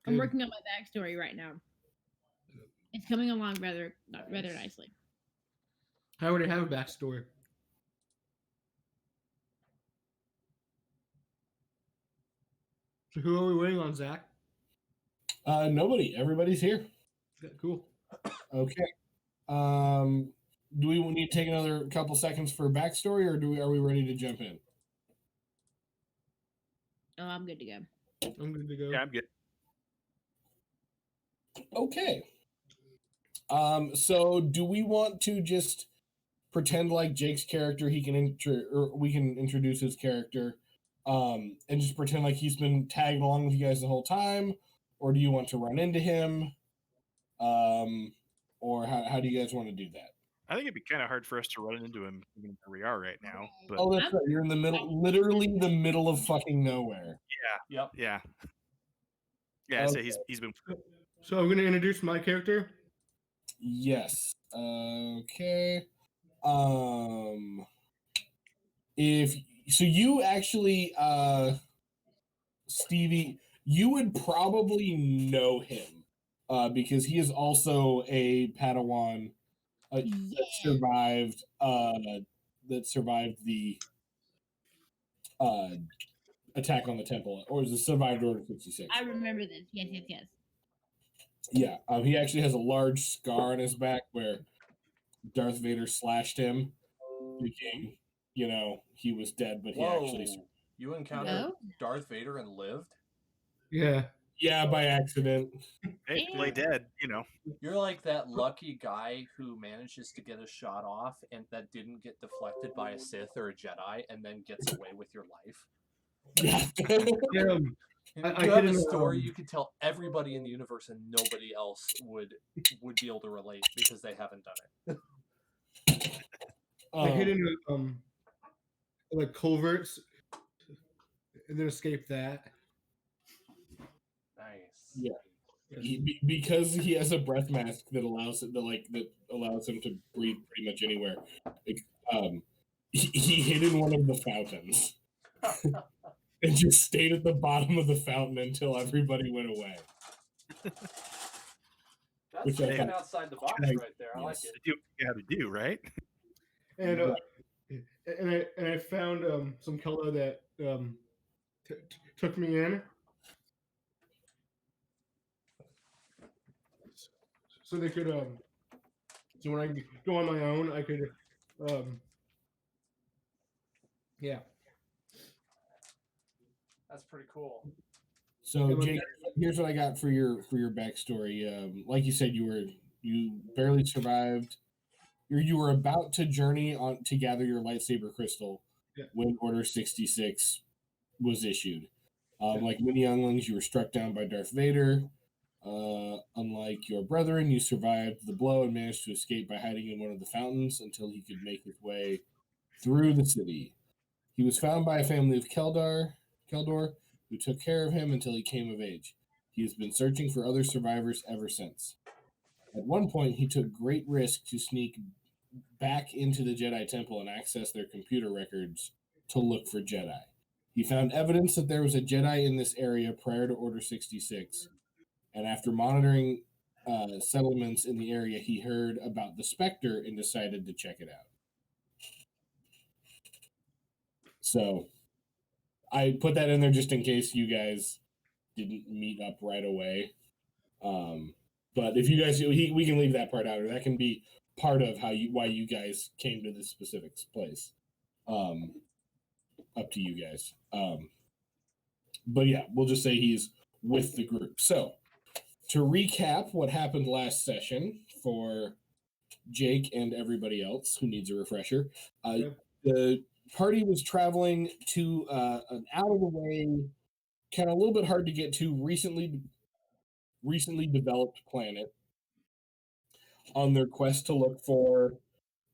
I'm working on my backstory right now. It's coming along rather nicely. I already have a backstory. So who are we waiting on, Zach? Nobody. Everybody's here. Yeah, cool. Okay. Do we need to take another couple seconds for backstory, or are we ready to jump in? Oh, I'm good to go. I'm good to go. Yeah, I'm good. Okay. So do we want to just pretend like Jake's character, we can introduce his character, and just pretend like he's been tagging along with you guys the whole time, or do you want to run into him, or how do you guys want to do that? I think it'd be kind of hard for us to run into him given where we are right now. But oh, that's right. You're in the middle, literally the middle of fucking nowhere. Yeah. Yep. Yeah. Yeah. Okay. So he's been. So I'm going to introduce my character. Yes. Okay. If so, you actually, Stevie, you would probably know him, because he is also a Padawan that survived the attack on the temple, or is it survived Order 66? I remember this. Yes. Yeah, he actually has a large scar on his back where Darth Vader slashed him, thinking, he was dead, but he actually... You encountered Darth Vader and lived? Yeah. Yeah, by accident. Hey, play dead, You're like that lucky guy who manages to get a shot off and that didn't get deflected by a Sith or a Jedi and then gets away with your life. Yeah. You have a story you could tell everybody in the universe and nobody else would be able to relate because they haven't done it. I hid in like culverts and then escaped that. Nice. Yeah. Because he has a breath mask that allows him to breathe pretty much anywhere. He hid in one of the fountains and just stayed at the bottom of the fountain until everybody went away. That's thinking outside the box right there. I like it. You got to do right. And I found some color that took me in. So they could so when I go on my own, I could yeah. That's pretty cool. So Jake, here's what I got for your backstory. Like you said, you barely survived. You were about to journey on to gather your lightsaber crystal when Order 66 was issued. Like many younglings, you were struck down by Darth Vader. Unlike your brethren, you survived the blow and managed to escape by hiding in one of the fountains until he could make his way through the city. He was found by a family of Keldor, who took care of him until he came of age. He has been searching for other survivors ever since. At one point, he took great risk to sneak back into the Jedi Temple and access their computer records to look for Jedi. He found evidence that there was a Jedi in this area prior to Order 66, and after monitoring settlements in the area, he heard about the Spectre and decided to check it out. So I put that in there just in case you guys didn't meet up right away. But if you guys, we can leave that part out, or that can be part of why you guys came to this specific place. Up to you guys. But yeah, we'll just say he's with the group. So to recap what happened last session for Jake and everybody else who needs a refresher, the party was traveling to an out-of-the-way, kind of a little bit hard to get to, recently developed planet on their quest to look for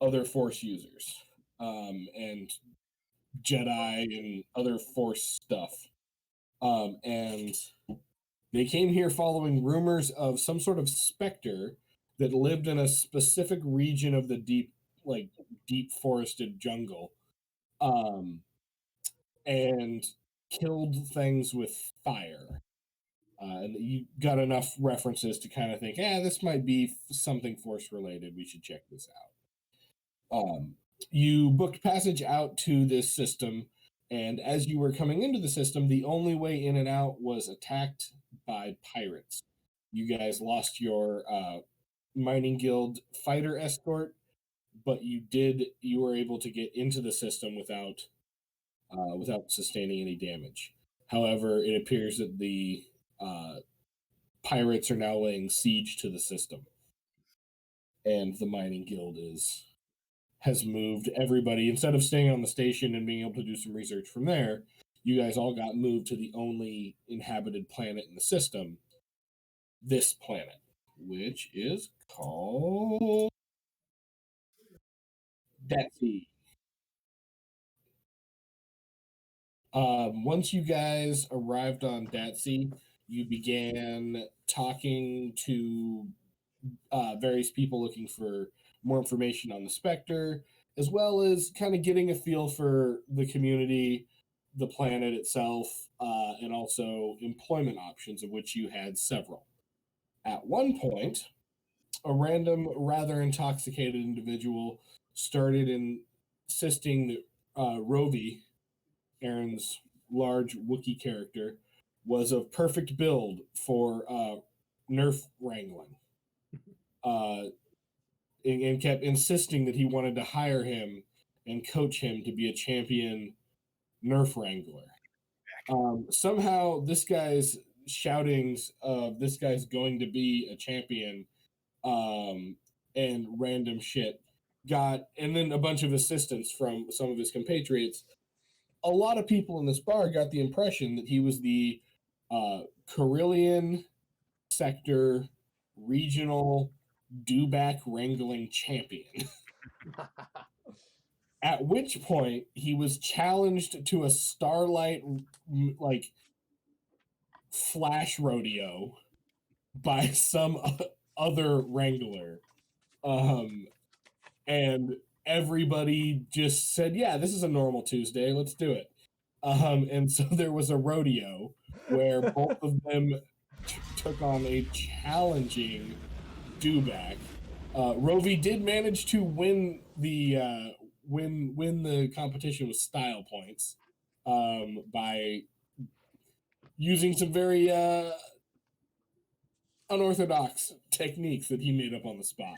other Force users and Jedi and other Force stuff. And they came here following rumors of some sort of specter that lived in a specific region of the deep forested jungle, and killed things with fire. and you got enough references to kind of think, this might be something Force related. We should check this out. You booked passage out to this system, and as you were coming into the system, the only way in and out was attacked by pirates. You guys lost your mining guild fighter escort, but you were able to get into the system without sustaining any damage. However, it appears that the pirates are now laying siege to the system, and the mining guild has moved everybody. Instead of staying on the station and being able to do some research from there, you guys all got moved to the only inhabited planet in the system, this planet, which is called Betsy. Once you guys arrived on Datsy, you began talking to various people looking for more information on the Spectre, as well as kind of getting a feel for the community, the planet itself, and also employment options, of which you had several. At one point, a random, rather intoxicated individual started insisting that Rovi, Aaron's large Wookiee character, was of perfect build for Nerf wrangling, and kept insisting that he wanted to hire him and coach him to be a champion Nerf wrangler. Somehow, this guy's shoutings of this guy's going to be a champion and random shit and then a bunch of assistance from some of his compatriots. A lot of people in this bar got the impression that he was the Carillion sector regional dewback wrangling champion. At which point he was challenged to a Starlight flash rodeo by some other wrangler. And everybody just said, yeah, this is a normal Tuesday, let's do it. And so there was a rodeo where both of them took on a challenging dewback. Rovi did manage to win the competition with style points by using some very unorthodox techniques that he made up on the spot.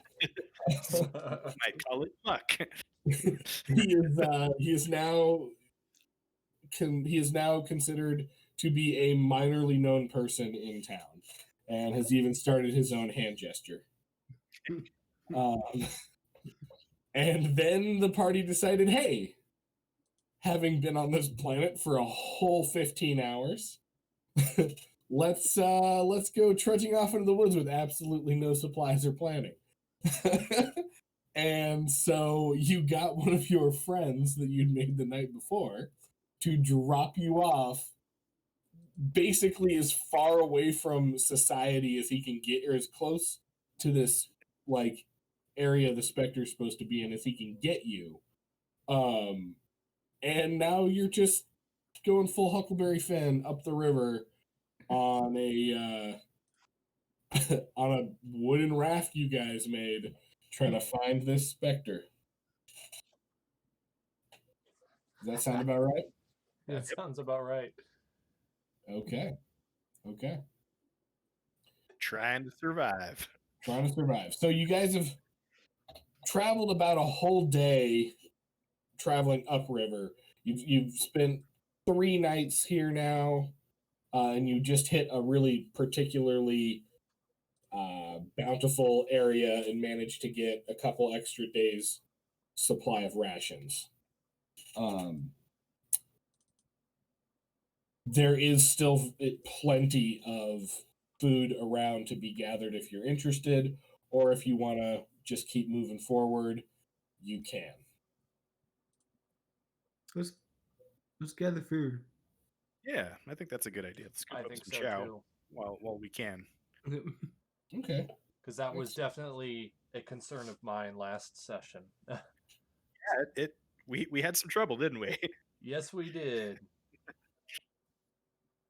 Might call it luck. He is now considered to be a minorly known person in town, and has even started his own hand gesture. And then the party decided, hey, having been on this planet for a whole 15 hours, let's go trudging off into the woods with absolutely no supplies or planning. And so you got one of your friends that you'd made the night before to drop you off basically as far away from society as he can get, or as close to this area the Spectre's supposed to be in as he can get you. And now you're just going full Huckleberry Finn up the river on a on a wooden raft you guys made, trying to find this Spectre. Does that sound about right? That sounds about right. Okay. Trying to survive. So you guys have traveled about a whole day traveling upriver. You've spent 3 nights here now, and you just hit a really particularly bountiful area and managed to get a couple extra days supply of rations. There is still plenty of food around to be gathered if you're interested, or if you want to just keep moving forward, you can. Let's gather food. Yeah, I think that's a good idea. Let's scoop I up think some so chow too. while we can. Okay. Because that was definitely a concern of mine last session. Yeah, we had some trouble, didn't we? Yes, we did.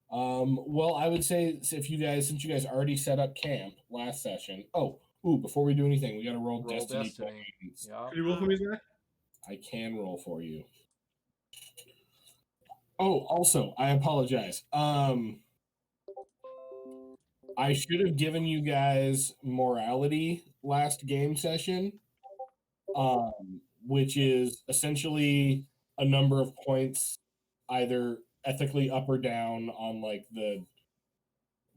Well, I would say since you guys already set up camp last session. Before we do anything, we got to roll destiny. Points. Yeah. Can you roll for me, Zach? I can roll for you. Oh, also, I apologize. I should have given you guys morality last game session, which is essentially a number of points, either ethically up or down on like the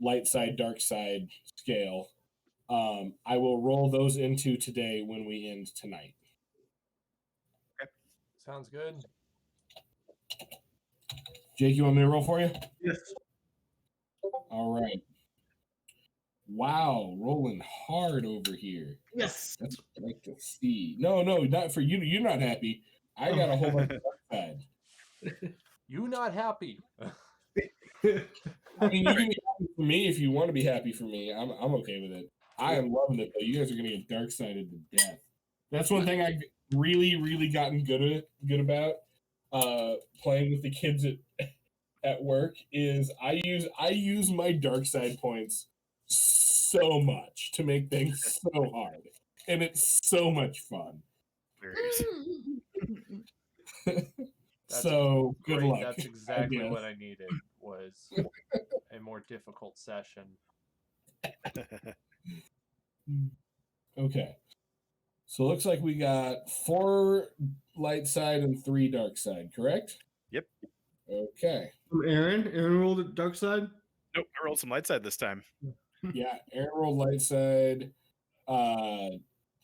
light side, dark side scale. I will roll those into today when we end tonight. Sounds good. Jake, you want me to roll for you? Yes. All right. Wow, rolling hard over here. Yes. That's what I like to see. No, not for you. You're not happy. I got a whole bunch of upside. You not happy. I mean, you can be happy for me if you want to be happy for me. I'm okay with it. I am loving it though. You guys are gonna get dark sided to death. That's one thing I've really gotten good about playing with the kids at work is I use my dark side points so much to make things so hard, and it's so much fun. So good luck. That's exactly what I needed, was a more difficult session. Okay. So it looks like we got 4 light side and 3 dark side, correct? Yep. Okay. From Aaron. Aaron rolled at dark side. Nope, I rolled some light side this time. Yeah, Aaron rolled light side.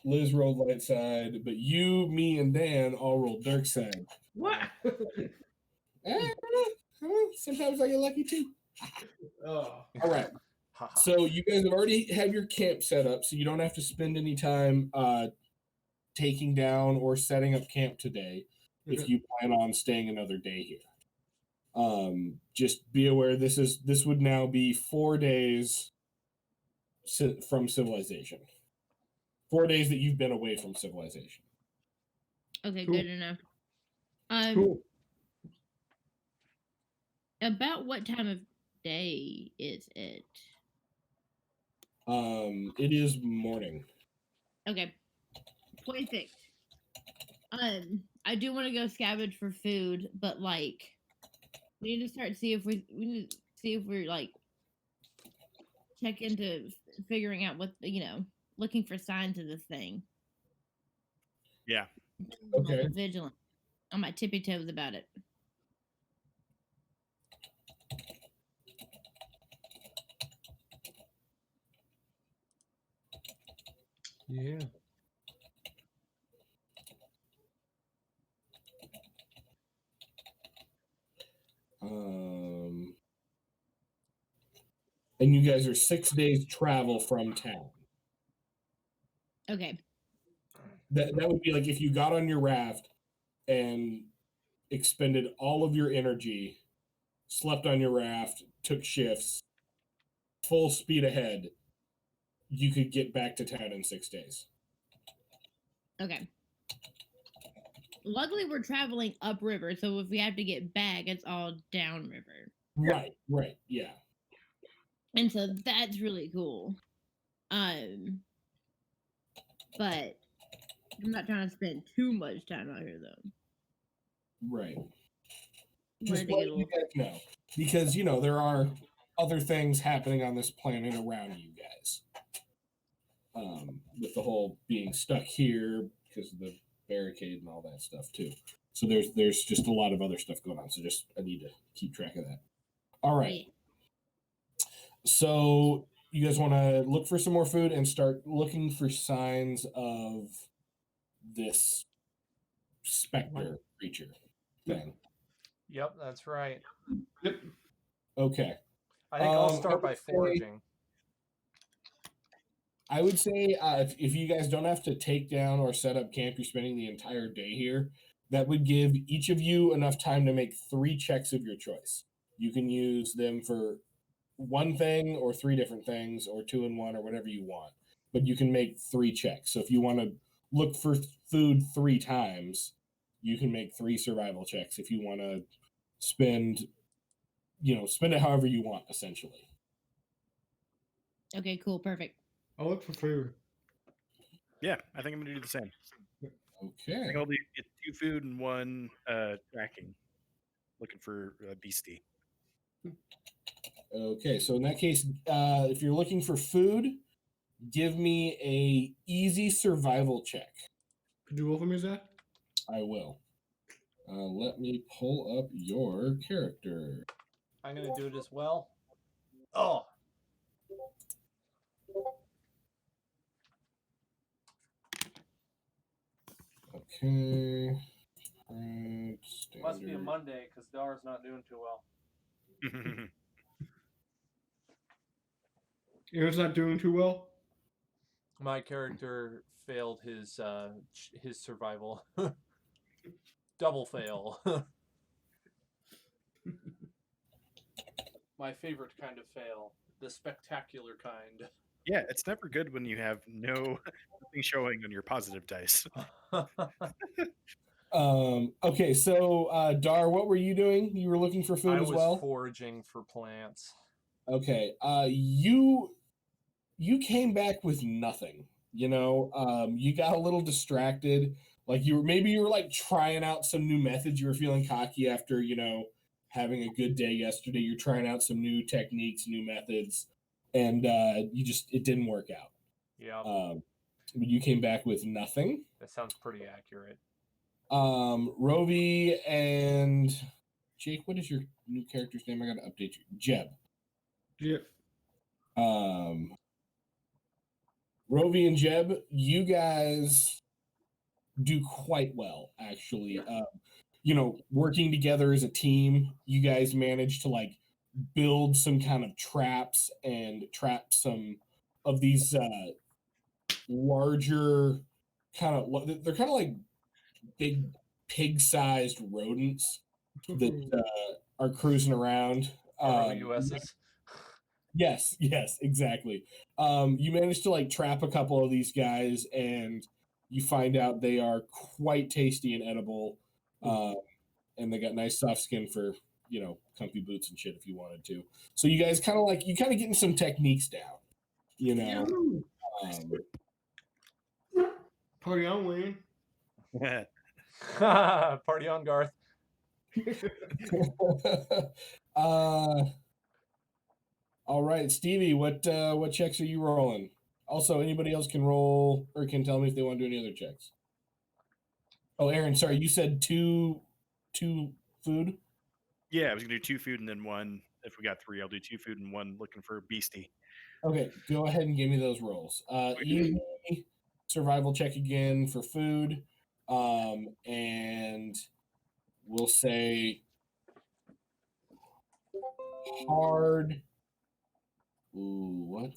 Liz rolled light side, but you, me, and Dan all rolled dark side. What? Sometimes I get lucky too. Oh. All right. So you guys have already have your camp set up, so you don't have to spend any time taking down or setting up camp today if you plan on staying another day here. Just be aware this would now be 4 days from civilization. 4 days that you've been away from civilization. Okay, Cool. good enough. Cool. About what time of day is it? It is morning. Okay. 26. I do want to go scavenge for food, but like we need to start see if we need to see if we're like check into figuring out what looking for signs of this thing. Yeah. Okay. Vigilant. On my tippy toes about it. Yeah. And you guys are 6 days travel from town. Okay. That would be like if you got on your raft and expended all of your energy, slept on your raft, took shifts, full speed ahead, you could get back to town in 6 days. Okay. Luckily, we're traveling upriver, so if we have to get back, it's all downriver. Right, yeah. And so that's really cool. But I'm not trying to spend too much time out here, though. Right. Wanted Just to let get a you little. guys know. Because, there are other things happening on this planet around you guys. With the whole being stuck here because of the barricade and all that stuff, too. So there's just a lot of other stuff going on. So I need to keep track of that. All right. So you guys want to look for some more food and start looking for signs of this specter creature thing. Yep, that's right. Yep. Okay. I think I'll start by foraging. I would say if you guys don't have to take down or set up camp, you're spending the entire day here, that would give each of you enough time to make 3 checks of your choice. You can use them for one thing or 3 different things or 2 in 1 or whatever you want. But you can make 3 checks. So if you want to look for food 3 times, you can make 3 survival checks. If you want to spend spend it however you want, essentially. Okay, cool, perfect. I'll look for food. Yeah, I think I'm gonna do the same. I Okay. think I'll get 2 food and 1 tracking. Looking for beastie. Okay, so in that case, if you're looking for food, give me a easy survival check. Could you roll for me, Zach? I will. Let me pull up your character. I'm gonna do it as well. Oh, Okay. Right, must be a standard. Monday because Dar's not doing too well. Aaron's not doing too well. My character failed his survival. Double fail. My favorite kind of fail, the spectacular kind. Yeah, it's never good when you have nothing showing on your positive dice. Okay, so Dar, what were you doing? You were looking for food I as was well? foraging for plants. Okay. You came back with nothing. You got a little distracted. Like you were like trying out some new methods. You were feeling cocky after, having a good day yesterday. You're trying out some new techniques, new methods, and it didn't work out. Yeah, But you came back with nothing. that sounds pretty accurate. Rovi and Jake, what is your new character's name? I gotta update you. Jeb. Yeah. Rovi and Jeb, you guys do quite well, actually. Working together as a team, you guys manage to like build some kind of traps and trap some of these larger they're kind of like big pig-sized rodents that are cruising around. ROUSs. Yes, exactly. You manage to like trap a couple of these guys, and you find out they are quite tasty and edible. And they got nice soft skin for comfy boots and shit if you wanted to. So you guys kind of getting some techniques down. Party on, Wayne. Party on, Garth. All right, Stevie, what checks are you rolling? Also, anybody else can roll or can tell me if they want to do any other checks. Oh, Aaron, sorry, you said two food? Yeah, I was gonna do 2 food and then 1. If we got 3, I'll do 2 food and 1 looking for a beastie. Okay, go ahead and give me those rolls. Easy survival check again for food. And we'll say hard. Ooh,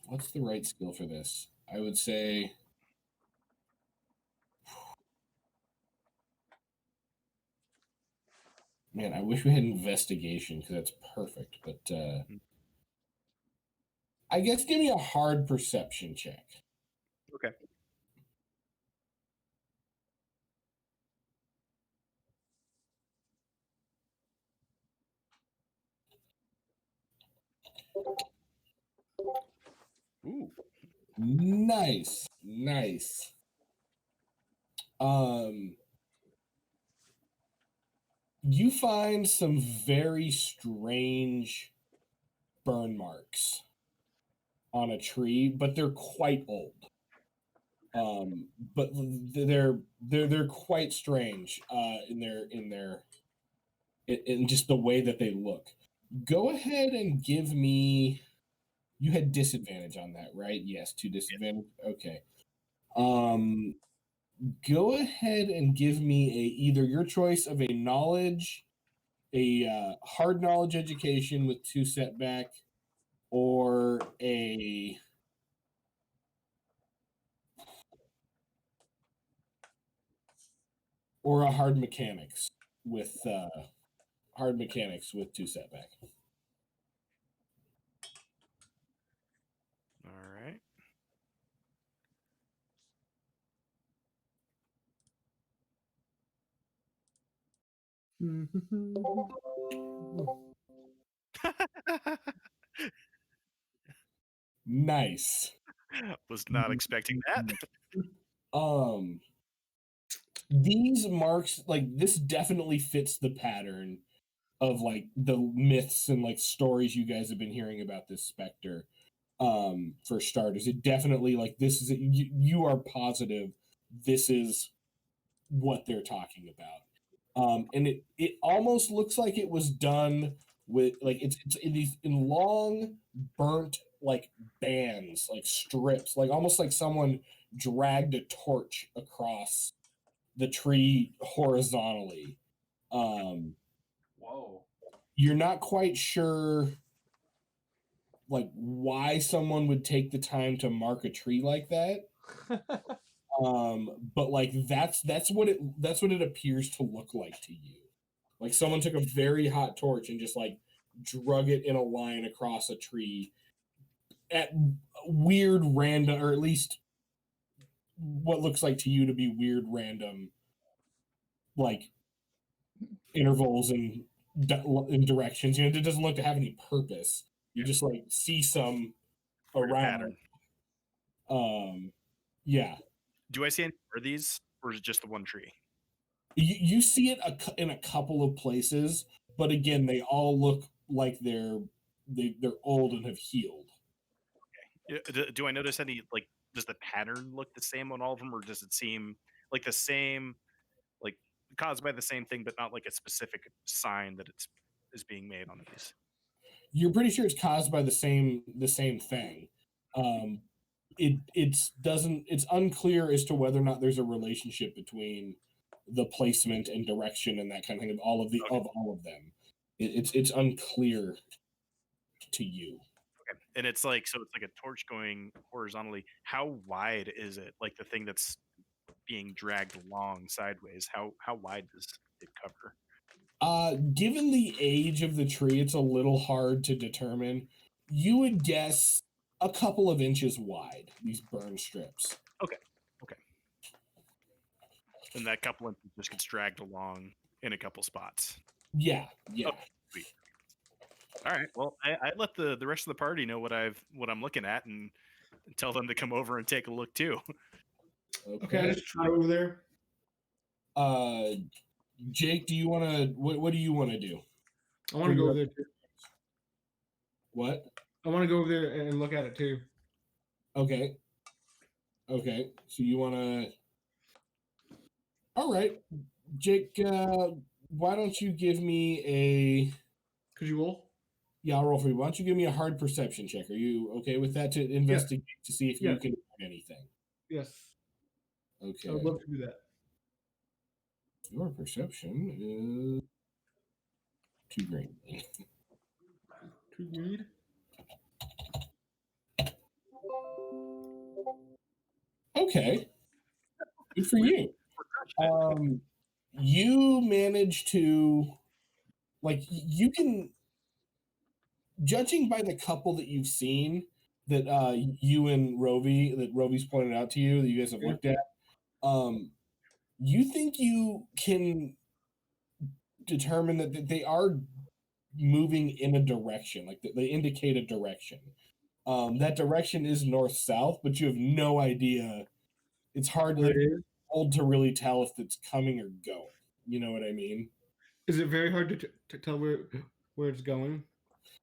what's the right skill for this? I would say man, I wish we had investigation because that's perfect, but I guess give me a hard perception check. Okay. Ooh. Nice. You find some very strange burn marks on a tree, but they're quite old. But they're quite strange in just the way that they look. Go ahead and give me. You had disadvantage on that, right? Yes, 2 disadvantage. Okay. Go ahead and give me either your choice of a knowledge, a hard knowledge education with 2 setback, or a hard mechanics with 2 setback. All right. Nice. Was not expecting that. Um, these marks, like, this definitely fits the pattern of like the myths and like stories you guys have been hearing about this specter. For starters, it definitely, like, this is you are positive this is what they're talking about. And it almost looks like it was done with, like, it's in these in long burnt like bands, like strips, like almost like someone dragged a torch across the tree horizontally. Um, Whoa. you're not quite sure like why someone would take the time to mark a tree like that. But like that's what it appears to look like to you. Like someone took a very hot torch and just like drug it in a line across a tree at weird random, or at least what looks like to you to be weird random, like intervals and in directions. You know, it doesn't look to have any purpose. You just like see some Weird around. pattern. Yeah. Do I see any more of these, or is it just the one tree? You see it in a couple of places, but again, they all look like they're old and have healed. Do I notice any, like, does the pattern look the same on all of them, or does it seem like the same, like caused by the same thing, but not like a specific sign that is being made on these? You're pretty sure it's caused by the same thing. It's unclear as to whether or not there's a relationship between the placement and direction and that kind of thing of all of them. It's unclear to you. Okay. And it's like, so it's like a torch going horizontally. How wide is it? Like the thing that's being dragged along sideways, how wide does it cover? Given the age of the tree, it's a little hard to determine. You would guess a couple of inches wide, these burn strips. Okay. And that couple inches just gets dragged along in a couple spots. Yeah. Oh, sweet. All right. Well, I let the rest of the party know what I'm looking at, and tell them to come over and take a look too. Okay, I just try over there. Jake, do you want to? What do you want to do? I want to go over there too. What? I want to go over there and look at it too. Okay. So you want to? All right, Jake. Why don't you give me a? Could you roll? Yeah, I'll roll for you. Why don't you give me a hard perception check? Are you okay with that to investigate to see if you can find anything? Yes. Okay. I would love to do that. Your perception is 2 green. 2 green. Okay. Good for you. You manage to, like, you can, judging by the couple that you've seen that you and Rovy's pointed out to you that you guys have looked at, you think you can determine that they are moving in a direction, like they indicate a direction. That direction is north-south, but you have no idea. It's hard to really tell if it's coming or going. You know what I mean? Is it very hard to tell where it's going?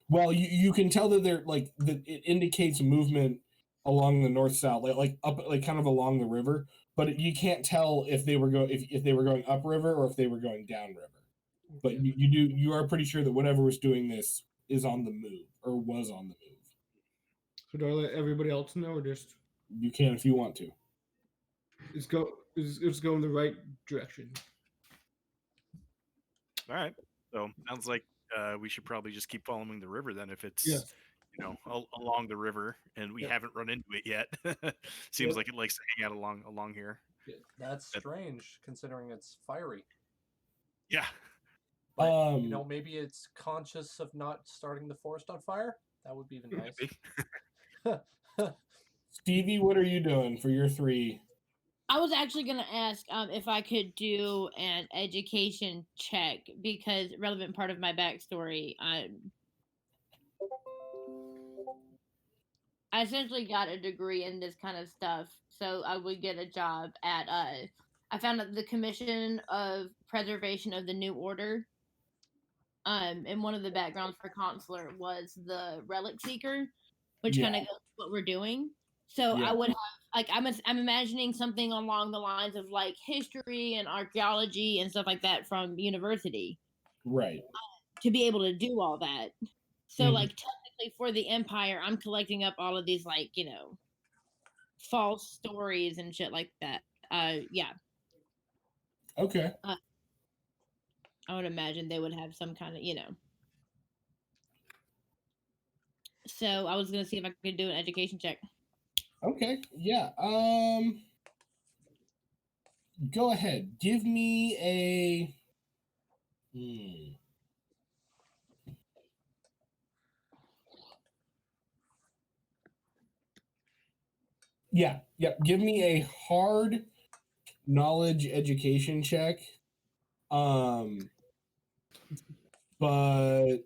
Well, you can tell that they're like that. It indicates movement along the north-south, like up, like kind of along the river. But you can't tell if they were if they were going upriver or if they were going downriver. But you are pretty sure that whatever was doing this is on the move or was on the move. So do I let everybody else know, or just you can if you want to? It's go in the right direction. All right. So sounds like we should probably just keep following the river then, if it's along the river and we haven't run into it yet. Seems like it likes to hang out along here. That's strange considering it's fiery. Yeah. But maybe it's conscious of not starting the forest on fire. That would be even nice. Stevie, what are you doing for your 3? I was actually going to ask if I could do an education check, because relevant part of my backstory, I essentially got a degree in this kind of stuff, so I would get a job at I found out the Commission of Preservation of the New Order. And one of the backgrounds for consular was the relic seeker, which kind of goes with what we're doing. So I would have like I'm imagining something along the lines of like history and archaeology and stuff like that from university, Right. to be able to do all that. So like technically for the Empire, I'm collecting up all of these like false stories and shit like that. Yeah. Okay. I would imagine they would have some kind of So I was gonna see if I could do an education check. Okay. Yeah. Go ahead. Give me a. Yeah. Yep. Give me a hard knowledge education check. But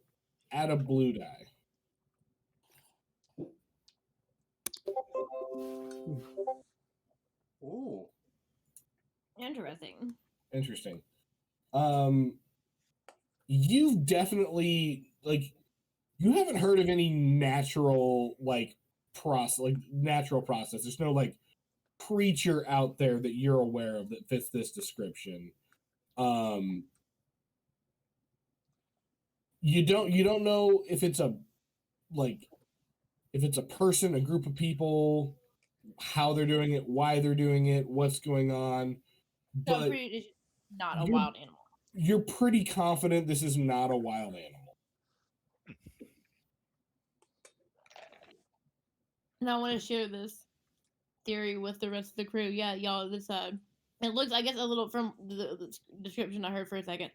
add a blue die. Ooh. Interesting. Interesting. You've definitely you haven't heard of any natural natural process. There's no creature out there that you're aware of that fits this description. You don't know if it's a person, a group of people, how they're doing it, why they're doing it, what's going on. So But it's not a wild animal. You're pretty confident this is not a wild animal. And I want to share this theory with the rest of the crew. Yeah, y'all. This it looks, I guess, a little from the description I heard for a second.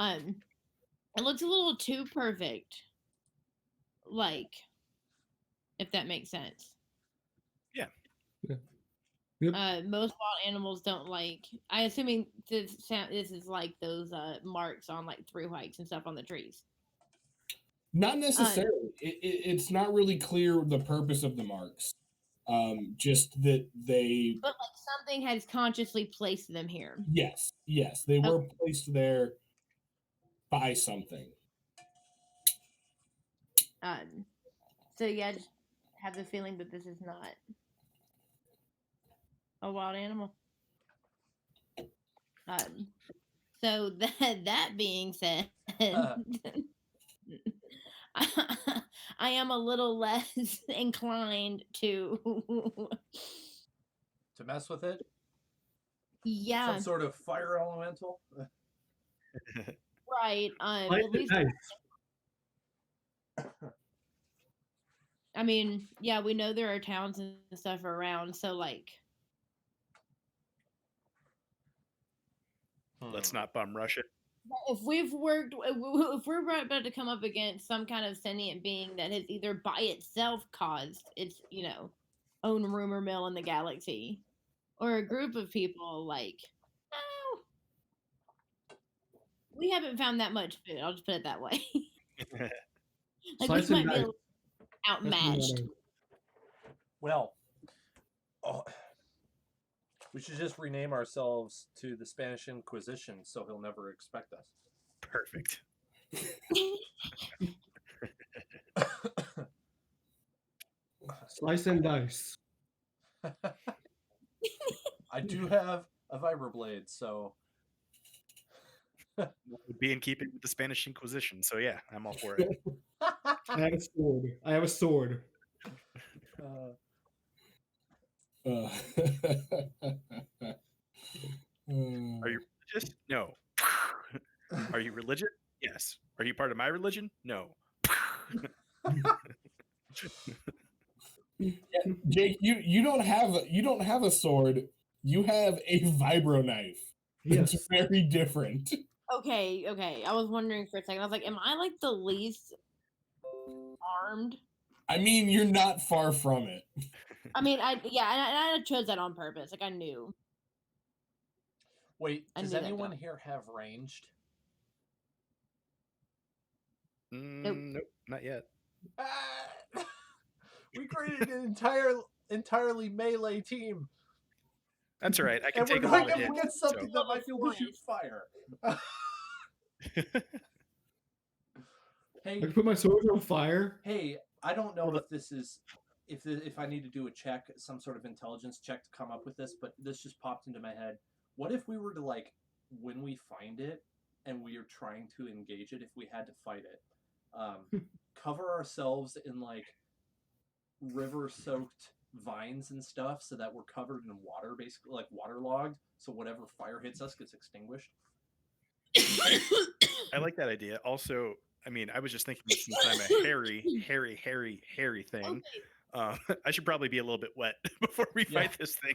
It looks a little too perfect. Like, if that makes sense. Yeah. Yep. Most wild animals don't like. I assuming this is like those marks on like through hikes and stuff on the trees. Not necessarily. It's not really clear the purpose of the marks. Just that they. But like something has consciously placed them here. Yes, they were placed there by something. So yeah, I just have the feeling that this is not a wild animal. So that being said, I am a little less inclined to mess with it. Yeah. Some sort of fire elemental. Right. At least. I mean, yeah, we know there are towns and stuff around, so like. Let's not bum rush it. If we're about to come up against some kind of sentient being that has either by itself caused its, own rumor mill in the galaxy, or a group of people, we haven't found that much food. I'll just put it that way. We might be outmatched. Well, we should just rename ourselves to the Spanish Inquisition, so he'll never expect us. Perfect. Slice and dice. I do have a vibroblade, so would be in keeping with the Spanish Inquisition. So yeah, I'm all for it. I have a sword. Are you religious? No. Are you religious? Yes. Are you part of my religion? No. Jake, you don't have a sword. You have a vibro knife. Yes. It's very different. Okay. I was wondering for a second. I was like, am I like the least armed? I mean, you're not far from it. I mean, I chose that on purpose. Like I knew. Wait, does anyone here have ranged? Nope, not yet. We created an entirely melee team, That's all right. I can and we're take a going lot of up hits. against something So. that might be able to shoot fire. I Hey, can put my sword on fire. hey, I don't know Well, if this is if I need to do a check, some sort of intelligence check to come up with this, but this just popped into my head. What if we were to like when we find it and we are trying to engage it, if we had to fight it, cover ourselves in like river-soaked vines and stuff, so that we're covered in water, basically like waterlogged, so whatever fire hits us gets extinguished. I like that idea. Also, I mean, I was just thinking since I'm a hairy thing, I should probably be a little bit wet before we fight this thing.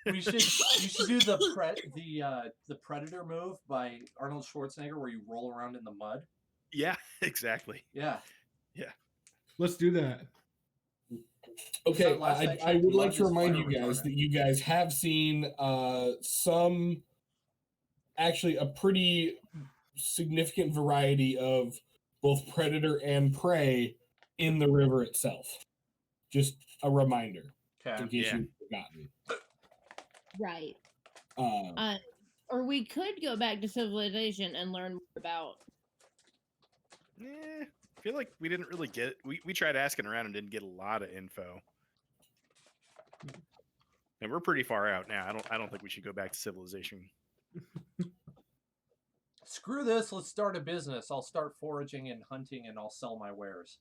You should do the Predator move by Arnold Schwarzenegger, where you roll around in the mud. Yeah, exactly. Yeah. Let's do that. Okay, Last I I checked, would like mud to is remind fire you guys retardant. that you guys have seen some, actually a pretty significant variety of both predator and prey in the river itself. Just a reminder, in Okay. case Yeah. you've forgotten. Right. Uh, Or we could go back to civilization and learn more about. I feel like we didn't really get. We tried asking around and didn't get a lot of info. And we're pretty far out now. I don't think we should go back to civilization. Screw this. Let's start a business. I'll start foraging and hunting, and I'll sell my wares.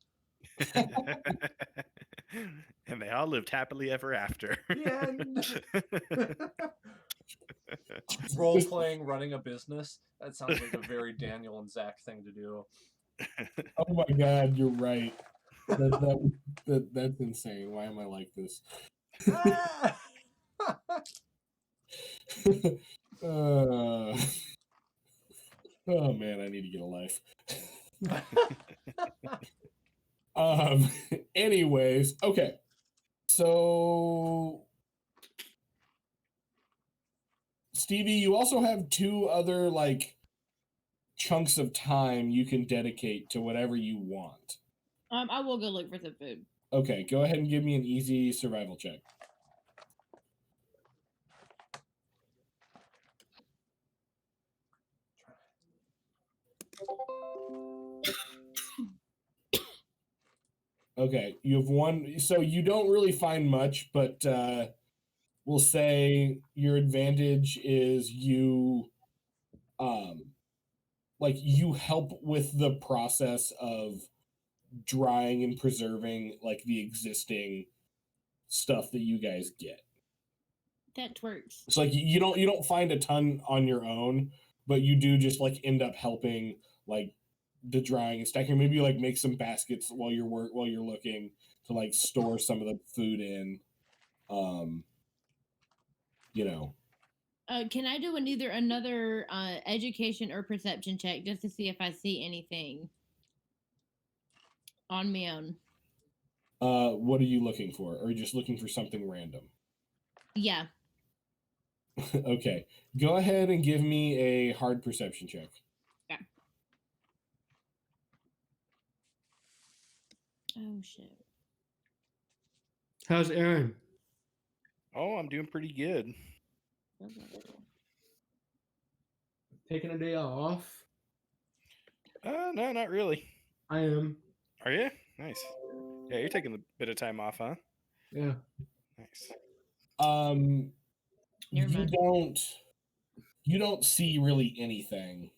And they all lived happily ever after. The end. Role playing, running a business. That sounds like a very Daniel and Zach thing to do. oh my god, you're right. That's insane. Why am I like this? Oh man, I need to get a life. Anyways, okay. So Stevie, you also have 2 other like chunks of time you can dedicate to whatever you want. I will go look for some food. Okay, go ahead and give me an easy survival check. Okay, you have 1, so you don't really find much, but we'll say your advantage is you like you help with the process of drying and preserving like the existing stuff that you guys get. That works. It's like you don't find a ton on your own, but you do just like end up helping like the drying and stacking. Maybe you like make some baskets while you're looking to like store some of the food in. You know. Can I do another education or perception check just to see if I see anything on my own? What are you looking for? Or are you just looking for something random? Yeah. Okay. Go ahead and give me a hard perception check. Yeah. Oh shit. How's Aaron? Oh, I'm doing pretty good. Taking a day off? No, not really. I am. Are you? Nice. Yeah, you're taking a bit of time off, huh? Yeah. Nice. Never mind. You don't see really anything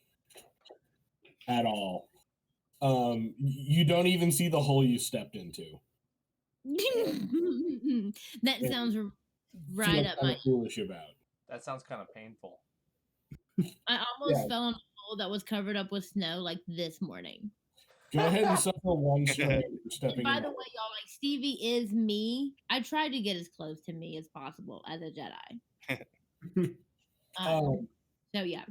at all. You don't even see the hole you stepped into. That sounds right up my. Foolish about. That sounds kind of painful. I almost fell in a hole that was covered up with snow like this morning. Go ahead and suffer 1 strain for stepping. By the way, y'all, like Stevie is me. I tried to get as close to me as possible as a Jedi. So yeah.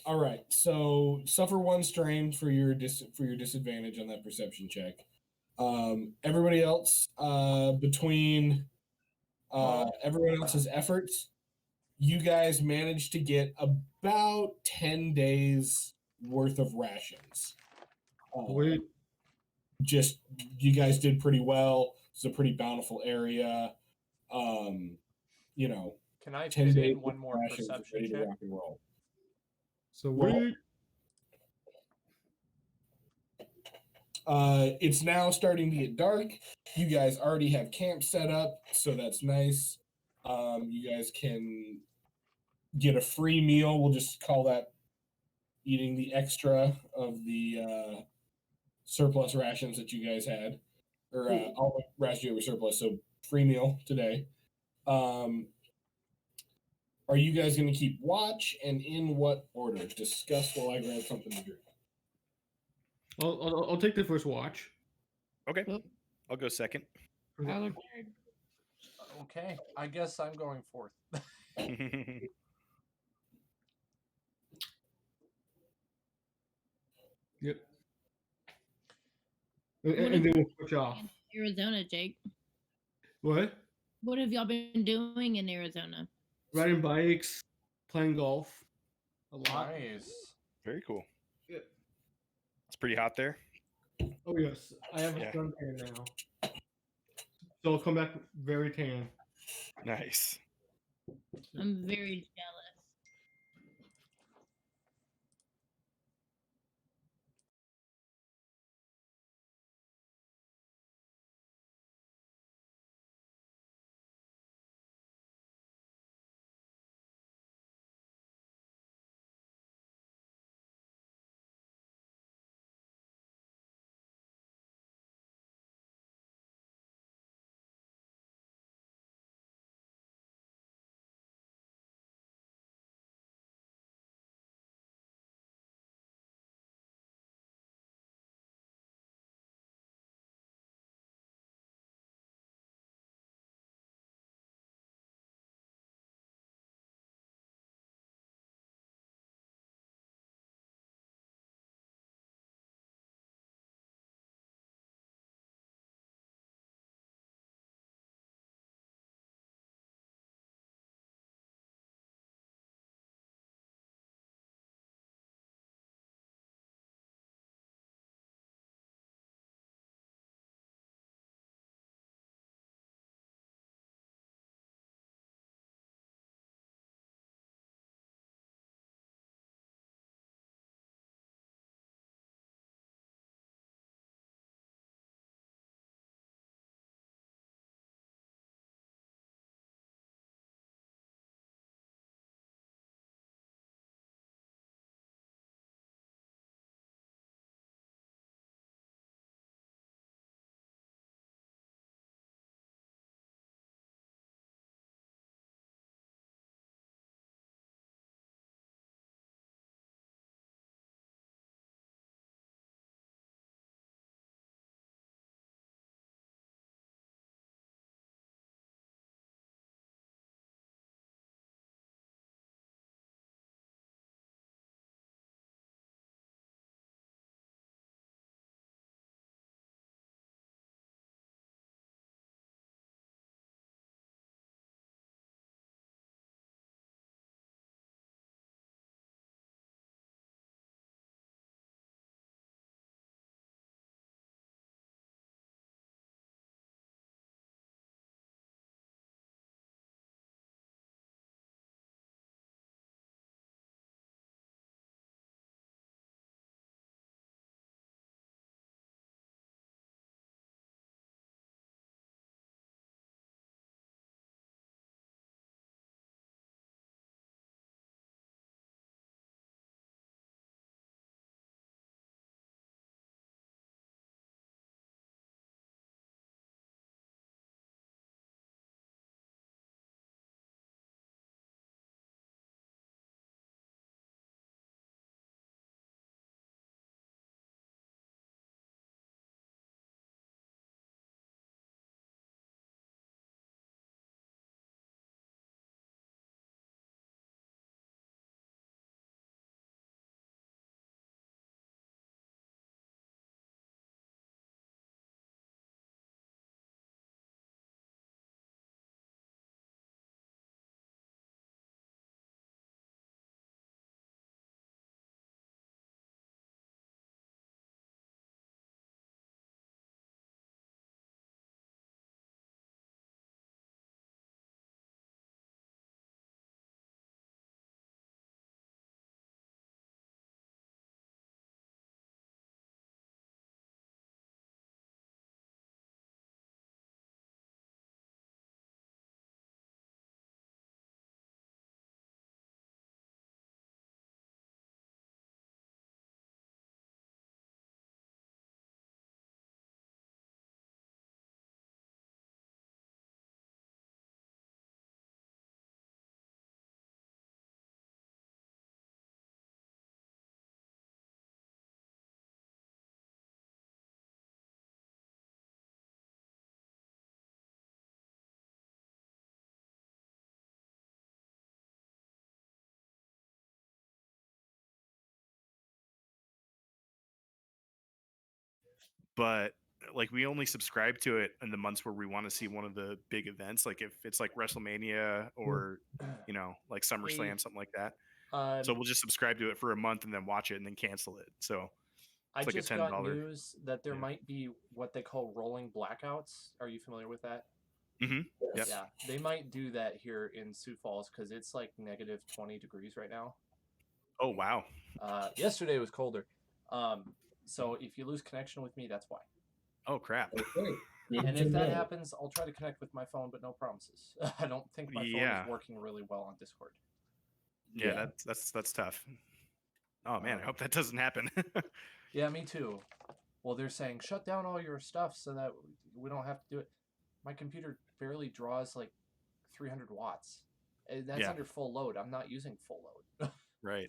All right. So suffer 1 strain for your disadvantage on that perception check. Everybody else, between everyone else's efforts, you guys managed to get about 10 days worth of rations. Wait. just you guys did pretty well. It's a pretty bountiful area. You know, Can I 10 fit days in one more rations perception ready to check? rock and roll. So Well, it's now starting to get dark. You guys already have camp set up, so that's nice. You guys can get a free meal. We'll just call that eating the extra of the surplus rations that you guys had, or all the rations you were surplus. So free meal today. Are you guys going to keep watch, and in what order? Discuss while I grab something to drink. I'll take the first watch. Okay, Oop. I'll go second. Tyler third. Okay, I guess I'm going fourth. Yep. What And have then you we'll switch been off. doing in Arizona, Jake? What? What have y'all been doing in Arizona? Riding bikes, playing golf. A lot. Nice. Very cool. Yeah. It's pretty hot there. Oh yes, I have a Yeah. suntan now, so I'll come back very tan. Nice. I'm very jealous. but like we only subscribe to it in the months where we want to see one of the big events, like if it's like WrestleMania or like SummerSlam, something like that. So we'll just subscribe to it for a month and then watch it and then cancel it. So I it's like just a got $10. news that there Yeah. might be what they call rolling blackouts. Are you familiar with that? Mm-hmm. Yep. Yeah, they might do that here in Sioux Falls because it's like negative 20 degrees right now. Oh wow. Yesterday was colder. So if you lose connection with me, that's why. Oh crap. Okay. Good And to if that know. happens, I'll try to connect with my phone, but no promises. I don't think my phone Yeah. is working really well on Discord. Yeah, that's tough. Oh man, I hope that doesn't happen. Yeah, me too. Well, they're saying shut down all your stuff so that we don't have to do it. My computer barely draws like 300 watts. And that's Yeah. under full load. I'm not using full load. Right.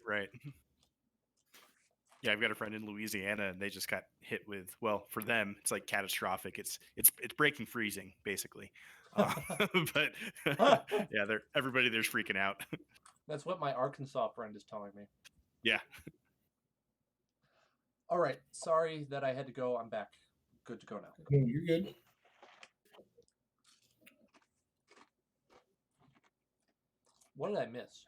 Yeah, I've got a friend in Louisiana, and they just got hit with. Well, for them, it's like catastrophic. It's breaking freezing basically. But yeah, everybody there's freaking out. That's what my Arkansas friend is telling me. Yeah. All right. Sorry that I had to go. I'm back. Good to go now. No, you're good. What did I miss?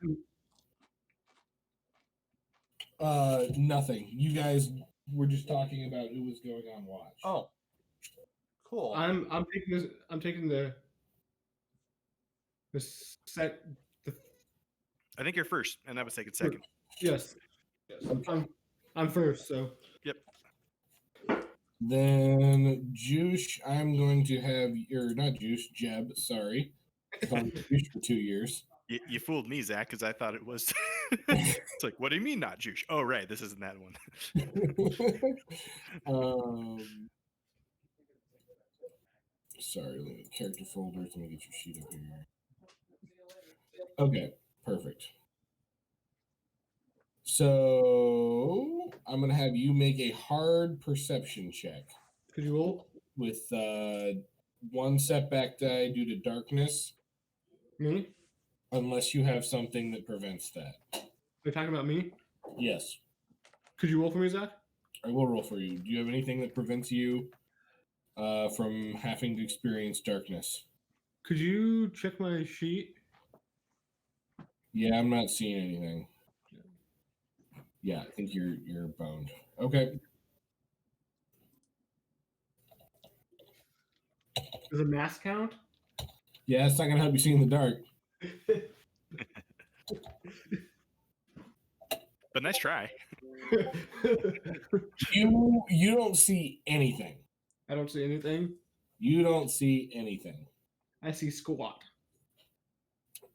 Nothing. You guys were just talking about who was going on watch. Oh, cool. I'm taking this. I'm taking the set. I think you're first, and I was taking second. Yes. I'm first. So. Yep. Then Juice, I'm going to have not Juice, Jeb. Sorry, called Juice for 2 years. You fooled me, Zach, because I thought it was. It's like, what do you mean not Juice? Oh, right, this isn't that one. Sorry, let me character folders. Let me get your sheet up here. Okay, perfect. So I'm gonna have you make a hard perception check. Could you roll? With 1 setback die due to darkness. Me? Unless you have something that prevents that. Are you talking about me? Yes. Could you roll for me, Zach? I will roll for you. Do you have anything that prevents you from having to experience darkness? Could you check my sheet? Yeah, I'm not seeing anything. Yeah, I think you're boned. Okay. Does a mask count? Yeah, it's not gonna help you see in the dark. But nice try. You don't see anything. I don't see anything. You don't see anything. I see squat.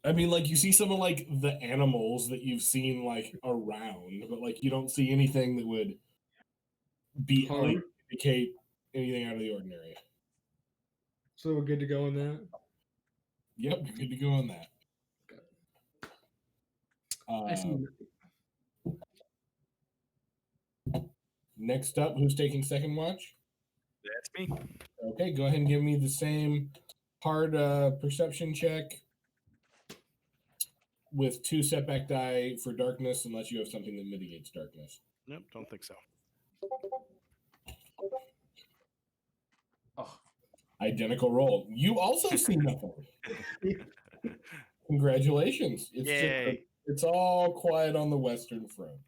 I mean, like, you see some of, like, the animals that you've seen, like, around, but, like, you don't see anything that would be, like, indicate anything out of the ordinary. So we're good to go on that? Yep, you're good to go on that. I see. Next up, who's taking second watch? That's me. Okay, go ahead and give me the same hard perception check with 2 setback die for darkness, unless you have something that mitigates darkness. Nope, don't think so. Oh. Identical roll. You also see nothing. Congratulations. Yay. It's all quiet on the western front.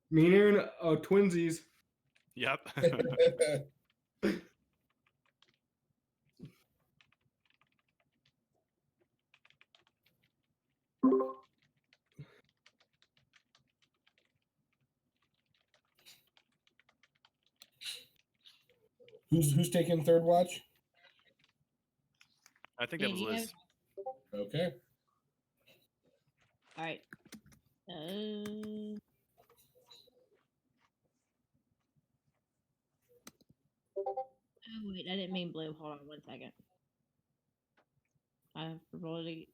Me and Aaron are twinsies. Yep. Who's taking third watch? I think that was Liz. Okay. All right. Oh wait, I didn't mean blue. Hold on 1 second. I have probability.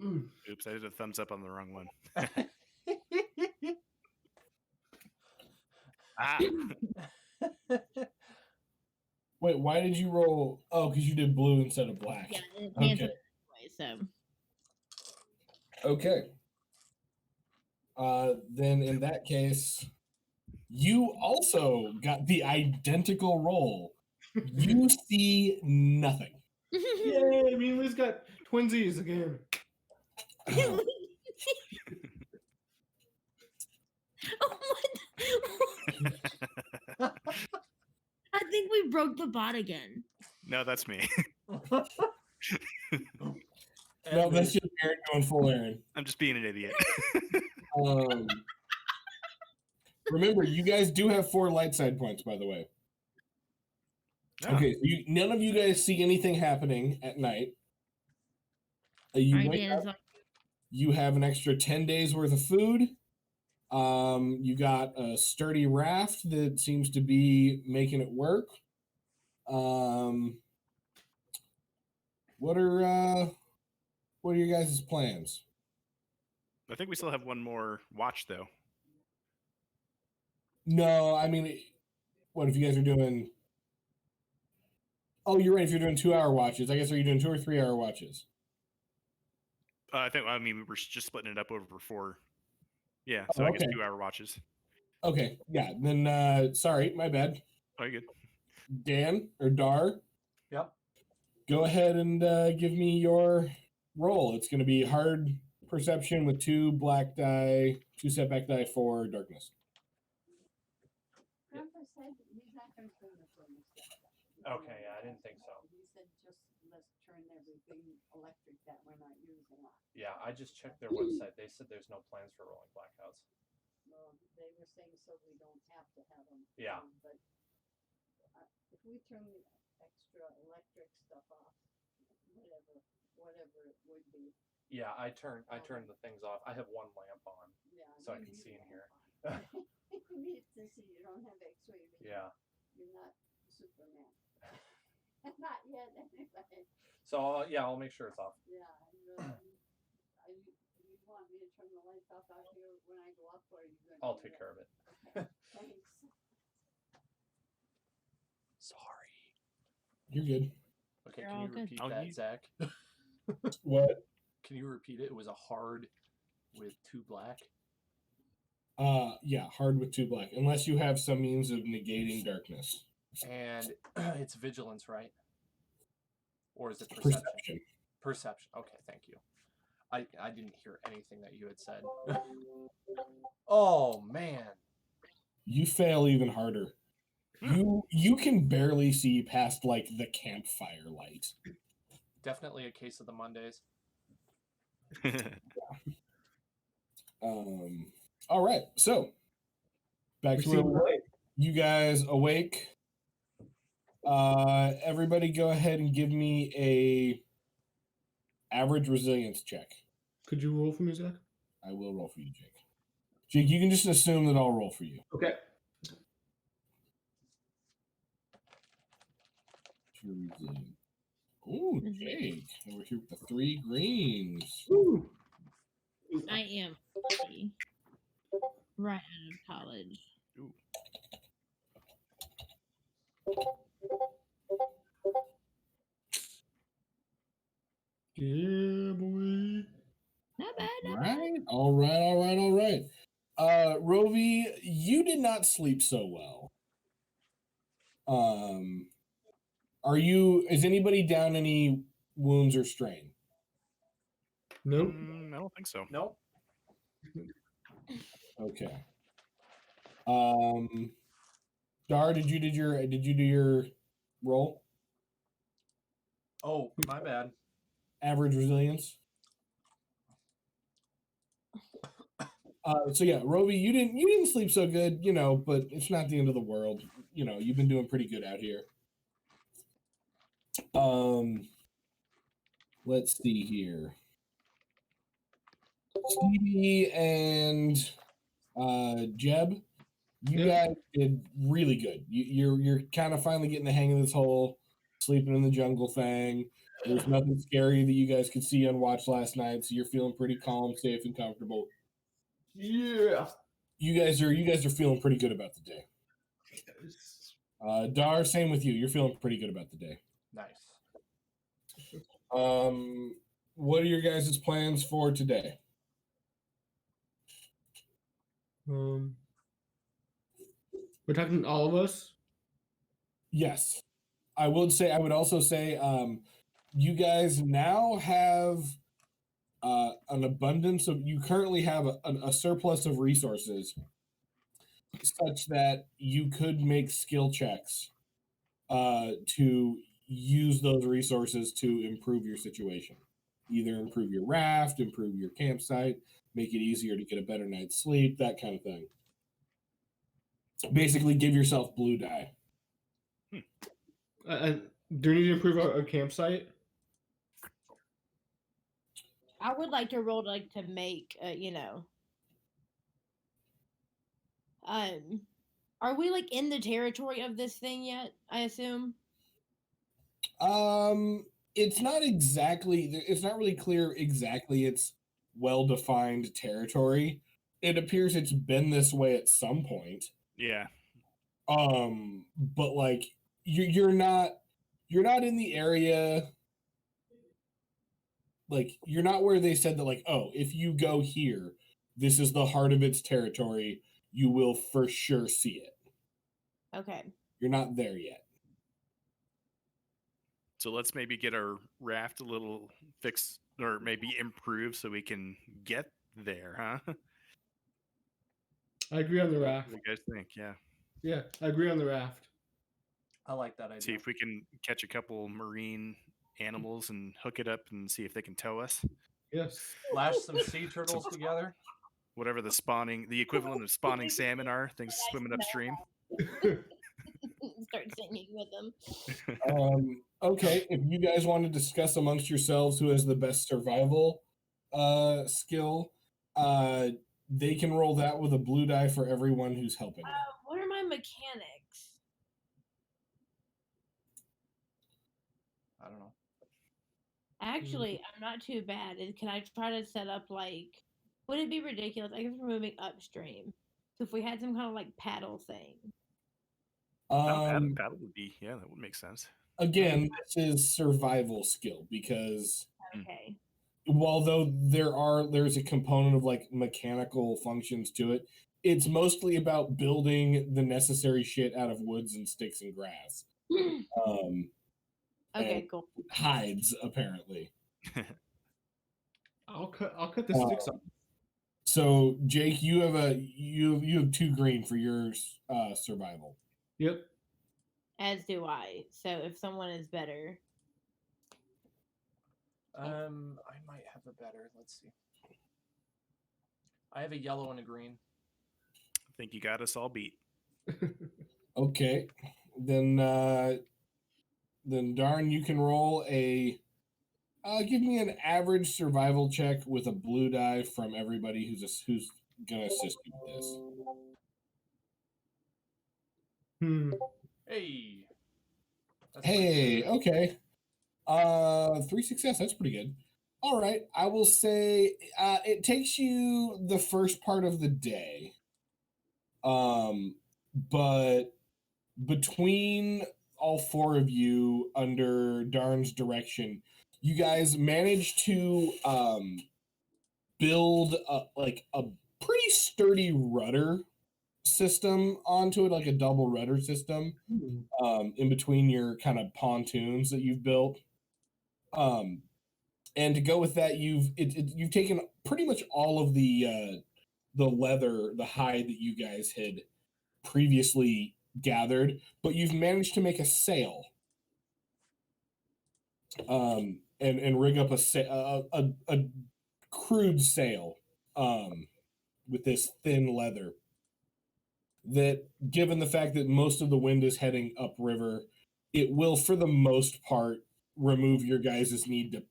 Oops, I did a thumbs up on the wrong one. Ah. Wait, why did you roll? Oh, because you did blue instead of black. Yeah, it Okay. canceled anyway, so Okay. Then in that case, you also got the identical roll. You see nothing. Yay! Me and Liz got twinsies again. Oh my- I think we broke the bot again. No, that's me. No, that's just Aaron going full Aaron. I'm just being an idiot. Remember, you guys do have 4 light side points, by the way. Ah. Okay, so none of you guys see anything happening at night. You Alright, wake Dan, up, it's like, you have an extra 10 days worth of food. You got a sturdy raft that seems to be making it work. What are your guys' plans? I think we still have one more watch, though. No, I mean, what if you guys are doing? Oh, you're right. If you're doing 2-hour watches, I guess are you doing 2 or 3-hour watches? I mean, we were just splitting it up over 4. Yeah, Oh, so I guess okay. 2-hour watches. Okay, yeah. Then sorry, my bad. Oh, you good? Dan or Dar, Yep. go ahead and give me your roll. It's going to be hard perception with 2 black die, 2 setback die for darkness. Grandpa said he's not going to turn the furnace. Okay, yeah, I didn't think so. He said just let's turn everything electric that we're not using on. Yeah, I just checked their website. They said there's no plans for rolling blackouts. Well, they were saying so we don't have to have them. Yeah. But if we turn the extra electric stuff off, whatever it would be. Yeah, I turned the things off. I have 1 lamp on, Yeah. so I you can need see in that here. on. You need to see. You don't have X-ray vision. Yeah. You're not Superman. Not yet, anyway. So yeah, I'll make sure it's off. Yeah, you want me to turn the lights off out here when I go up, or are you going to? I'll take care of it. Okay, thanks. Sorry. You're good. Okay, You're can all you good. repeat Oh, that, you- Zach? What? Can you repeat it? It was a hard with 2 black. Yeah, hard with 2 black, unless you have some means of negating darkness. And it's vigilance, right? Or is it perception? Perception. Perception. Okay, thank you. I didn't hear anything that you had said. Oh man. You fail even harder. You can barely see past like the campfire light. Definitely a case of the Mondays. All right, so back to where we were. You guys awake. Everybody go ahead and give me a average resilience check. Could you roll for me, Zach? I will roll for you, Jake. Jake, you can just assume that I'll roll for you. Okay. Oh, Jake. Over here with the 3 greens. Woo. I am right out of college. Ooh. Yeah, boy. Not bad. Not bad. Right. All right. Rovi, you did not sleep so well. Is anybody down any wounds or strain? Nope. I don't think so. Nope. Okay. Dar, did you do your roll? Oh, my bad. Average resilience. So yeah, Rovi, you didn't sleep so good, but it's not the end of the world. You've been doing pretty good out here. Let's see here. Stevie and Jeb, you guys did really good. You're kind of finally getting the hang of this whole sleeping in the jungle thing. There's nothing scary that you guys could see on watch last night, so you're feeling pretty calm, safe, and comfortable. Yeah. You guys are feeling pretty good about the day. Dar, same with you. You're feeling pretty good about the day. Nice. What are your guys' plans for today? We're talking all of us. Yes. I would also say you guys now have an abundance of, you currently have a surplus of resources such that you could make skill checks to use those resources to improve your situation. Either improve your raft, improve your campsite, make it easier to get a better night's sleep, that kind of thing. Basically, give yourself blue die. Do we need to improve our campsite? I would like to roll to make are we like in the territory of this thing yet? I assume. It's not really clear exactly its well-defined territory. It appears it's been this way at some point. Yeah. But like you're not in the area, like you're not where they said that, like, oh, if you go here, this is the heart of its territory, you will for sure see it. Okay. You're not there yet. So let's maybe get our raft a little fixed or maybe improved so we can get there, huh? I agree on the raft. What do you guys think? Yeah. Yeah, I agree on the raft. I like that idea. See if we can catch a couple marine animals and hook it up and see if they can tow us. Yes. Lash some sea turtles together. Whatever the equivalent of spawning salmon are, things swimming upstream. Start singing with them. Okay, if you guys want to discuss amongst yourselves who has the best survival skill, they can roll that with a blue die for everyone who's helping. What are my mechanics? I don't know. Actually, I'm not too bad. Can I try to set up would it be ridiculous? I guess we're moving upstream. So if we had some kind of paddle thing. Paddle would be, yeah, that would make sense. Again, this is survival skill because Okay. although there's a component of mechanical functions to it, it's mostly about building the necessary shit out of woods and sticks and grass. Okay, cool. Hides, apparently. I'll cut the sticks off. So Jake, you have 2 green for your survival. Yep. As do I. So if someone is better. I might have a better. Let's see. I have a yellow and a green. I think you got us all beat. Okay. Then Darn, you can roll a give me an average survival check with a blue die from everybody who's gonna assist you with this. Hey. Hey, okay. 3 success, that's pretty good. All right, I will say it takes you the first part of the day. But between all 4 of you under Darn's direction, you guys managed to build a pretty sturdy rudder system onto it, like a double rudder system, in between your kind of pontoons that you've built. And to go with that, you've taken pretty much all of the leather, the hide that you guys had previously gathered, but you've managed to make a sail. And rig up a crude sail with this thin leather that, given the fact that most of the wind is heading upriver, it will, for the most part, remove your guys' need to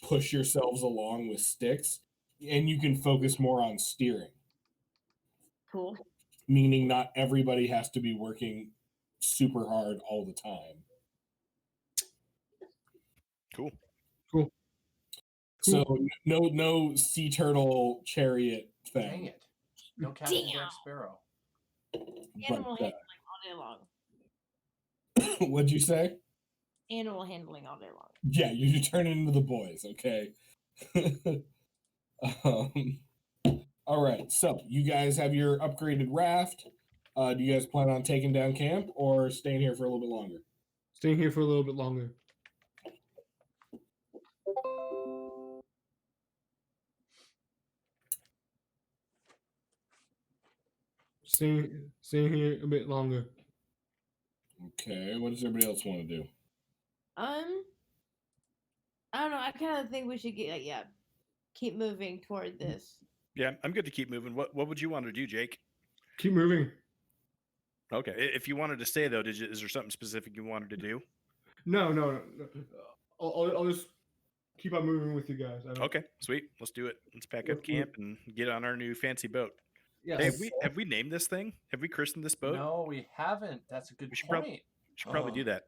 push yourselves along with sticks, and you can focus more on steering. Cool. Meaning not everybody has to be working super hard all the time. Cool. So no sea turtle chariot thing. Dang it. No Captain Jack Sparrow. Animal But, handling all day long. what'd you say? Animal handling all day long. Yeah, you turn into the boys, okay? All right, so you guys have your upgraded raft. Do you guys plan on taking down camp or staying here for a little bit longer? Staying here for a little bit longer. Staying here a bit longer. Okay, what does everybody else want to do? I don't know. I kind of think we should get keep moving toward this. Yeah, I'm good to keep moving. What would you want to do, Jake? Keep moving. Okay, if you wanted to stay though, is there something specific you wanted to do? No. I'll just keep on moving with you guys. Okay, sweet. Let's do it. Let's pack up camp and get on our new fancy boat. Yeah. Hey, have we named this thing? Have we christened this boat? No, we haven't. That's a good We should point. should probably do that.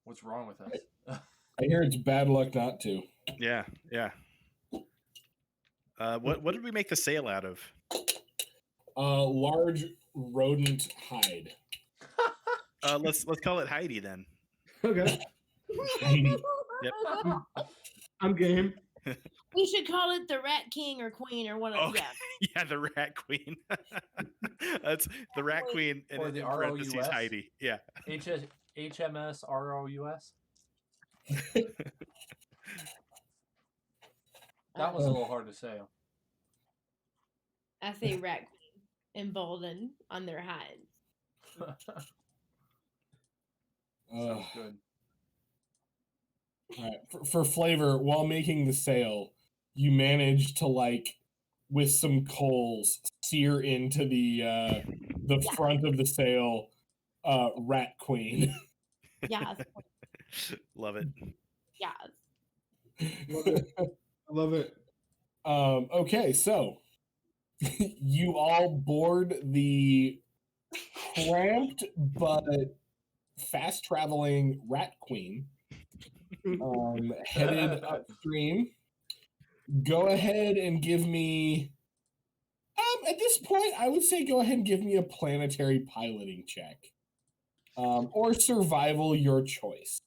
What's wrong with us? I hear it's bad luck not to. Yeah. What did we make the sail out of? Large rodent hide. Let's call it Heidi then. Okay. Heidi. Yep. I'm game. We should call it the Rat King or Queen or one of Okay. Yeah, the Rat Queen. That's the Rat Queen and Or in the parentheses ROUS? Heidi. Yeah. HMS ROUS. That was a little hard to say. I say Rat Queen emboldened on their hides. Sounds good. All right. For flavor, while making the sail, you manage to with some coals sear into the front of the sail, Rat Queen. Yes. Love it. Yes. Love it. Okay, so you all board the cramped but fast traveling Rat Queen, headed upstream. Go ahead and give me at this point I would say go ahead and give me a planetary piloting check, or survival, your choice,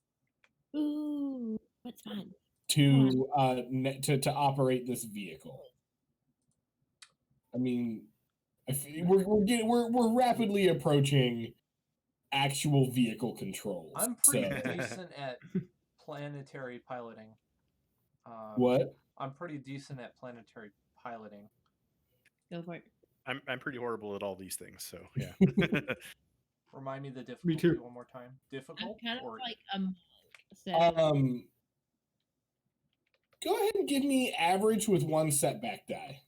Ooh, what's fun? to operate this vehicle. I mean, we're rapidly approaching actual vehicle controls. I'm pretty so. decent at planetary piloting. What? I'm pretty decent at planetary piloting. Go for it. I'm pretty horrible at all these things, so yeah. Remind me the difficulty too. one more time. I'm Difficult? kind of or like a monk. So Go ahead and give me average with one setback die.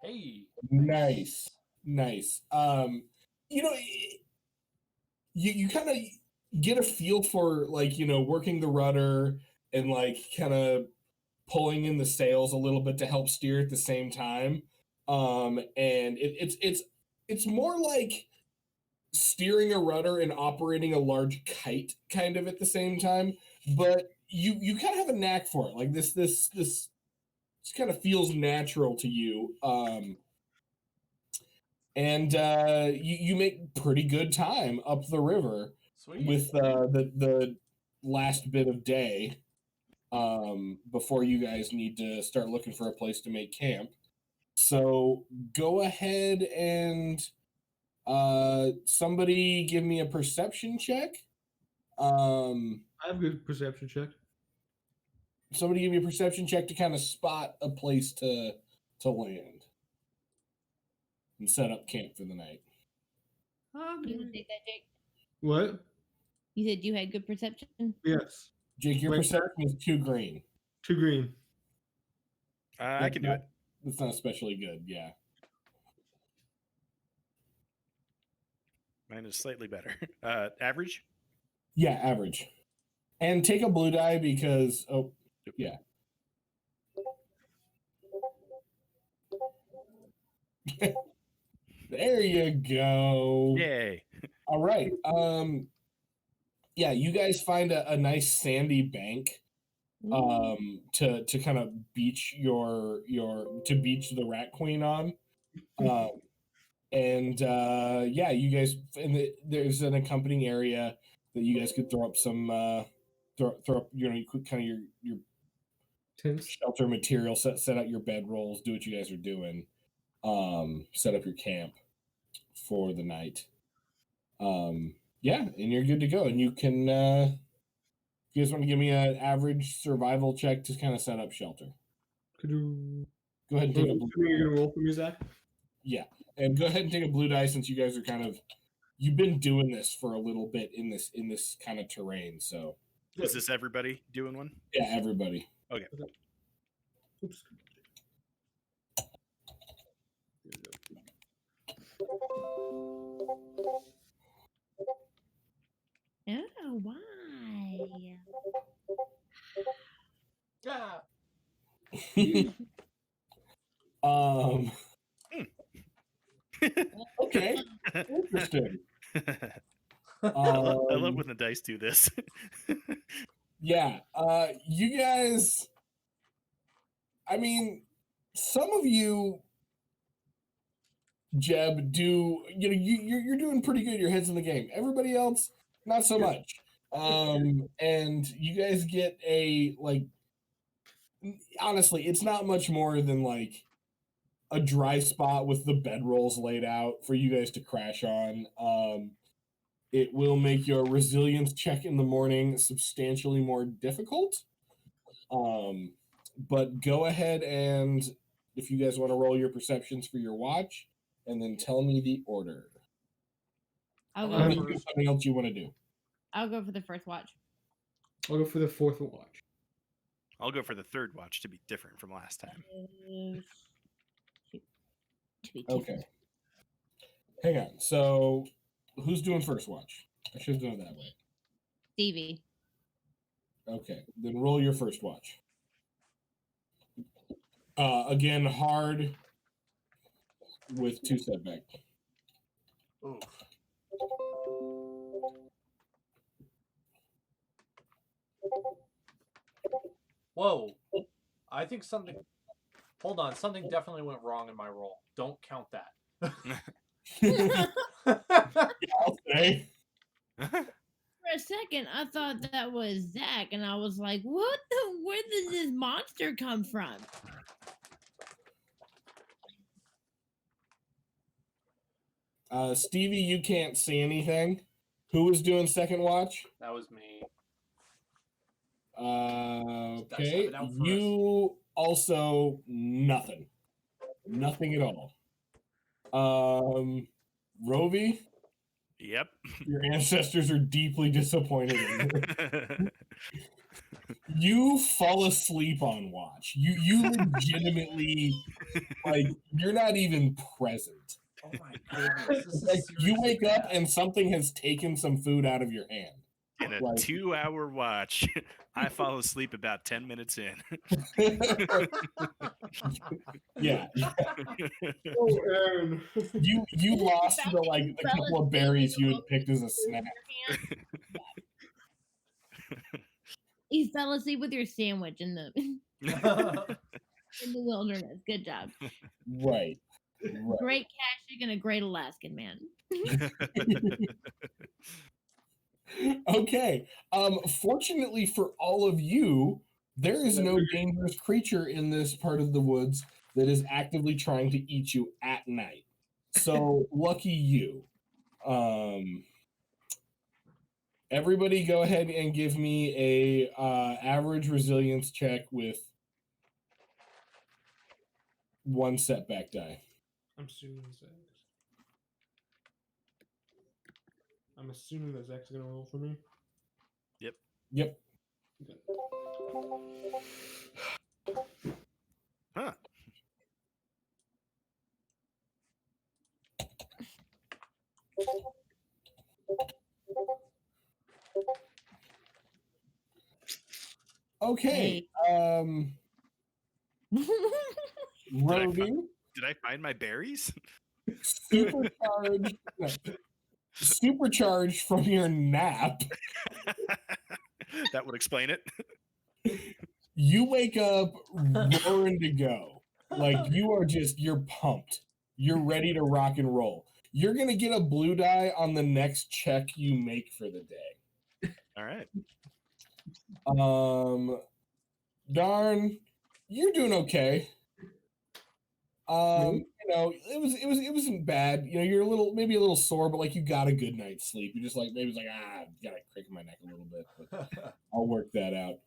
hey. Nice. You know, you kind of get a feel for working the rudder and kind of pulling in the sails a little bit to help steer at the same time. And it's more like steering a rudder and operating a large kite kind of at the same time, but you kind of have a knack for it. Like this kind of feels natural to you. And you make pretty good time up the river. Sweet. With the last bit of day before you guys need to start looking for a place to make camp. So go ahead and somebody give me a perception check. I have good perception check. Somebody give me a perception check to kind of spot a place to land and set up camp for the night. you would take that, Jake. What? You said you had good perception. Yes. Jake, your Wait, perception is 2 green. 2 green. I can do it. That's not especially good, yeah. Mine is slightly better. Average? Yeah, average. And take a blue die because yeah. There you go. Yay. All right. Yeah, you guys find a nice sandy bank to kind of beach beach the Rat Queen on. And yeah, you guys there's an accompanying area that you guys could throw up some throw up, you could kind of your Tense. shelter material, set out your bedrolls, do what you guys are doing, set up your camp for the night. Yeah, and you're good to go. And you can, if you guys want to give me an average survival check to kind of set up shelter. Could you? Go ahead and take a blue. You're gonna roll for me, Zach. Yeah, and go ahead and take a blue die since you guys are kind of, you've been doing this for a little bit in this kind of terrain. So Is this everybody doing one? yeah, everybody. Okay. Oops. Oh, why? Yeah. Okay, interesting. I love when the dice do this. Yeah, you guys. I mean, some of you, Jeb, do you're doing pretty good. Your head's in the game. Everybody else, not so much. And you guys get a honestly, it's not much more than like a dry spot with the bedrolls laid out for you guys to crash on. It will make your resilience check in the morning substantially more difficult. But go ahead and if you guys want to roll your perceptions for your watch, and then tell me the order. I'll Or go. maybe there's something else you want to do. I'll go for the first watch. I'll go for the fourth watch. I'll go for the third watch to be different from last time. To be Okay. Hang on. So, who's doing first watch? I should have done it that way. Stevie. Okay. Then roll your first watch. Again, hard with 2 setback. Oof. Whoa. I think something. Hold on. Something definitely went wrong in my roll. Don't count that. I'll say. For a second, I thought that was Zach, and I was like, "What the? Where did this monster come from?" Stevie, you can't see anything. Who was doing second watch? That was me. Okay. it out for You also nothing. Nothing at all. Rovi, Yep. your ancestors are deeply disappointed in you. You fall asleep on watch. You legitimately you're not even present. Oh my goodness. This is Like you seriously wake up bad. and something has taken some food out of your hand. In a Like- 2-hour watch, I fall asleep about 10 minutes in. Yeah. Oh, Aaron. You lost the couple of berries you had picked as a snack. You fell asleep with your sandwich in the in the wilderness. Good job. Right. Great Cashig and a great Alaskan man. Okay. Fortunately for all of you, there is no dangerous creature in this part of the woods that is actively trying to eat you at night. So lucky you. Everybody go ahead and give me a average resilience check with 1 setback die. I'm assuming that Zach's gonna roll for me. Yep. Okay. Huh. Okay. Rovi, Did I find my berries? supercharged from your nap. That would explain it. You wake up roaring to go. Like you're pumped. You're ready to rock and roll. You're gonna get a blue die on the next check you make for the day. All right. Darn, You're doing okay. You know, it wasn't bad. You know, you're maybe a little sore, but like you got a good night's sleep. You just like maybe it's like got a crick in my neck a little bit, but I'll work that out.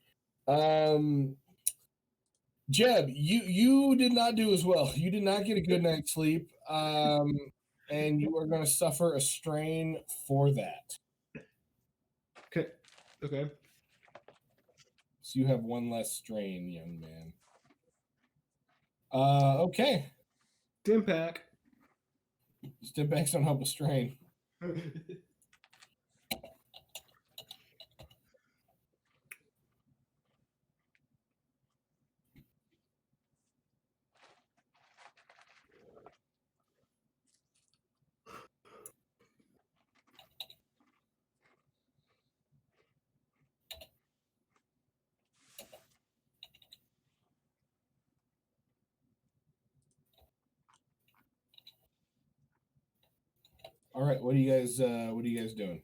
Jeb, you did not do as well. You did not get a good night's sleep, and you are going to suffer a strain for that. Okay. So you have one less strain, young man. Okay. Stim pack. Stim packs don't help with strain. All right, what are you guys doing?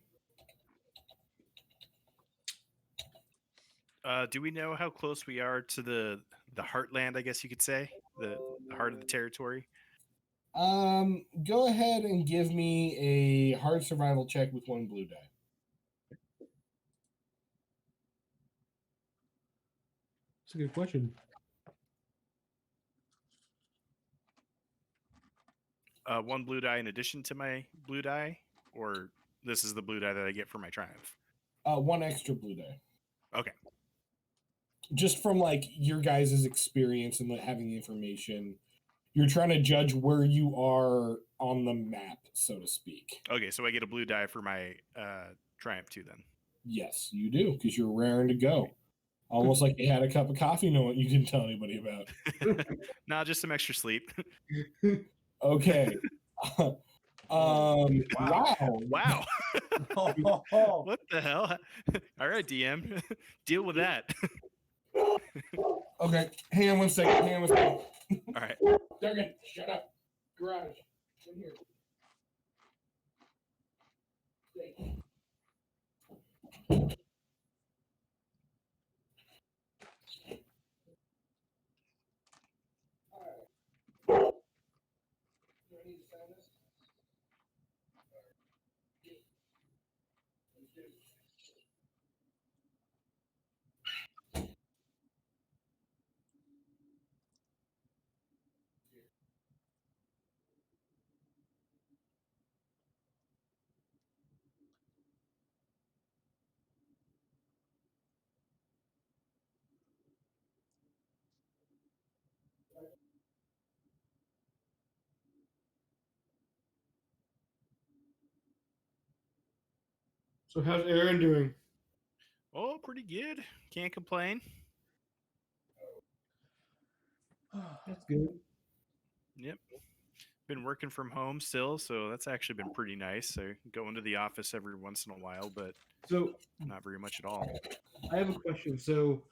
Do we know how close we are to the heartland? I guess you could say the heart of the territory. Go ahead and give me a hard survival check with one blue die. That's a good question. One blue die in addition to my blue die, or this is the blue die that I get for my triumph. One extra blue die. Okay. Just from like your guys' experience and having the information, you're trying to judge where you are on the map, so to speak. Okay, so I get a blue die for my triumph too, then. Yes, you do, because you're raring to go. Almost like you had a cup of coffee, knowing you didn't tell anybody about. Nah, just some extra sleep. Okay. Wow. Wow. What the hell? All right, DM, deal with that. Okay, hang on one second. All right. Durgan, shut up. Garage. In here. Do I need to sign this? So how's Aaron doing? Oh, pretty good. Can't complain. That's good. Yep. Been working from home still, so that's actually been pretty nice. I go into the office every once in a while, but So not very much at all. I have a question. So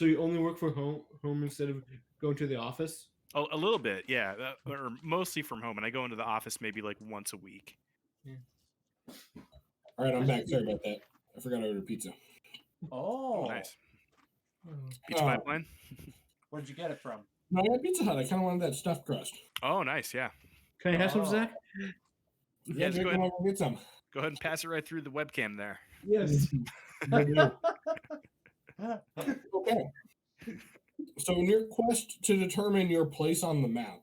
you only work from home instead of going to the office? Oh, a little bit, yeah, or mostly from home, and I go into the office maybe like once a week. All right, I'm back. Sorry about that. I forgot to order pizza. Oh, Nice. Pizza pipeline. Where'd you get it from? No, I got Pizza Hut. I kind of wanted that stuffed crust. Oh, nice. Yeah. Can I have some, Oh. Zach? Yeah, just Jake, go come ahead. over and get some. Go ahead and pass it right through the webcam there. Yes. Okay. So in your quest to determine your place on the map,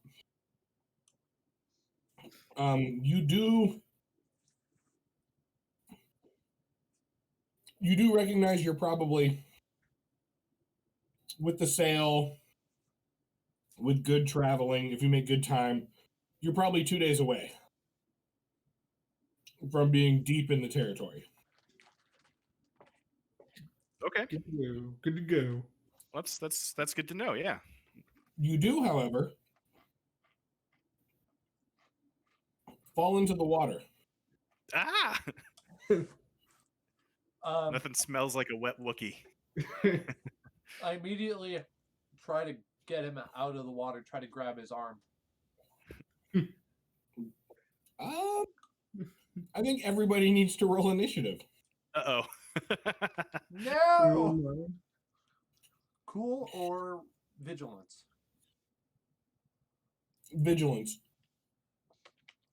you do recognize you're probably, with the sail, with good traveling, if you make good time, you're probably 2 days away from being deep in the territory. Okay. Good to go. Good to go. That's good to know. Yeah. You do, however, fall into the water. Ah. Nothing smells like a wet Wookie. I immediately try to get him out of the water, try to grab his arm. I think everybody needs to roll initiative. Uh-oh. No! Cool or Vigilance. Vigilance.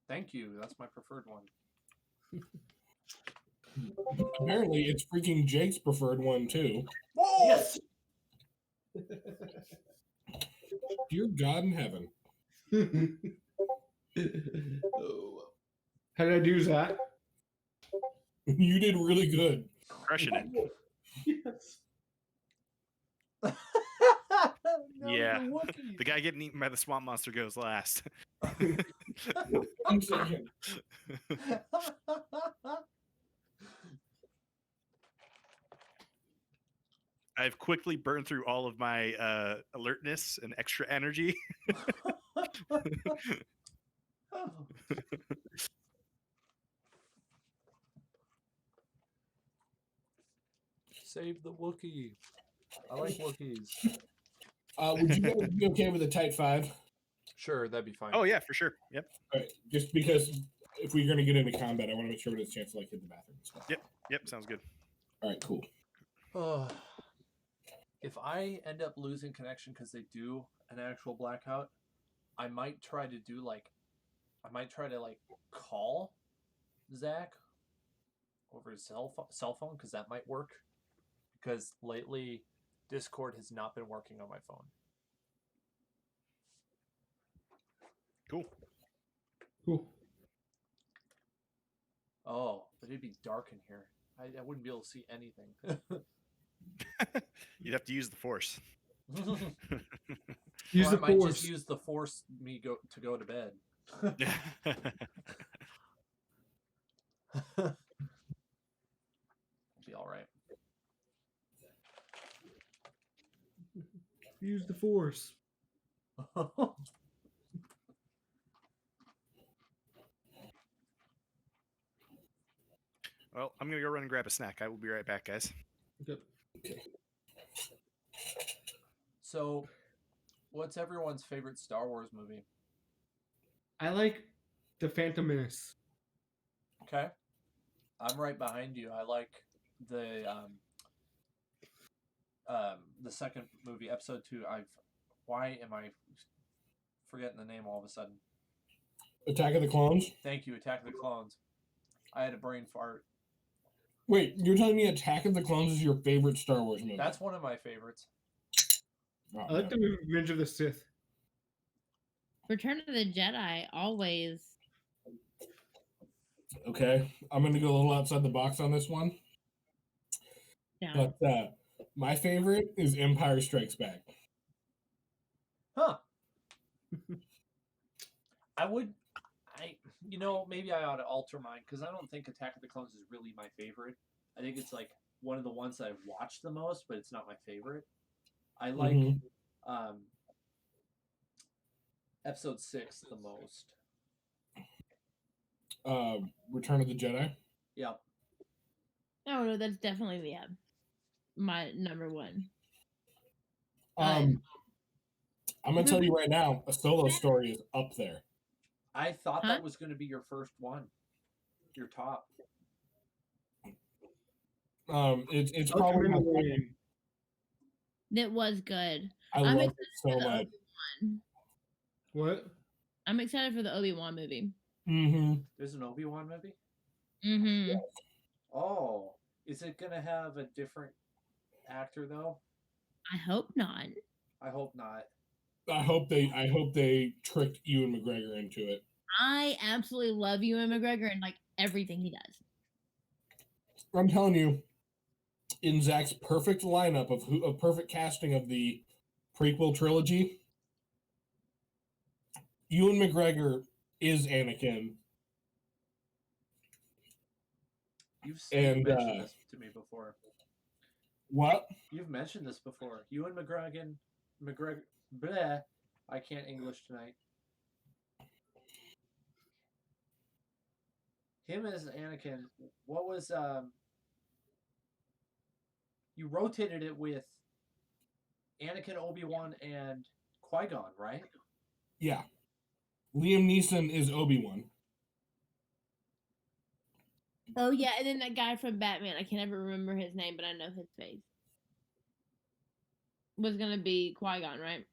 Thank you. That's my preferred one. Apparently, it's freaking Jake's preferred one too. Whoa! Yes. Dear God in heaven. Oh. How did I do, Zach? You did really good. Crushing it. Yes. No, Yeah. the Wookiees. The guy getting eaten by the swamp monster goes last. I'm second. I've quickly burned through all of my alertness and extra energy. Save the Wookiee. I like Wookiees. Would you guys be okay with a tight 5? Sure, that'd be fine. Oh yeah, for sure. Yep. All right, just because if we're going to get into combat, I want to make sure we have a chance to like hit the bathroom and stuff. Yep. Sounds good. All right, cool. Oh, If I end up losing connection because they do an actual blackout, I might try to call Zach over his cell phone because that might work. Because lately, Discord has not been working on my phone. Cool. Cool. Oh, but it'd be dark in here. I wouldn't be able to see anything. You'd have to use the force. Use Or the I might force. just use the force to go to bed. Be all right. Use the force. Well, I'm gonna go run and grab a snack. I will be right back, guys. Okay. So, what's everyone's favorite Star Wars movie? I like the Phantom Menace. Okay, I'm right behind you. I like the second movie, Episode 2. Why am I forgetting the name all of a sudden? Attack of the Clones? Thank you, Attack of the Clones. I had a brain fart. Wait, you're telling me Attack of the Clones is your favorite Star Wars movie? That's one of my favorites. Oh, I like the movie Revenge of the Sith. Return of the Jedi always. Okay, I'm going to go a little outside the box on this one. Yeah. But my favorite is Empire Strikes Back. Huh. Maybe I ought to alter mine because I don't think Attack of the Clones is really my favorite. I think it's like one of the ones that I've watched the most, but it's not my favorite. I like Episode 6 the most. Return of the Jedi? Yeah. Oh no, that's definitely my number one. I'm going to tell you right now, A Solo Story is up there. I thought Huh? that was going to be your first one. Your top. It's probably my Mandalorian. It was good. I I'm love it excited so for the much. Obi-Wan. What? I'm excited for the Obi-Wan movie. Mm-hmm. There's an Obi-Wan movie? Mm-hmm. Oh. Is it going to have a different actor, though? I hope not. I hope not. I hope they tricked Ewan McGregor into it. I absolutely love Ewan McGregor and like everything he does. I'm telling you, in Zach's perfect lineup of perfect casting of the prequel trilogy, Ewan McGregor is Anakin. You've And, mentioned this to me before. What? You've mentioned this before. Ewan McGregor. Bleh. I can't English tonight. Him as Anakin. What was you rotated it with Anakin, Obi-Wan, and Qui-Gon, right? Yeah. Liam Neeson is Obi-Wan. Oh yeah, and then that guy from Batman. I can never remember his name, but I know his face. was gonna be Qui-Gon, right?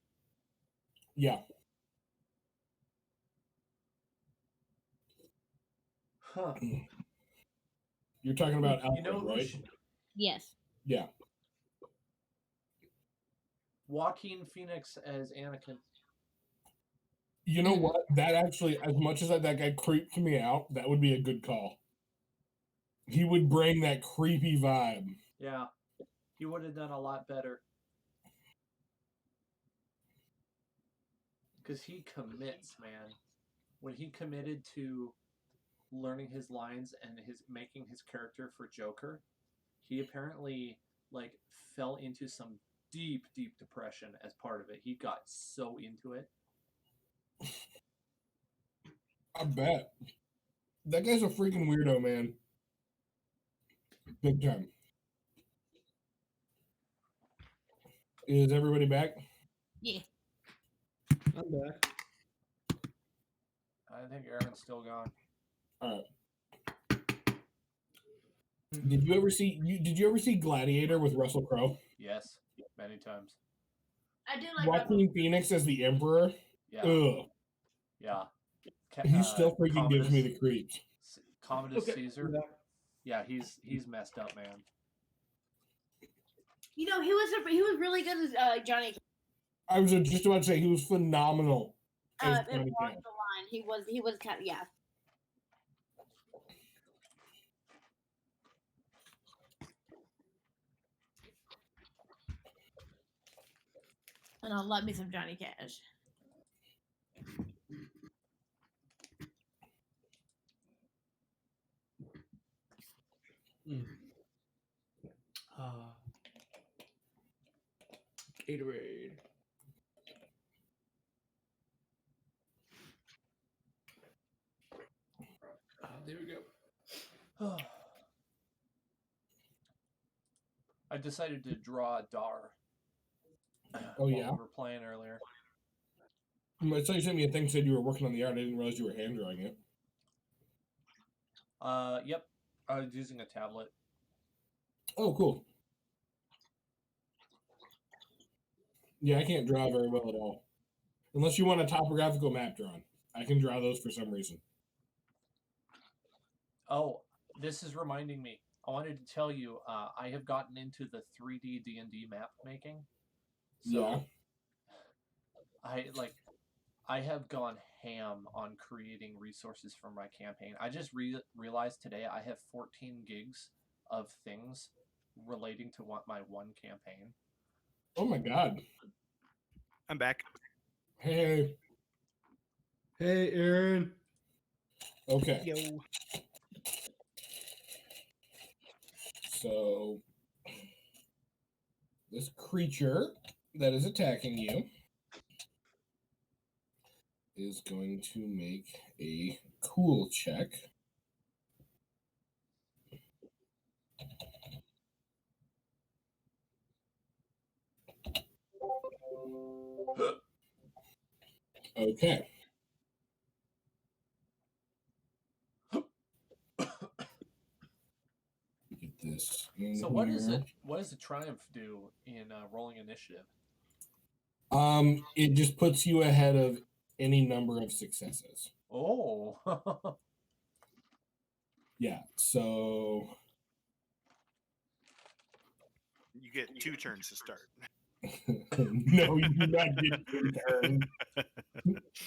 Yeah. Huh. You're talking about You know Alfred, who right? Yes. Yeah. Joaquin Phoenix as Anakin. You know what? That actually, as much as that guy creeped me out, that would be a good call. He would bring that creepy vibe. Yeah, he would have done a lot better. Because he commits, man. When he committed to learning his lines and making his character for Joker, he apparently like fell into some deep depression as part of it. He got so into it. I bet. That guy's a freaking weirdo, man. Big time. Is everybody back? Yeah. I'm back. I think Aaron's still gone. All right. Did you ever see Gladiator with Russell Crowe? Yes, many times. I do like Joaquin Phoenix as the Emperor? Yeah, Ugh. yeah. He still freaking gives me the creeps. Commodus Okay. Caesar. Yeah, he's messed up, man. You know, he was really good as Johnny I was just about to say he was phenomenal as in Johnny Walk Cash. the Line. He was kind of, yeah. And I'll love me some Johnny Cash. Gatorade. There we go. I decided to draw Dar. Oh, while yeah? we were playing earlier. I saw you sent me a thing said you were working on the art. I didn't realize you were hand drawing it. Yep. I was using a tablet. Oh, cool. Yeah, I can't draw very well at all. Unless you want a topographical map drawn. I can draw those for some reason. Oh, this is reminding me. I wanted to tell you, I have gotten into the 3D D&D map making. So Yeah. I have gone ham on creating resources for my campaign. I just realized today I have 14 gigs of things relating to my one campaign. Oh my god. I'm back. Hey. Hey, Aaron. Okay. Yo. So this creature that is attacking you is going to make a cool check. Okay. Get this in So here. what does the triumph do in rolling initiative? It just puts you ahead of any number of successes. Oh. Yeah, so You get 2 turns to start. no, you do not get your turn.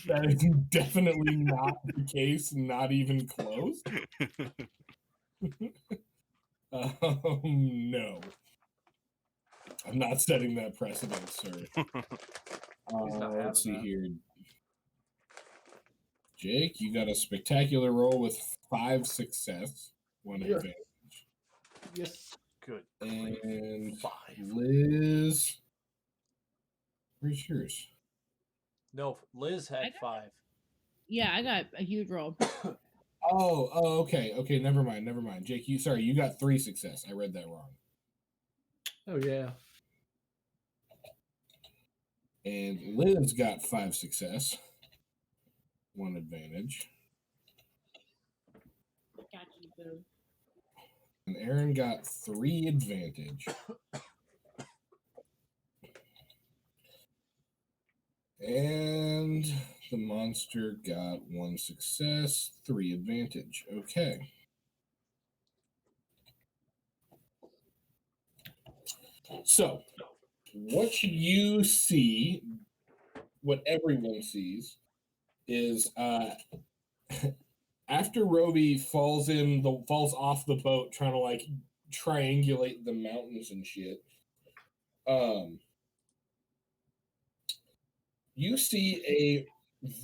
That is definitely not the case, not even close. No. I'm not setting that precedent, sir. He's not having Let's see that. here. Jake, you got a spectacular roll with 5 success, 1 Yeah. advantage. Yes. Good. And 5. Liz, where's yours? No, Liz had 5. Yeah, I got a huge roll. Oh, okay. Okay, never mind. Jake, you got 3 success. I read that wrong. Oh, yeah. And Liz got 5 success, 1 advantage. Got you, boo. And Aaron got 3 advantage. And the monster got 1 success, 3 advantage. Okay. So, what you see, what everyone sees, is after Roby falls off the boat, trying to like triangulate the mountains and shit. You see a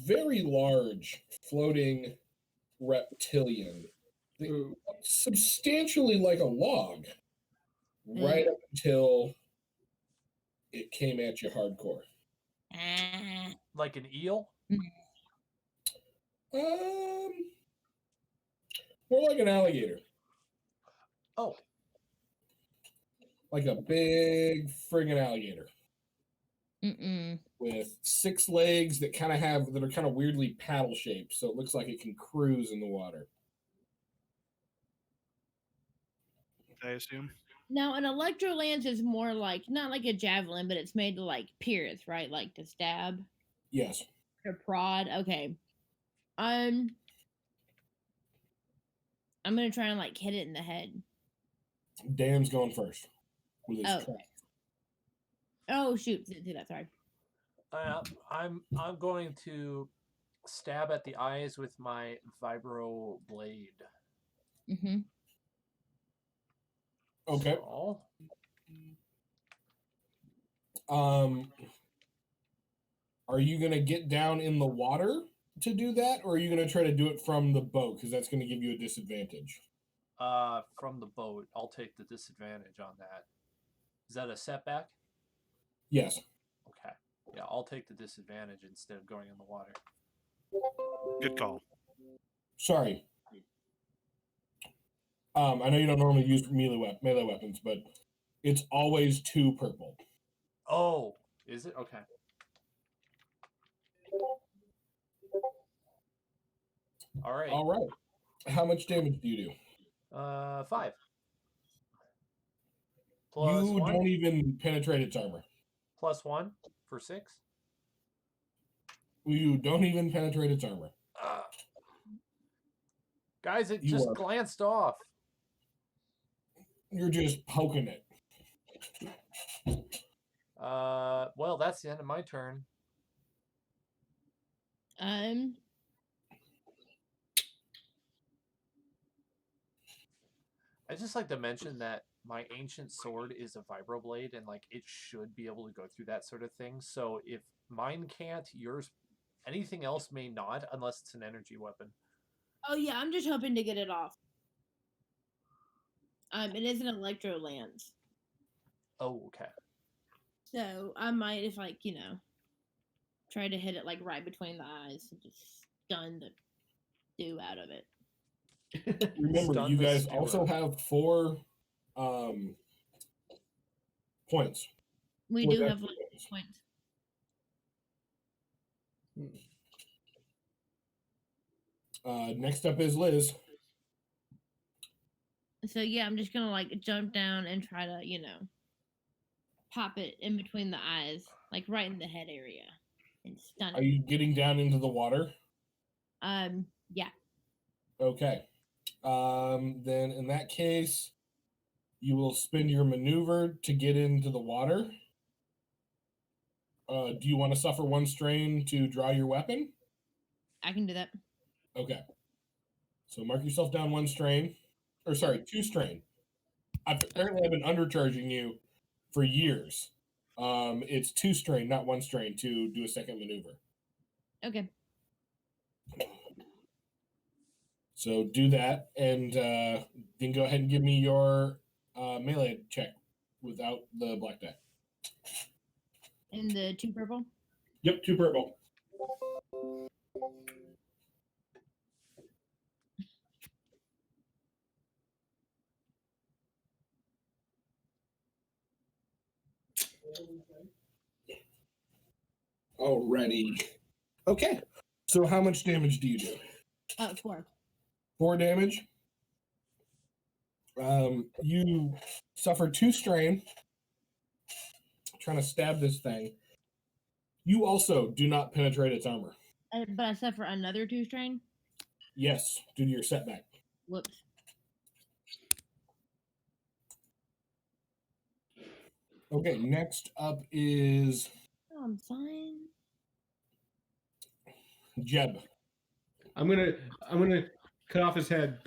very large floating reptilian that Ooh. looks substantially like a log, right up until it came at you hardcore. Ah. Like an eel? More like an alligator. Oh, Like a big friggin' alligator Mm-mm. with 6 legs that are kind of weirdly paddle shaped, so it looks like it can cruise in the water. I assume. Now, an electro lance is more like not like a javelin, but it's made to like pierce, right? Like to stab Yes. or prod. Okay. I'm gonna try and like hit it in the head. Dan's going first with his Oh. trap. Oh shoot! Didn't do that. Sorry. I'm going to stab at the eyes with my vibro blade. Mm-hmm. Okay. So, Are you gonna get down in the water to do that, or are you gonna try to do it from the boat? Because that's gonna give you a disadvantage. from the boat, I'll take the disadvantage on that. Is that a setback? Yes. Okay. Yeah, I'll take the disadvantage instead of going in the water. Good call. Sorry. I know you don't normally use melee weapons, but it's always 2 purple. Oh, is it? Okay. All right. All right. How much damage do you do? 5. Plus You 1. don't even penetrate its armor. Plus 1 for 6. You don't even penetrate its armor. Guys, it You just are- glanced off. You're just poking it. Well, that's the end of my turn. I just like to mention that my ancient sword is a vibroblade, and like it should be able to go through that sort of thing. So if mine can't, yours, anything else may not, unless it's an energy weapon. Oh yeah, I'm just hoping to get it off. It is an electro lance, Oh, okay. so I might, if like try to hit it like right between the eyes and just stun the stew out of it. Remember, Stun you the guys stewer. also have 4 points. We Four do dex have like points. points. Next up is Liz. So yeah, I'm just gonna like jump down and try to pop it in between the eyes, like right in the head area, and stun Are it. you getting down into the water? Yeah. Okay. Then in that case, you will spend your maneuver to get into the water. Do you want to suffer 1 strain to draw your weapon? I can do that. Okay. So mark yourself down 1 strain. Or sorry, 2 strain. Apparently I've been undercharging you for years. It's 2 strain, not 1 strain, to do a second maneuver. Okay. So do that, and then go ahead and give me your melee check without the black die. And the 2 purple. Yep, 2 purple. Alrighty. Okay. So how much damage do you do? 4. 4 damage. You suffer 2 strain trying to stab this thing. You also do not penetrate its armor. But I suffer another 2 strain. Yes, due to your setback. Whoops. Okay, next up is Oh, I'm fine. Jeb. I'm gonna cut off his head.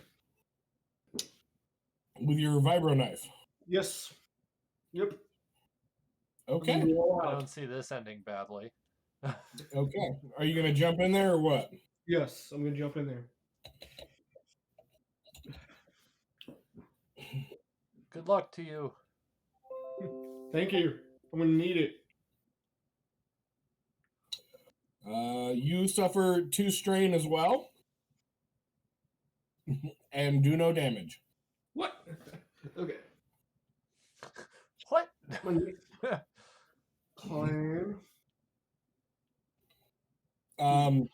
With your vibro knife. Yes. Yep. Okay. I'm gonna go all I out. don't see this ending badly. Okay. Are you gonna jump in there or what? Yes, I'm gonna jump in there. Good luck to you. Thank you. I'm gonna need it. You suffer 2 strain as well. And do no damage. What? Okay. What? My next plan. One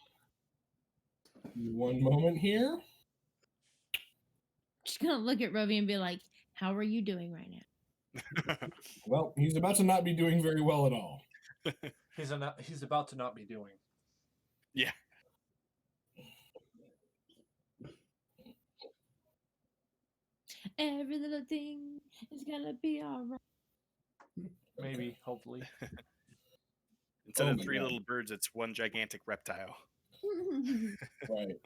moment here. Just gonna look at Roby and be like, "How are you doing right now?" Well, he's about to not be doing very well at all. He's about to not be doing. Yeah. Every little thing is gonna be alright. Maybe, hopefully. Instead Oh of my 3 God. little birds, it's 1 gigantic reptile. Right.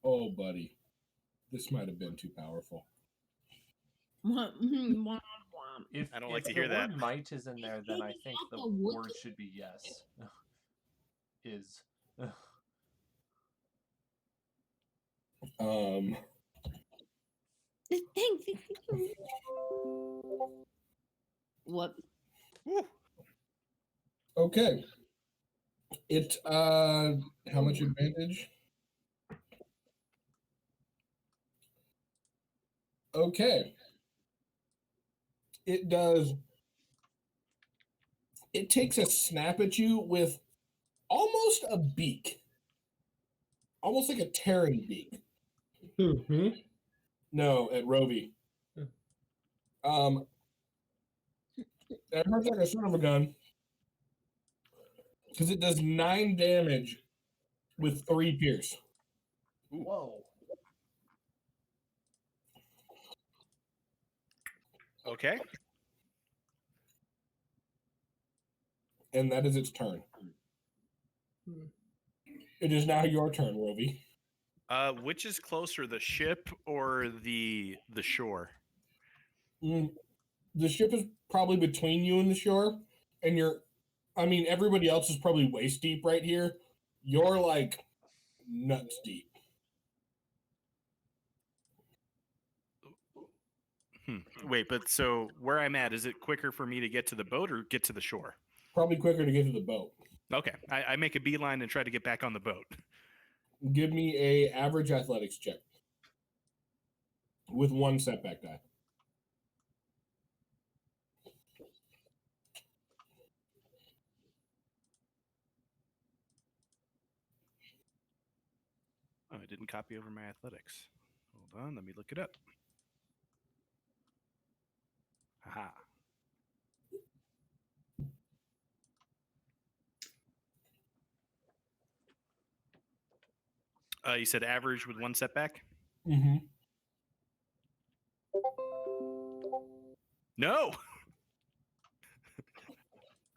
Oh, buddy. This might have been too powerful. Womp, womp, womp. If I don't like if to hear the word that. might is in there, then I think the Off the wood. word should be yes. Is. Thanks. Whoop. Okay. It how much advantage? Okay. It does. It takes a snap at you with almost a beak. Almost like a tearing beak. Hmm. No, at Rovi. That hurts like a son of a gun. Because it does 9 damage with 3 pierce. Whoa. Okay. And that is its turn. It is now your turn, Rovi. Which is closer, the ship or the shore? The ship is probably between you and the shore, and everybody else is probably waist deep right here. You're like nuts deep. Wait, but so where I'm at, is it quicker for me to get to the boat or get to the shore? Probably quicker to get to the boat. Okay, I make a beeline and try to get back on the boat. Give me a average athletics check with 1 setback die. Oh, I didn't copy over my athletics. Hold on, let me look it up. Haha. You said average with 1 setback? Mm-hmm. No.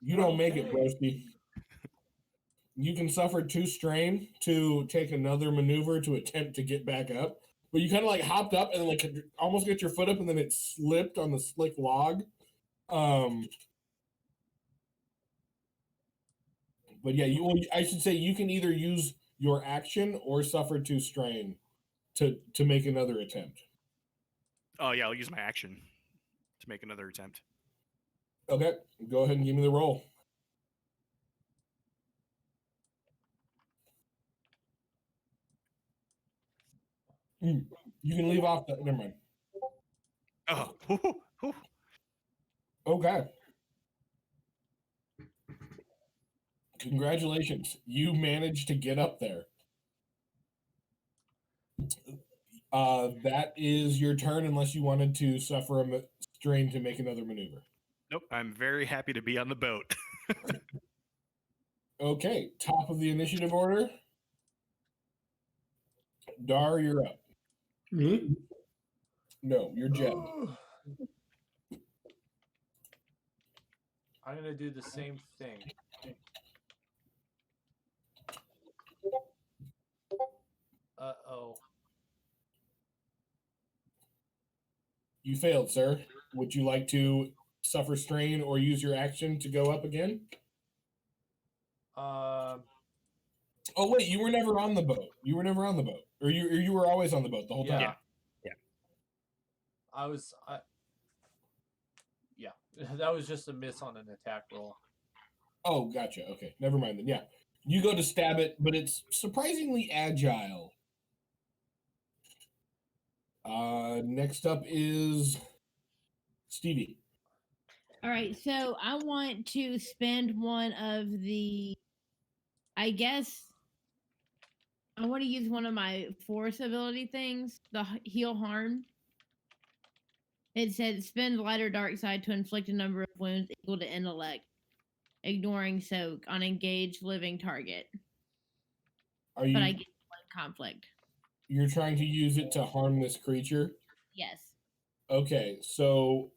You don't make it, broski. You can suffer 2 strain to take another maneuver to attempt to get back up. But you kind of like hopped up and like almost get your foot up and then it slipped on the slick log. But yeah, I should say you can either use your action or suffer 2 strain to make another attempt. Oh yeah, I'll use my action to make another attempt. Okay, go ahead and give me the roll. You can leave off that. Never mind. Oh. Okay. Congratulations. You managed to get up there. That is your turn unless you wanted to suffer strain to make another maneuver. Nope. I'm very happy to be on the boat. Okay, top of the initiative order. Dar, you're up. Me? No, you're Jeb. I'm gonna do the same thing. Uh-oh. You failed, sir. Would you like to suffer strain or use your action to go up again? Oh wait, you were never on the boat. You were never on the boat, or you were always on the boat the whole time. Yeah. Yeah. Yeah, that was just a miss on an attack roll. Oh, gotcha. Okay, never mind then. Yeah, you go to stab it, but it's surprisingly agile. Next up is Stevie. All right, so I want to spend one of the. I guess I want to use one of my force ability things, the heal harm. It said spend light or dark side to inflict a number of wounds equal to intellect, ignoring soak on engaged living target. Are But I you? get one conflict. You're trying to use it to harm this creature. Yes. Okay, so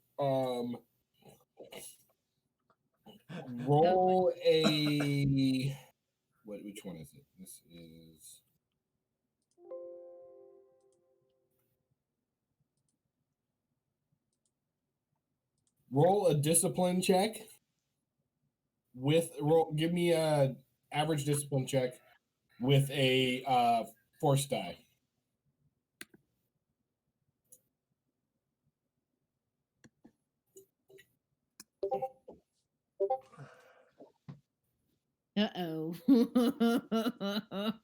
roll a which one is it? This is roll a discipline check with roll. Give me a average discipline check with a force die. Uh-oh.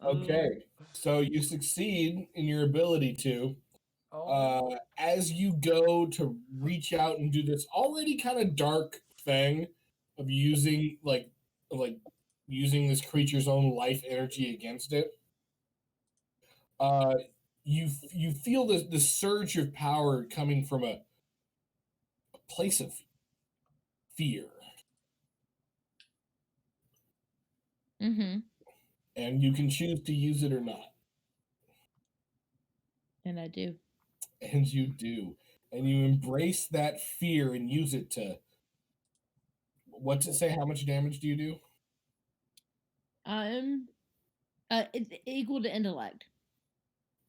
Okay, so you succeed in your ability to. As you go to reach out and do this already kind of dark thing of using using this creature's own life energy against it, you feel the surge of power coming from a place of fear, Mm-hmm. and you can choose to use it or not, And I do. and you do, and you embrace that fear and use it to. What's it say? How much damage do you do? It's equal to intellect.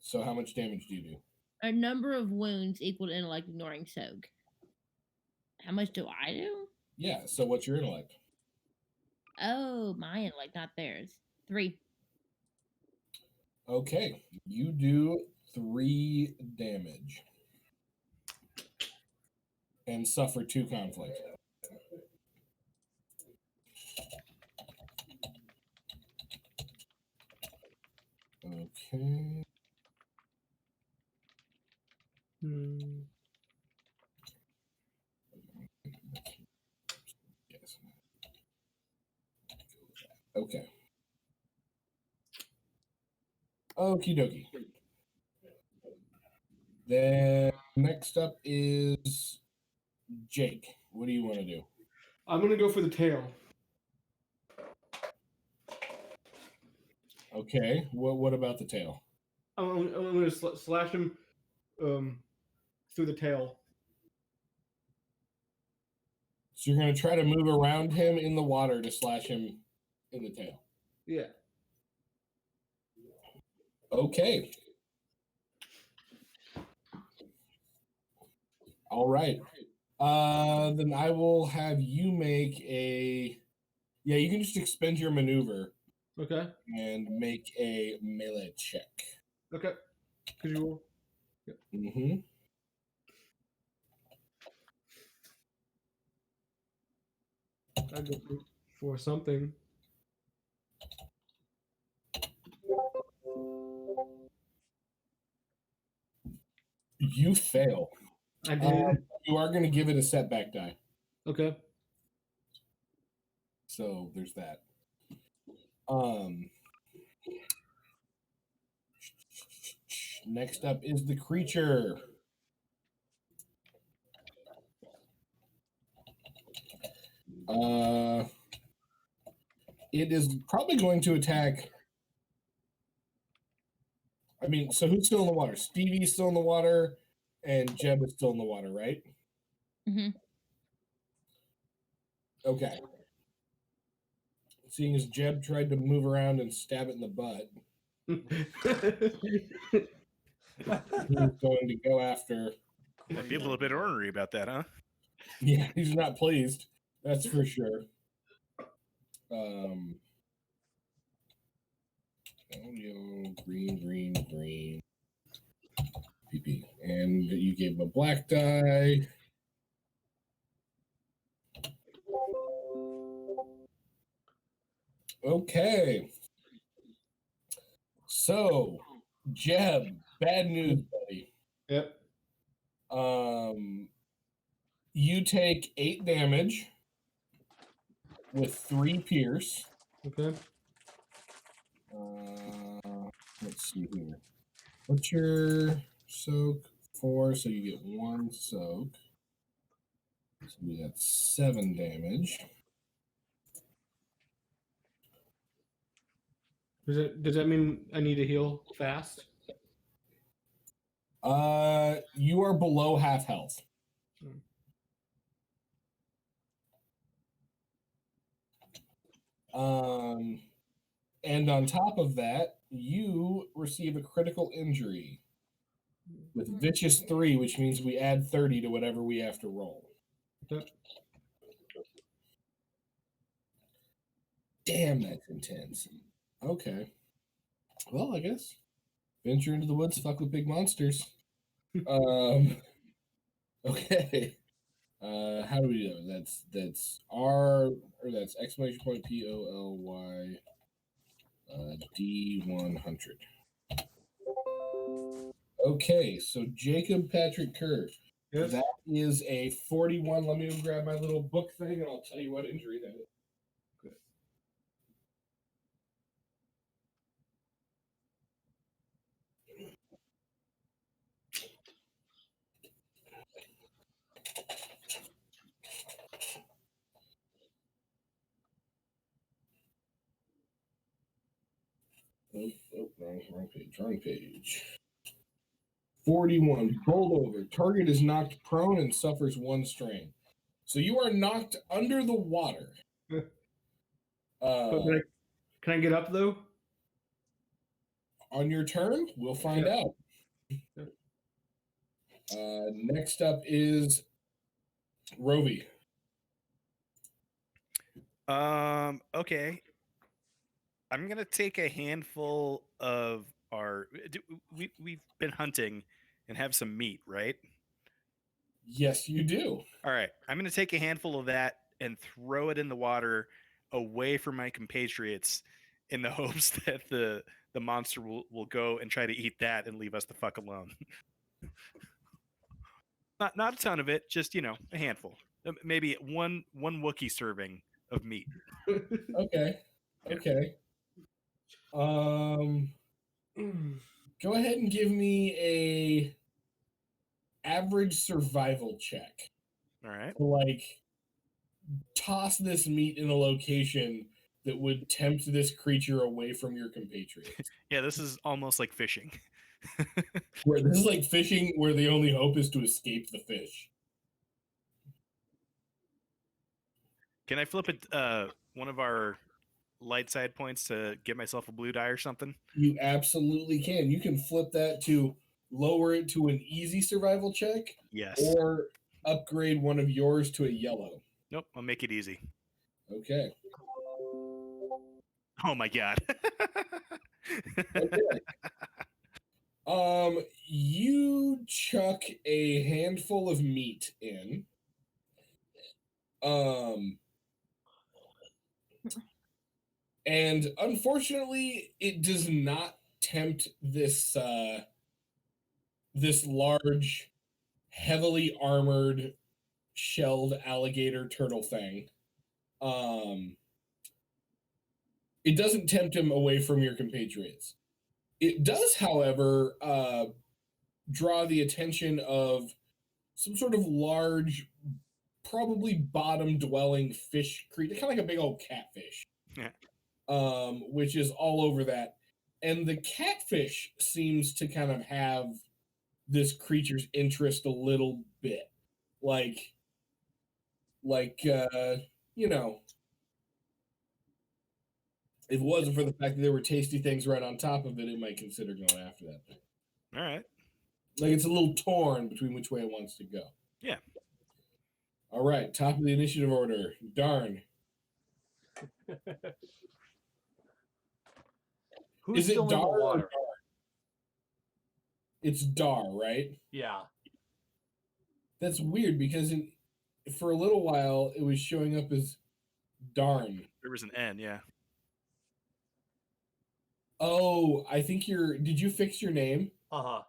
So how much damage do you do? A number of wounds equal to intellect, ignoring soak. How much do I do? Yeah. So what's your intellect? Oh, my intellect, not theirs. 3. Okay, you do 3 damage and suffer 2 conflict. Okay. Yes. Okay. Okie dokie. Then next up is Jake. What do you want to do? I'm gonna go for the tail. Okay. What about the tail? I'm gonna slash him through the tail. So you're going to try to move around him in the water to slash him in the tail. Yeah. Okay. All right. Then I will have you make a. Yeah, you can just expend your maneuver Okay. and make a melee check. Okay. Could you roll? Mm-hmm. I go for something. You fail. I did. You are going to give it a setback die. Okay. So there's that. Next up is the creature. It is probably going to attack. I mean, so who's still in the water? Stevie's still in the water, and Jeb is still in the water, right? Mm-hmm. Okay. Seeing as Jeb tried to move around and stab it in the butt, he's going to go after. I'd be a little bit ornery about that, huh? Yeah, he's not pleased. That's for sure. Audio, green. PP. And you gave him a black die. Okay. So, Jeb, bad news, buddy. Yep. You take 8 damage with 3 pierce. Okay. Let's see here. What's your soak? 4, so you get 1 soak. So that's 7 damage. Does that mean I need to heal fast? You are below half health. And on top of that, you receive a critical injury with Vicious 3, which means we add 30 to whatever we have to roll. Yep. Damn, that's intense. Okay. Well, I guess venture into the woods, fuck with big monsters. Okay. How do we do it? That's R, or that's exclamation point POLY D100. Okay, so Jacob Patrick Kerr. Yes. That is a 41. Let me grab my little book thing and I'll tell you what injury that is. Wrong page. 41. Bowled over. Target is knocked prone and suffers 1 strain. So you are knocked under the water. Can I get up though? On your turn, we'll find out. Next up is Rovi. Okay. I'm gonna take a handful of our. We've been hunting and have some meat, right? Yes, you do. All right. I'm gonna take a handful of that and throw it in the water away from my compatriots in the hopes that the monster will go and try to eat that and leave us the fuck alone. Not a ton of it, just a handful. Maybe one Wookiee serving of meat. Okay. Go ahead and give me a average survival check. All right. Like, toss this meat in a location that would tempt this creature away from your compatriots. Yeah, this is almost like fishing. This is like fishing where the only hope is to escape the fish. Can I flip it one of our light side points to get myself a blue die or something? You absolutely can. You can flip that to lower it to an easy survival check. Yes. Or upgrade one of yours to a yellow. Nope, I'll make it easy. Okay. Oh my god. Okay. You chuck a handful of meat in. And unfortunately, it does not tempt this this large, heavily armored, shelled alligator turtle thing. It doesn't tempt him away from your compatriots. It does, however, draw the attention of some sort of large probably bottom dwelling fish creature, kind of like a big old catfish. Yeah. Which is all over that. And the catfish seems to kind of have this creature's interest a little bit. Like you know, if it wasn't for the fact that there were tasty things right on top of it, it might consider going after that thing. All right. Like it's a little torn between which way it wants to go. Yeah. All right, top of the initiative order. Darn. Who's Is it still in the Dar or water? Dar? It's Dar, right? Yeah. That's weird because for a little while it was showing up as Darn. There was an N, yeah. Oh, I think did you fix your name? Uh-huh.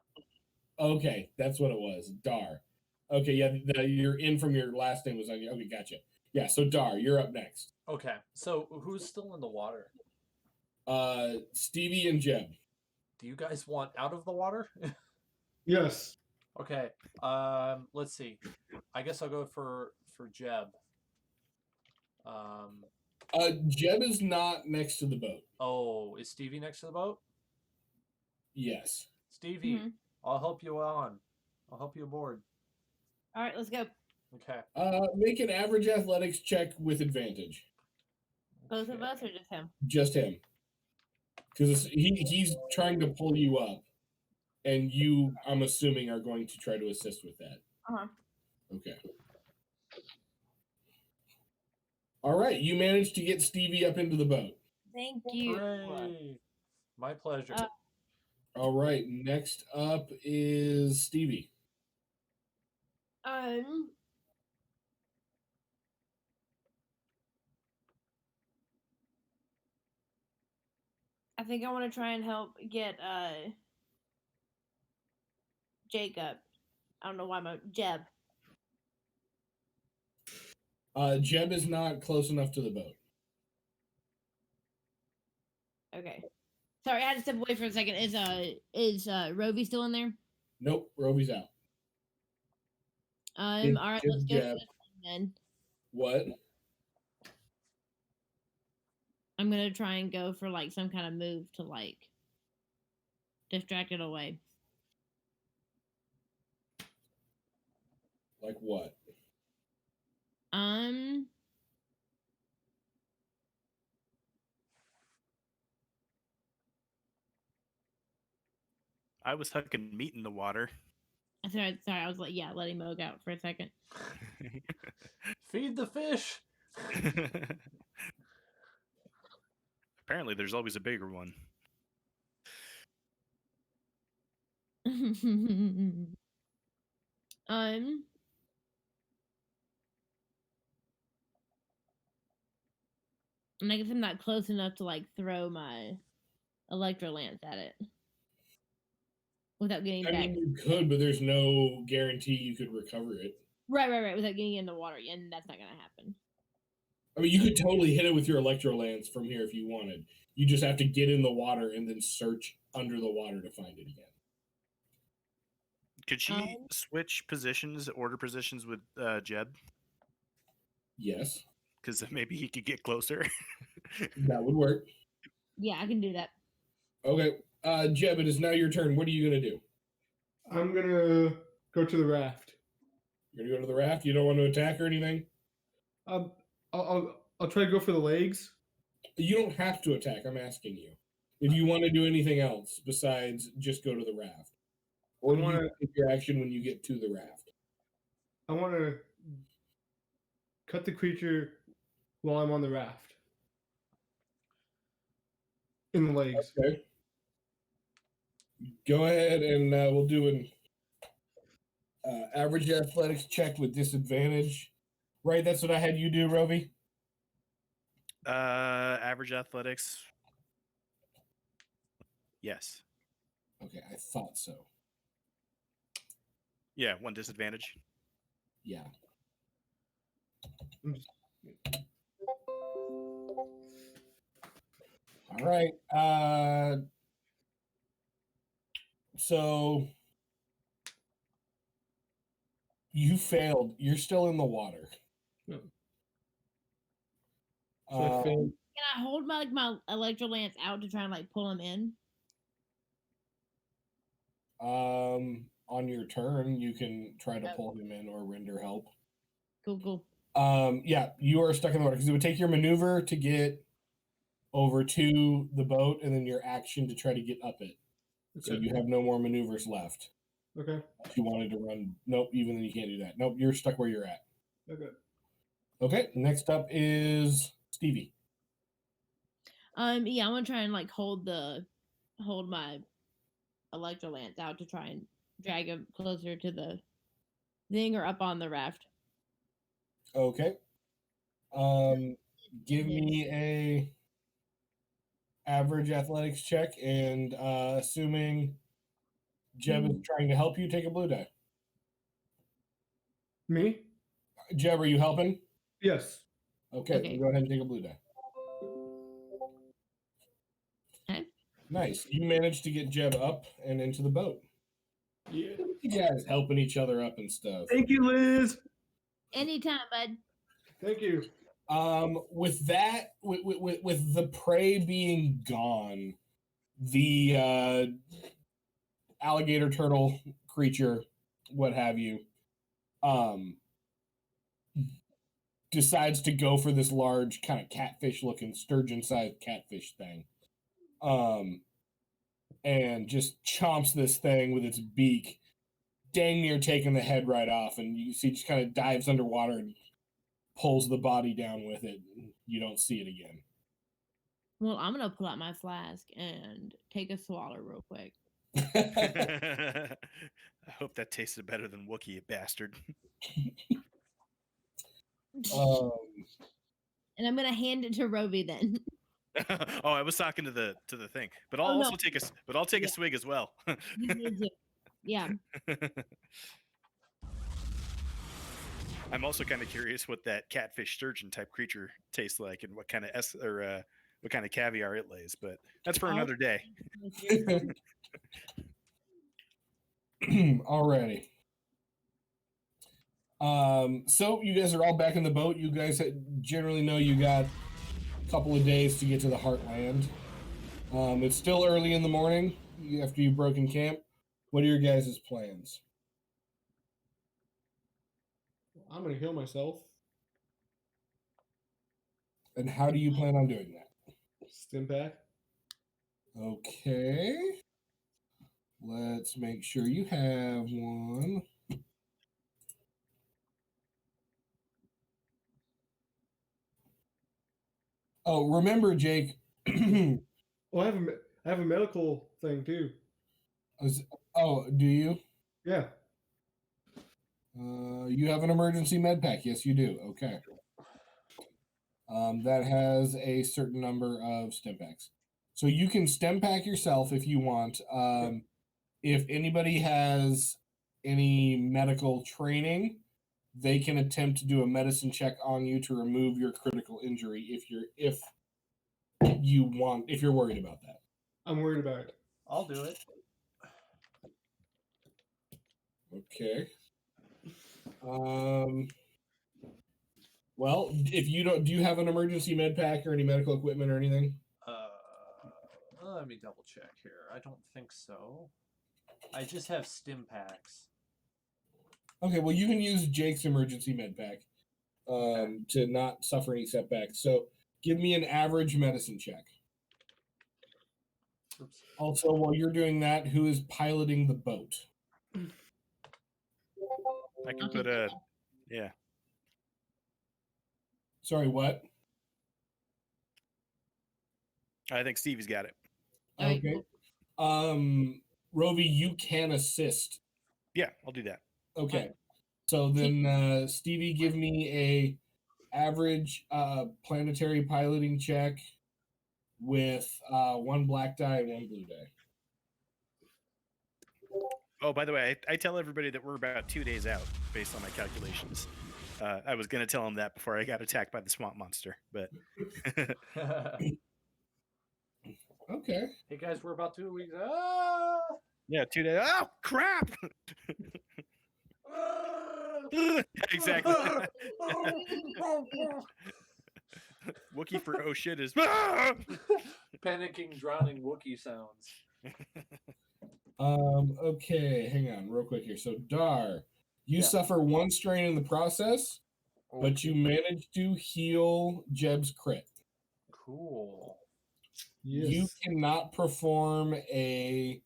Okay, that's what it was. Dar. Okay, yeah, you're in from your last name was on you. Okay, gotcha. Yeah, so Dar, you're up next. Okay. So who's still in the water? Stevie and Jeb. Do you guys want out of the water? Yes. Okay. Let's see. I guess I'll go for Jeb. Jeb is not next to the boat. Oh, is Stevie next to the boat? Yes. Stevie, Mhm. I'll help you on. I'll help you aboard. All right, let's go. Okay. Make an average athletics check with advantage. Both of us or just him? Just him. Because he's trying to pull you up. And you, I'm assuming, are going to try to assist with that. Uh-huh. Okay. All right, you managed to get Stevie up into the boat. Thank you. Hooray. My pleasure. All right, next up is Stevie. I think I want to try and help get Jacob. I don't know why Jeb. Jeb is not close enough to the boat. Okay. Sorry, I had to step away for a second. Is Roby still in there? Nope, Roby's out. All right, let's go Jeb. then. What? I'm gonna try and go for like some kind of move to like distract it away. Like what? I was hucking meat in the water. Sorry, I was like, yeah, letting Moog out for a second. Feed the fish. Apparently, there's always a bigger one. And I guess I'm not close enough to like throw my electro lance at it without getting I back. mean, you could, but there's no guarantee you could recover it. Right. Without getting in the water, and that's not gonna happen. I mean, you could totally hit it with your electro lance from here if you wanted. You just have to get in the water and then search under the water to find it again. Could she switch positions, order positions with Jeb? Yes, Because maybe he could get closer. that would work. Yeah, I can do that. Okay, Jeb, it is now your turn. What are you gonna do? I'm gonna go to the raft. You're gonna go to the raft. You don't want to attack or anything. I'll try to go for the legs. You don't have to attack. I'm asking you if you want to do anything else besides just go to the raft, or do you take your action when you get to the raft? I want to cut the creature while I'm on the raft. In the legs. Okay. Go ahead and we'll do an average athletics check with disadvantage. Right, that's what I had you do, Roby. Average athletics. Yes. Okay, I thought so. Yeah, one disadvantage. Yeah. All right. So you failed. You're still in the water. So I Um, failed. Can I hold my electro lance out to try and like pull him in? On your turn, you can try to pull him in or render help. Cool. Yeah, you are stuck in the water because it would take your maneuver to get over to the boat and then your action to try to get up it. So Okay. you have no more maneuvers left. Okay. If you wanted to run, nope, even then you can't do that. Nope, you're stuck where you're at. Okay. Okay, next up is Stevie. Yeah, I'm gonna try and like hold my electro lance out to try and drag him closer to the thing or up on the raft. Okay. Give me a average athletics check, and assuming Jeb is trying to help you, take a blue die. Me? Jeb, are you helping? Yes. Okay, Okay. then go ahead and take a blue die. Okay. Nice. You managed to get Jeb up and into the boat. Yeah. You guys helping each other up and stuff. Thank you, Liz. Anytime, bud. Thank you. With that, with the prey being gone, the alligator turtle creature, what have you, decides to go for this large kind of catfish looking sturgeon sized catfish thing. And just chomps this thing with its beak, dang near taking the head right off, and you see it just kind of dives underwater and pulls the body down with it. You don't see it again. Well, I'm gonna pull out my flask and take a swallow real quick. I hope that tasted better than Wookiee, you bastard. And I'm gonna hand it to Roby then. Oh, I was talking to the thing, but I'll Oh, no. also take a Yeah. swig as well. You need to. Yeah. I'm also kind of curious what that catfish sturgeon type creature tastes like and what kind of what kind of caviar it lays, but that's for another day. Alrighty. So you guys are all back in the boat. You guys generally know you got a couple of days to get to the Heartland. It's still early in the morning after you've broken camp. What are your guys' plans? I'm gonna heal myself. And how do you plan on doing that? Stim pack. Okay. Let's make sure you have one. Oh, remember, Jake. Well, I have a medical thing too. Oh, do you? Yeah. You have an emergency med pack. Yes, you do. Okay. That has a certain number of stim packs. So you can stim pack yourself if you want. If anybody has any medical training, they can attempt to do a medicine check on you to remove your critical injury if you're worried about that. I'm worried about it. I'll do it. Okay. Well, if you don't, do you have an emergency med pack or any medical equipment or anything? Let me double check here. I don't think so. I just have stim packs. Okay, well, you can use Jake's emergency med pack to not suffer any setbacks. So give me an average medicine check. Oops. Also, while you're doing that, who is piloting the boat? I can put a yeah. Sorry, what? I think Stevie's got it. All right, Okay. cool. Rovi, you can assist. Yeah, I'll do that. Okay. So then, Stevie, give me a average planetary piloting check with one black die and one blue die. Oh, by the way, I tell everybody that we're about 2 days out based on my calculations. I was going to tell them that before I got attacked by the swamp monster, but Okay. Hey guys, we're about 2 weeks. Ah! yeah, 2 days. Oh crap! Exactly. Wookie for oh shit is Panicking, drowning Wookiee sounds. Okay, hang on real quick here. So Dar, you Yeah. suffer 1 strain in the process, but you Okay. manage to heal Jeb's crit. Cool. You Yes. cannot perform a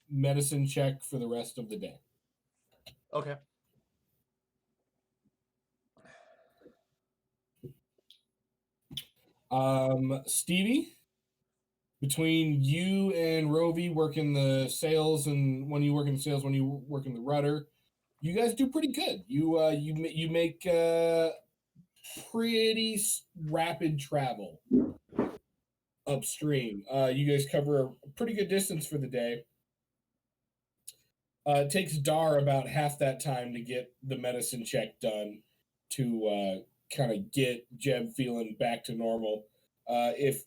medicine check for the rest of the day. Okay. Stevie, between you and Rovi working the sails, and when you work in the sails, when you work in the rudder, you guys do pretty good. You make pretty rapid travel upstream. You guys cover a pretty good distance for the day. It takes Dar about half that time to get the medicine check done to kind of get Jeb feeling back to normal. If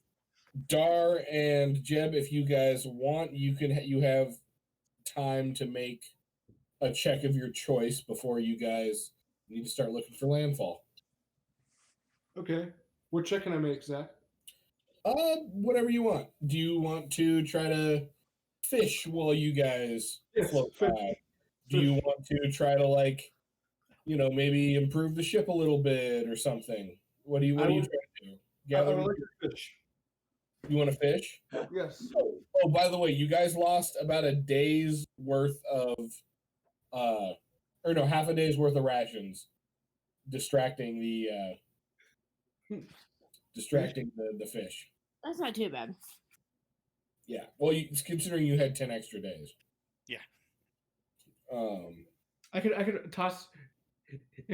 Dar and Jeb, if you guys want, you have time to make a check of your choice before you guys need to start looking for landfall. Okay. What check can I make, Zach? Whatever you want. Do you want to try to fish while you guys Yes, float fish. by? Do you want to try to maybe improve the ship a little bit or something? What do you trying to do? I Gather. would like to fish. You want to fish? Yes. Oh, by the way, you guys lost about a day's worth of half a day's worth of rations, distracting the fish. That's not too bad. Yeah. Well, considering you had 10 extra days. Yeah. I could toss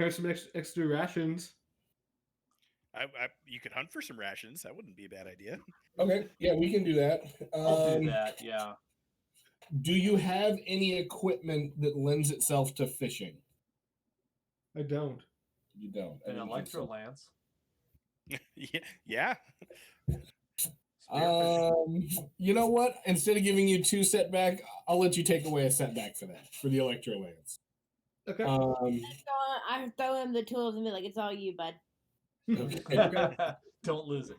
some extra rations. You could hunt for some rations. That wouldn't be a bad idea. Okay. Yeah, we can do that. I'll do that. Yeah. Do you have any equipment that lends itself to fishing? I don't. You don't. An electro lance. Yeah. You know what? Instead of giving you 2 setback, I'll let you take away a setback for that, for the electro lance. Okay. I throw him the tools and be like, "It's all you, bud." Okay. Don't lose it.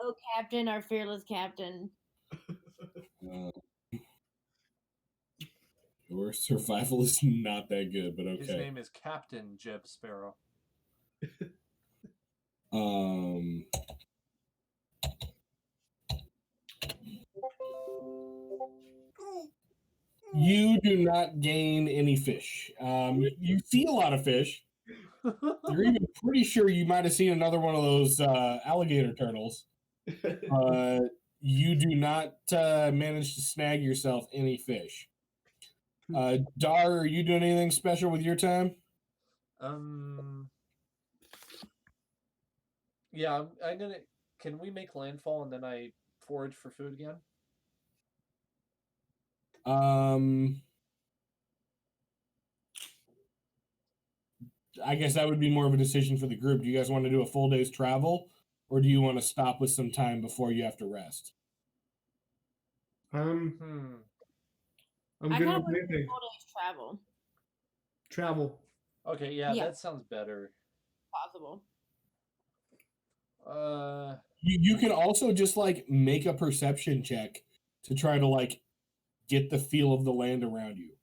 Oh, Captain, our fearless captain. Your survival is not that good, but okay. His name is Captain Jeb Sparrow. You do not gain any fish. You see a lot of fish. You're even pretty sure you might have seen another one of those alligator turtles. You do not manage to snag yourself any fish. Dar, are you doing anything special with your time? Yeah, I'm gonna. Can we make landfall and then I forage for food again? I guess that would be more of a decision for the group. Do you guys want to do a full day's travel, or do you want to stop with some time before you have to rest? I'm I good kind of with want to anything. full day's travel. Travel. Okay, yeah, Yeah. that sounds better. Possible. You can also just make a perception check to try to get the feel of the land around you.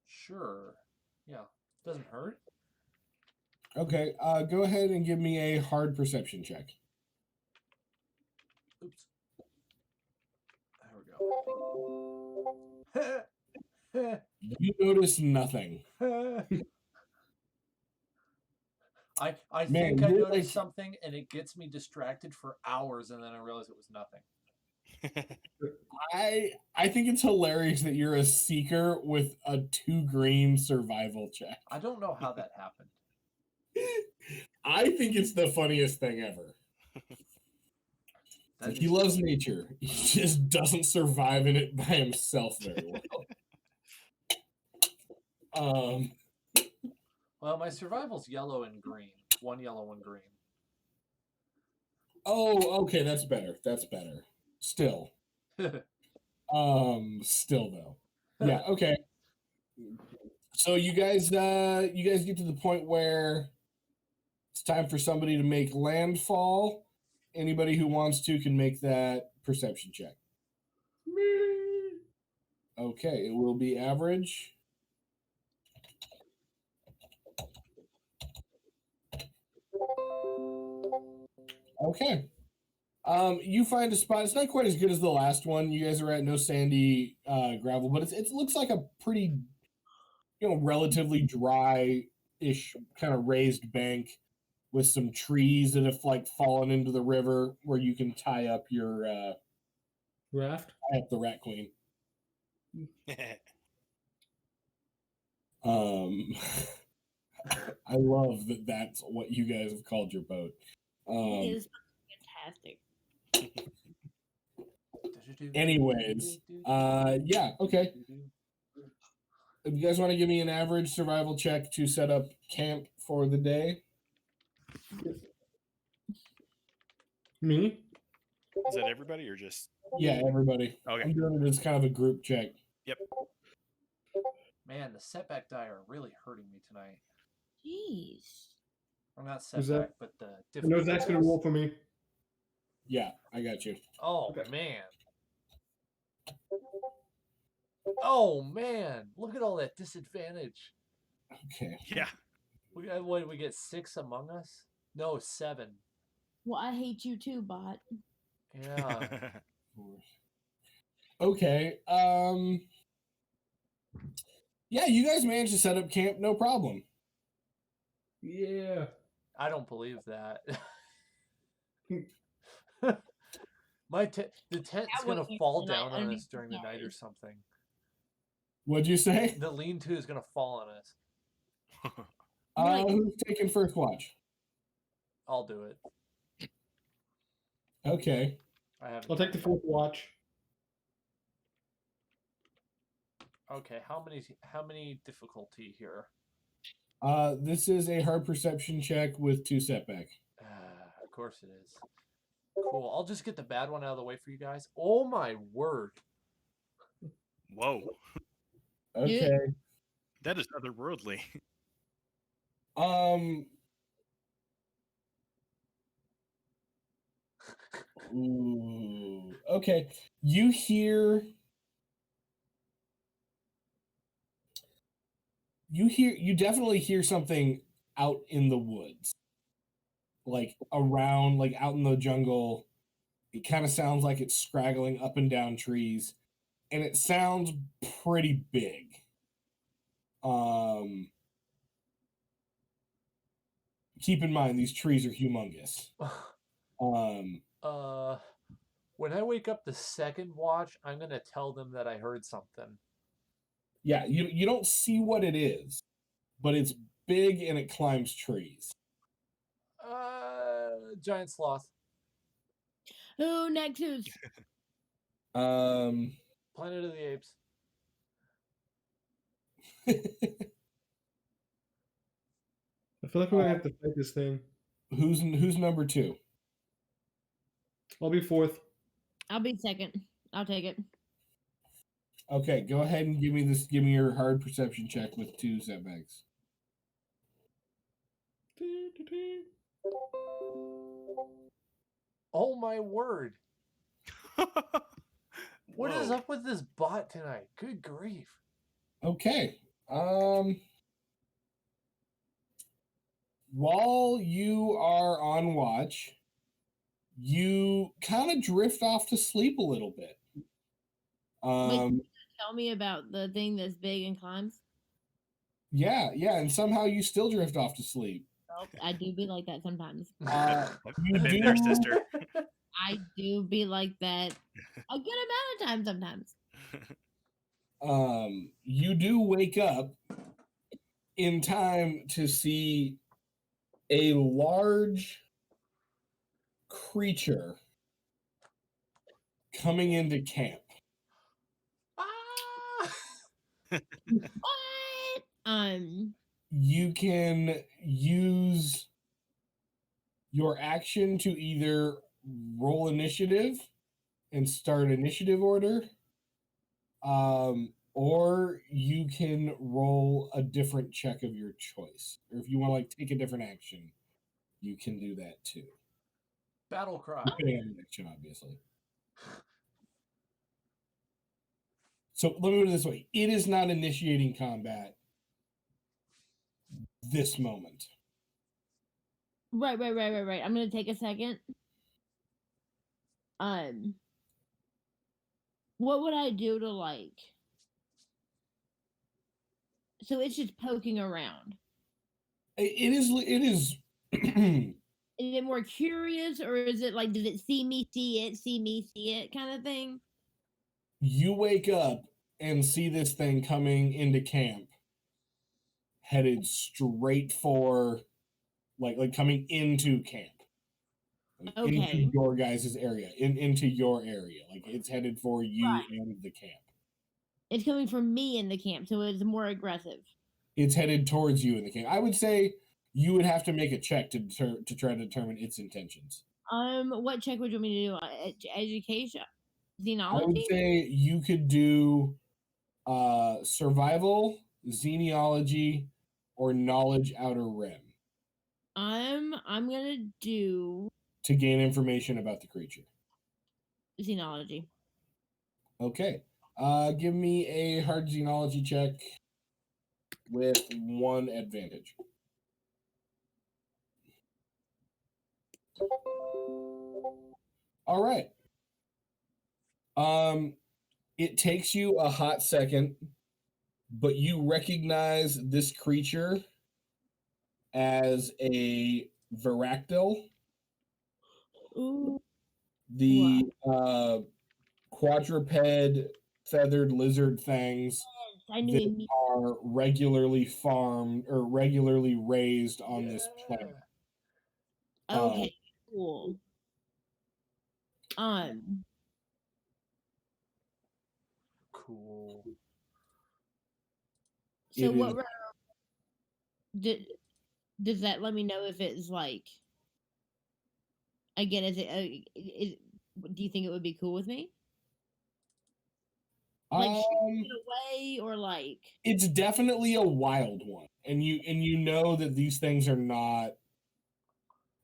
Sure. Yeah, doesn't hurt. Okay, go ahead and give me a hard perception check. Oops. There we go. You notice nothing. I Man, think I you're noticed something and it gets me distracted for hours and then I realize it was nothing. I think it's hilarious that you're a seeker with a 2 green survival check. I don't know how that happened. I think it's the funniest thing ever. He loves nature. He just doesn't survive in it by himself very well. Well, my survival's yellow and green. 1 yellow, 1 green. Oh, okay, that's better. That's better. Still. Still though. Yeah, okay. So you guys get to the point where It's time for somebody to make landfall. Anybody who wants to can make that perception check. Okay, it will be average. Okay. You find a spot. It's not quite as good as the last one. You guys are at no sandy gravel, but it looks like a pretty, relatively dry-ish kind of raised bank with some trees that have like fallen into the river where you can tie up your Raft. tie up the rat queen. Um, I love that. That's what you guys have called your boat. It is fantastic. Anyways, yeah, okay. If you guys want to give me an average survival check to set up camp for the day? Me? Is that everybody or just? Yeah, everybody. Okay. I'm doing it as kind of a group check. Yep. Man, the setback die are really hurting me tonight. Jeez. Or not Is that- setback, but the I know Zach's gonna roll for me. Yeah, I got you. Oh Okay. man. Oh man, look at all that disadvantage. Okay. Yeah. We got, what did we get? 6 among us? No, 7. Well, I hate you too, bot. Yeah. Okay. Yeah, you guys managed to set up camp, no problem. Yeah. I don't believe that. The tent's That gonna wasn't fall the night down on underneath us during the night or the something. What'd you say? The lean-to is gonna fall on us. Right. Who's taking first watch? I'll do it. Okay. I haven't. I'll take the fourth watch. Okay, how many difficulty here? This is a hard perception check with 2 setback. Of course it is. Cool. I'll just get the bad one out of the way for you guys. Oh my word. Whoa. Okay. That is otherworldly. Ooh, okay. You definitely hear something out in the woods. Like around, like out in the jungle. It kind of sounds like it's scraggling up and down trees. And it sounds pretty big. Keep in mind these trees are humongous. When I wake up the second watch, I'm gonna tell them that I heard something. Yeah, you don't see what it is, but it's big and it climbs trees. Giant sloth. Oh, Nexus. Um, Planet of the Apes. I feel like we're gonna have to fight this thing. who's number 2? I'll be fourth. I'll be second. I'll take it. Okay, go ahead and give me your hard perception check with 2 setbacks. Oh my word. What is Whoa. up with this bot tonight? Good grief. Okay. While you are on watch, you kind of drift off to sleep a little bit. Tell me about the thing that's big and climbs. Yeah, and somehow you still drift off to sleep. Well, I do be like that sometimes. I've been there, sister. I do be like that a good amount of times sometimes. You do wake up in time to see a large creature coming into camp. What? You can use your action to either roll initiative and start initiative order, or you can roll a different check of your choice, or if you want to like take a different action, you can do that too. Battle cry. Depending on the action, obviously. So let me put it this way: it is not initiating combat this moment. Right. I'm gonna take a second. What would I do to like? So it's just poking around. It is. Is it more curious, or is it like, did it see me see it kind of thing? You wake up and see this thing coming into camp, headed straight for, like coming into camp, like into Okay. your guys' area, into your area. Like it's headed for you Right. and the camp. It's coming from me in the camp, so it's more aggressive. It's headed towards you in the camp. I would say you would have to make a check to try to determine its intentions. What check would you want me to do? Education, I would xenology. say you could do survival, xenology, or knowledge outer rim I'm gonna do to gain information about the creature. xenology. Okay. Give me a hard xenology check with 1 advantage. All right. It takes you a hot second, but you recognize this creature as a Varactyl, Ooh. the quadruped feathered lizard things I knew that immediately. are regularly farmed or regularly raised on this planet. Okay, cool. Cool. So It what is- does that let me know if it's like? Again, do you think it would be cool with me? Like shooting it away, or like? It's definitely a wild one, and you know that these things are not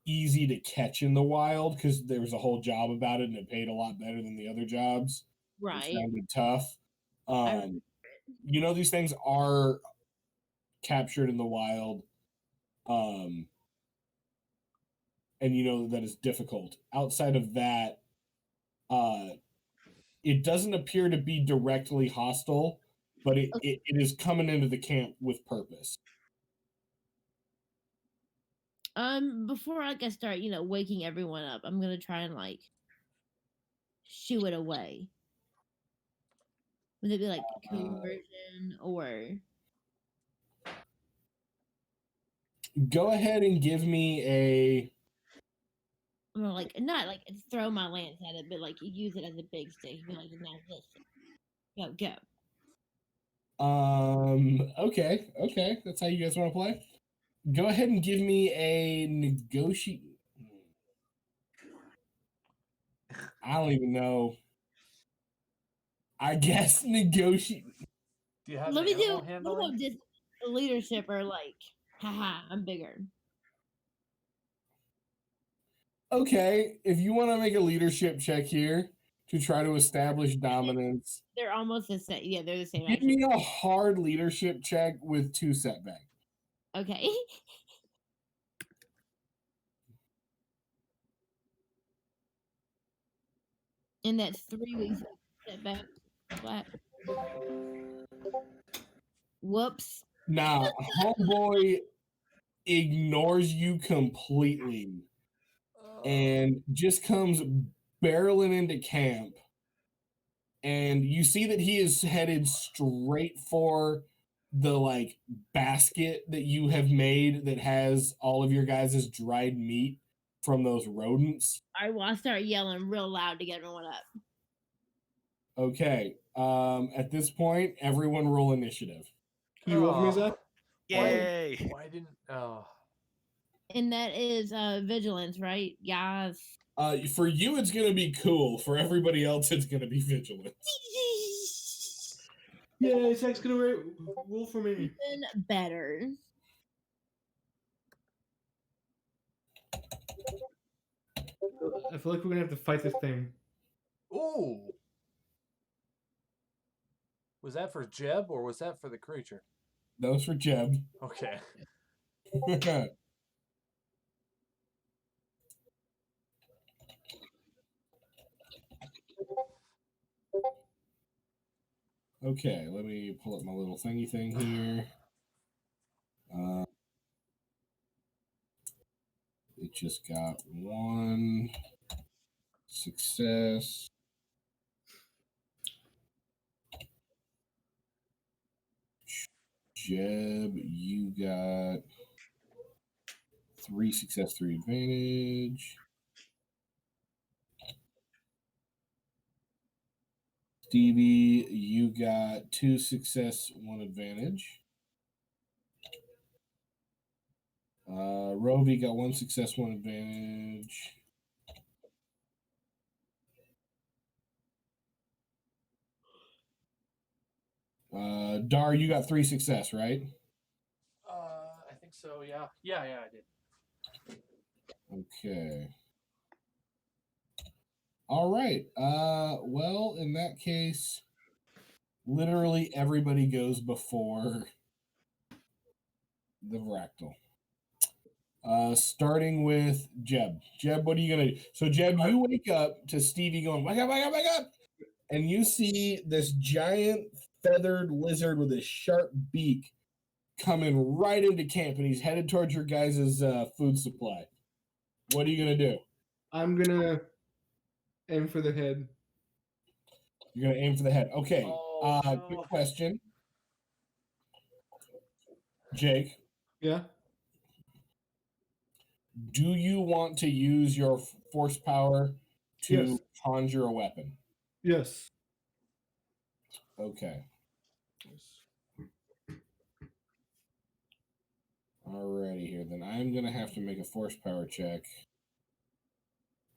easy to catch in the wild because there was a whole job about it and it paid a lot better than the other jobs. Right. It sounded tough. You know, these things are captured in the wild, and you know that is difficult. Outside of that, it doesn't appear to be directly hostile, but it is coming into the camp with purpose. Before I start, waking everyone up, I'm gonna try and like shoo it away. Would it be like coercion or? Go ahead and give me a. I'm gonna not like throw my lance at it, but like use it as a big stick. Be like, now listen, go. Okay. That's how you guys want to play. Go ahead and give me a negotiate. I don't even know. I guess negotiate. Do you have Let me do. animal What handling? about just leadership or like, haha, I'm bigger. Okay, if you want to make a leadership check here to try to establish dominance, They're almost the same. Yeah, they're the same. give me a hard leadership check with 2 setbacks. Okay. And that's 3 weeks of setback. Flat. Whoops. Nah, homeboy ignores you completely and just comes barreling into camp. And you see that he is headed straight for the like basket that you have made that has all of your guys' dried meat from those rodents. All right, well, I start yelling real loud to get everyone up. Okay. At this point, everyone roll initiative. Can you roll for me, Zach? Yay! Why didn't? Oh, And that is vigilance, right? Yes. For you, it's gonna be cool. For everybody else, it's gonna be vigilance. Yeah, Zach's gonna roll for me. Even better. I feel like we're gonna have to fight this thing. Ooh. Was that for Jeb or was that for the creature? That was for Jeb. Okay. Okay, let me pull up my little thingy thing here. It just got one success. Jeb, you got 3 success, 3 advantage. Stevie, you got 2 success, 1 advantage. Rovi got 1 success, 1 advantage. Dar, you got 3 success, right? I think so. Yeah. Yeah. I did. Okay. All right. Well, in that case, literally everybody goes before the Vractal. Starting with Jeb. Jeb, what are you gonna do? So Jeb, you wake up to Stevie going, wake up, wake up, wake up! And you see this giant feathered lizard with a sharp beak coming right into camp, and he's headed towards your guys' food supply. What are you gonna do? I'm gonna aim for the head. You're gonna aim for the head. Okay. Oh, Quick no. question. Jake, Yeah. do you want to use your force power to Yes. conjure a weapon? Yes. Okay. Alrighty here. Then I'm gonna have to make a force power check.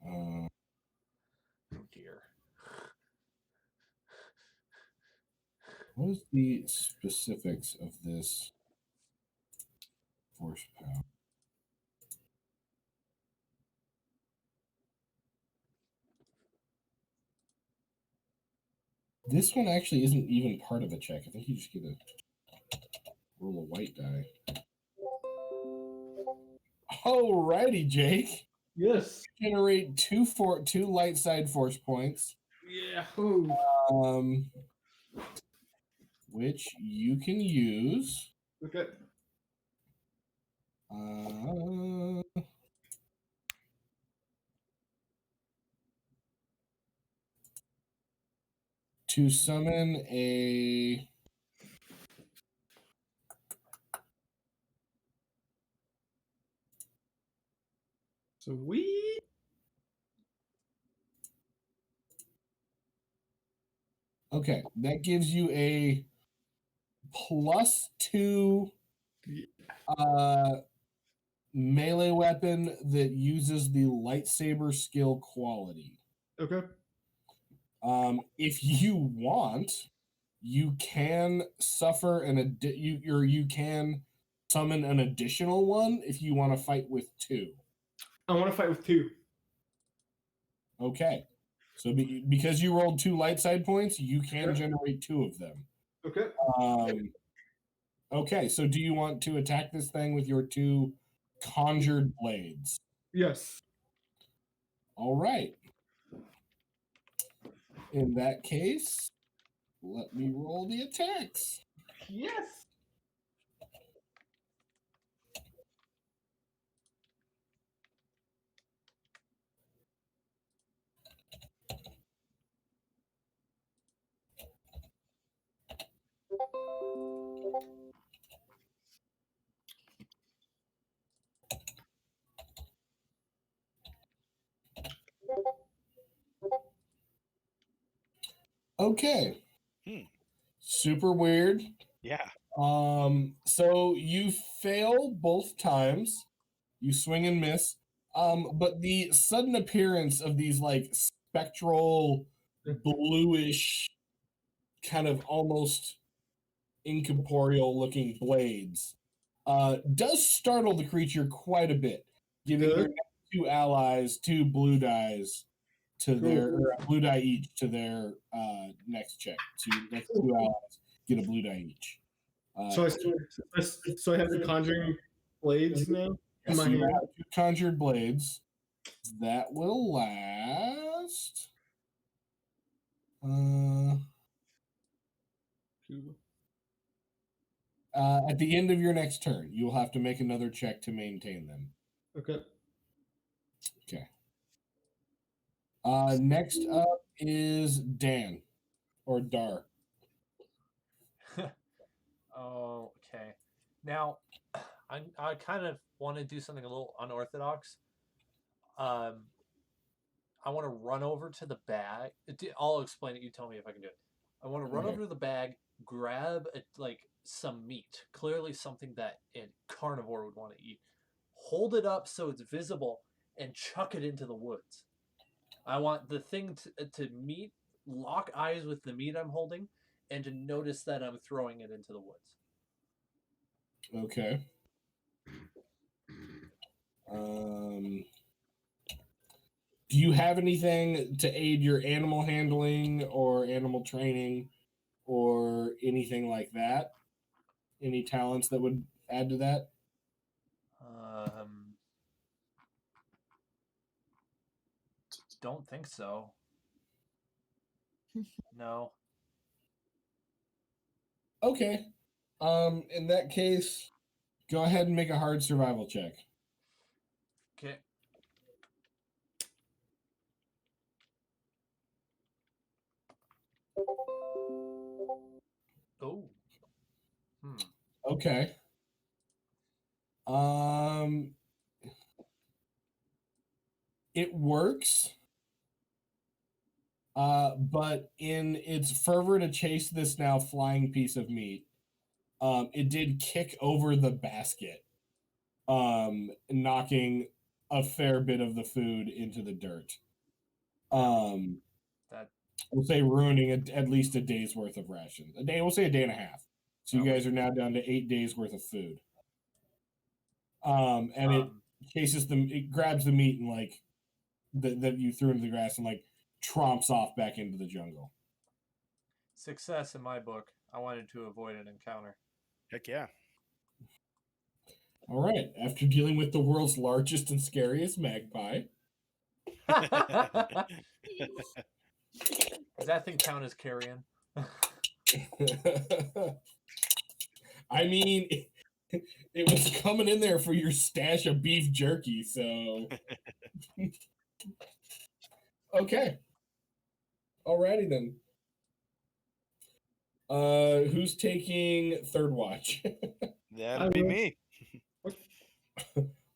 Oh dear. What is the specifics of this force power? This one actually isn't even part of a check. I think you just get a roll a white die. Alrighty, Jake. Yes. Generate two light side force points. Yeah. Oh. Which you can use. Okay. To summon a Sweet. Okay, that gives you a +2 melee weapon that uses the lightsaber skill quality. Okay. If you want, you can suffer you can summon an additional one if you want to fight with 2. I want to fight with 2. Okay. So because you rolled 2 light side points, you can generate 2 of them. Okay. Okay, so do you want to attack this thing with your 2 conjured blades? Yes. All right. In that case, let me roll the attacks. Yes. Okay. Hmm. Super weird. Yeah. So you fail both times. You swing and miss. But the sudden appearance of these like spectral bluish kind of almost incorporeal looking blades does startle the creature quite a bit, giving your next 2 allies, 2 blue dies to their or a blue die each to their next check. So next 2 allies get a blue die each. So I have the conjuring blades now in So my you hand. have 2 conjured blades. That will last. At the end of your next turn, you will have to make another check to maintain them. Okay. Okay. Next up is Dan or Dar. Oh, okay. Now, I kind of want to do something a little unorthodox. I want to run over to the bag. I'll explain it. You tell me if I can do it. I want to run over to the bag, grab some meat, clearly something that a carnivore would want to eat, hold it up so it's visible, and chuck it into the woods. I want the thing to lock eyes with the meat I'm holding, and to notice that I'm throwing it into the woods. Okay. Do you have anything to aid your animal handling or animal training or anything like that? Any talents that would add to that? Don't think so. No. Okay. In that case, go ahead and make a hard survival check. Okay. Oh. Okay. It works. But in its fervor to chase this now flying piece of meat, it did kick over the basket, knocking a fair bit of the food into the dirt. That We'll say ruining at least a day's worth of rations. We'll say a day and a half. So you guys are now down to 8 days worth of food. And it chases them. It grabs the meat and that you threw into the grass and tromps off back into the jungle. Success in my book. I wanted to avoid an encounter. Heck yeah. All right. After dealing with the world's largest and scariest magpie. Does that thing count as carrion? I mean, it was coming in there for your stash of beef jerky, so. Okay. Alrighty then. Who's taking third watch? That'd be me.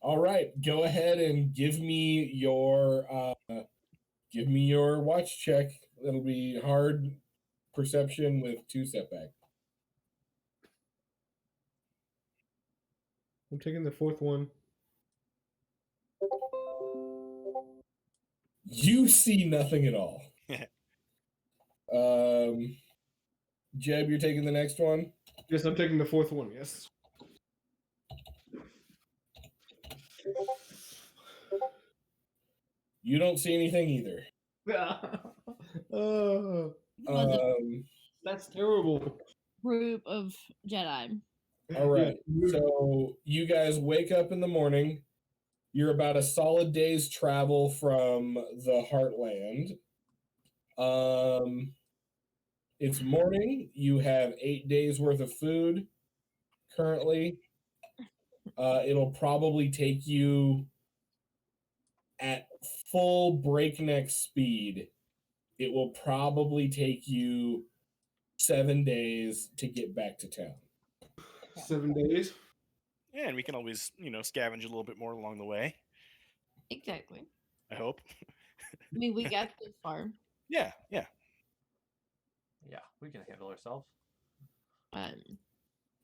All right, go ahead and give me your watch check. It'll be hard perception with 2 setback. I'm taking the 4th one. You see nothing at all. Jeb, you're taking the next one? Yes, I'm taking the 4th one, yes. You don't see anything either. That's terrible. Group of Jedi. All right. So you guys wake up in the morning. You're about a solid day's travel from the Heartland. It's morning. You have 8 days worth of food currently. It'll probably take you at full breakneck speed. It will probably take you 7 days to get back to town. 7 days? Yeah, and we can always, scavenge a little bit more along the way. Exactly. I hope. I mean, we got this far. Yeah. Yeah, we can handle ourselves.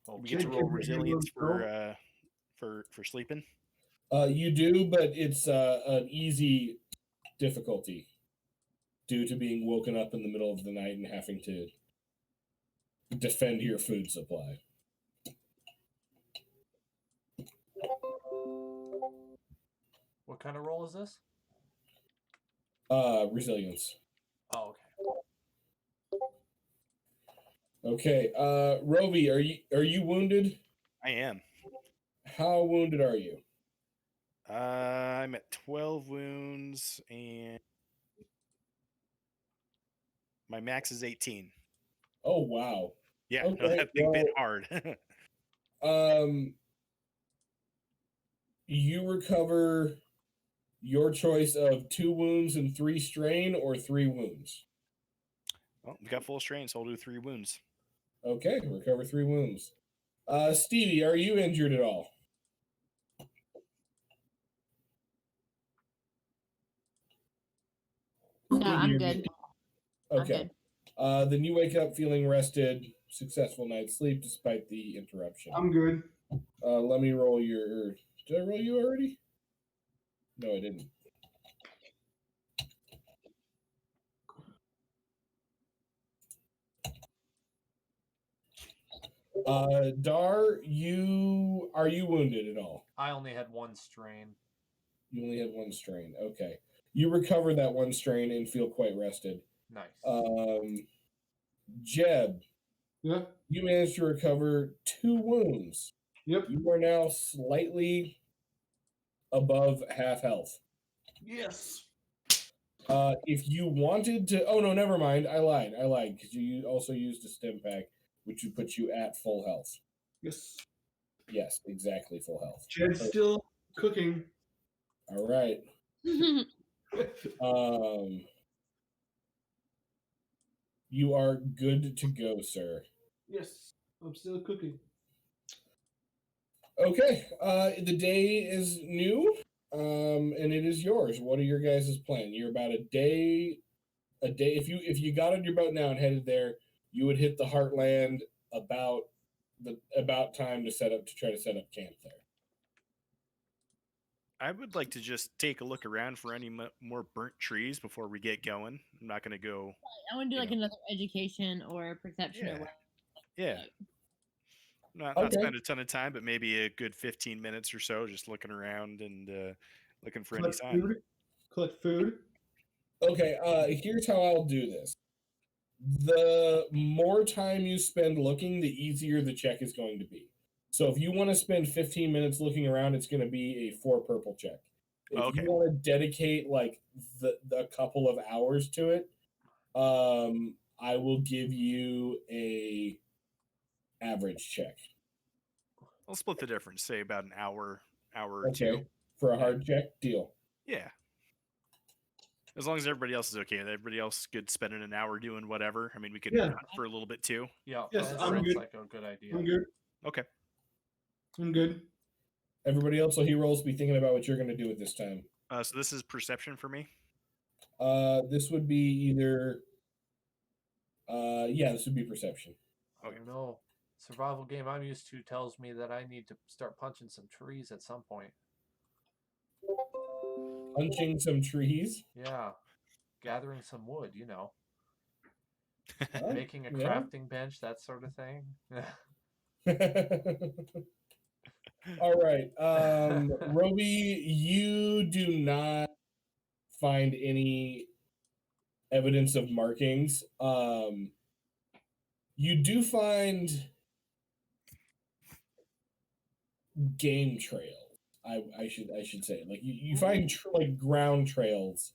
We get to roll resilience for sleeping. You do, but it's an easy difficulty due to being woken up in the middle of the night and having to defend your food supply. What kind of roll is this? Resilience. Oh, Okay. okay. Rovi, are you wounded? I am. How wounded are you? I'm at 12 wounds, and my max is 18. Oh wow. Yeah, no, Okay, that thing bit well- hard. You recover your choice of 2 wounds and 3 strain, or 3 wounds. Well, we got full strain, so I'll do 3 wounds. Okay, recover 3 wounds. Stevie, are you injured at all? No, Stevie, I'm you're good. muted. I'm Okay. good. Then you wake up feeling rested, successful night's sleep despite the interruption. I'm good. Let me roll your. Did I roll you already? No, I didn't. Dar, are you wounded at all? I only had 1 strain. You only had 1 strain. Okay. You recover that 1 strain and feel quite rested. Nice. Jeb, Yeah. you managed to recover 2 wounds. Yep. You are now slightly above half health. Yes. If you wanted to, oh no, never mind. I lied because you also used a stim pack, which would put you at full health. Yes. Yes, exactly full health. Jed's still cooking. All right. You are good to go, sir. Yes, I'm still cooking. Okay. The day is new, and it is yours. What are your guys' plan? You're about a day. If you got on your boat now and headed there, you would hit the Heartland about time to try to set up camp there. I would like to just take a look around for any more burnt trees before we get going. I'm not going to go. I want to do You like know. another education or perception or Yeah. whatever. Yeah. Not Okay. spend a ton of time, but maybe a good 15 minutes or so just looking around and looking for any Collect sign. food. Collect food. Okay. Here's how I'll do this. The more time you spend looking, the easier the check is going to be. So if you want to spend 15 minutes looking around, it's going to be a 4 purple check. If Okay. you want to dedicate like the couple of hours to it, I will give you a average check. I'll split the difference, say about an hour or Okay. 2. For a hard check, deal. Yeah. As long as everybody else is okay. Everybody else good spending an hour doing whatever. I mean, we could Yeah. hunt for a little bit too. Yeah, Yes, that I'm sounds good. like a good idea. I'm good. Okay. I'm good. Everybody else, so he rolls, be thinking about what you're going to do at this time. So this is perception for me. This would be either. This would be perception. I don't know. Survival game I'm used to tells me that I need to start punching some trees at some point. Punching some trees. Yeah. Gathering some wood, you know. Oh, Making a yeah. crafting bench, that sort of thing. All right. Roby, you do not find any evidence of markings. You do find game trails. I should say, like you find like ground trails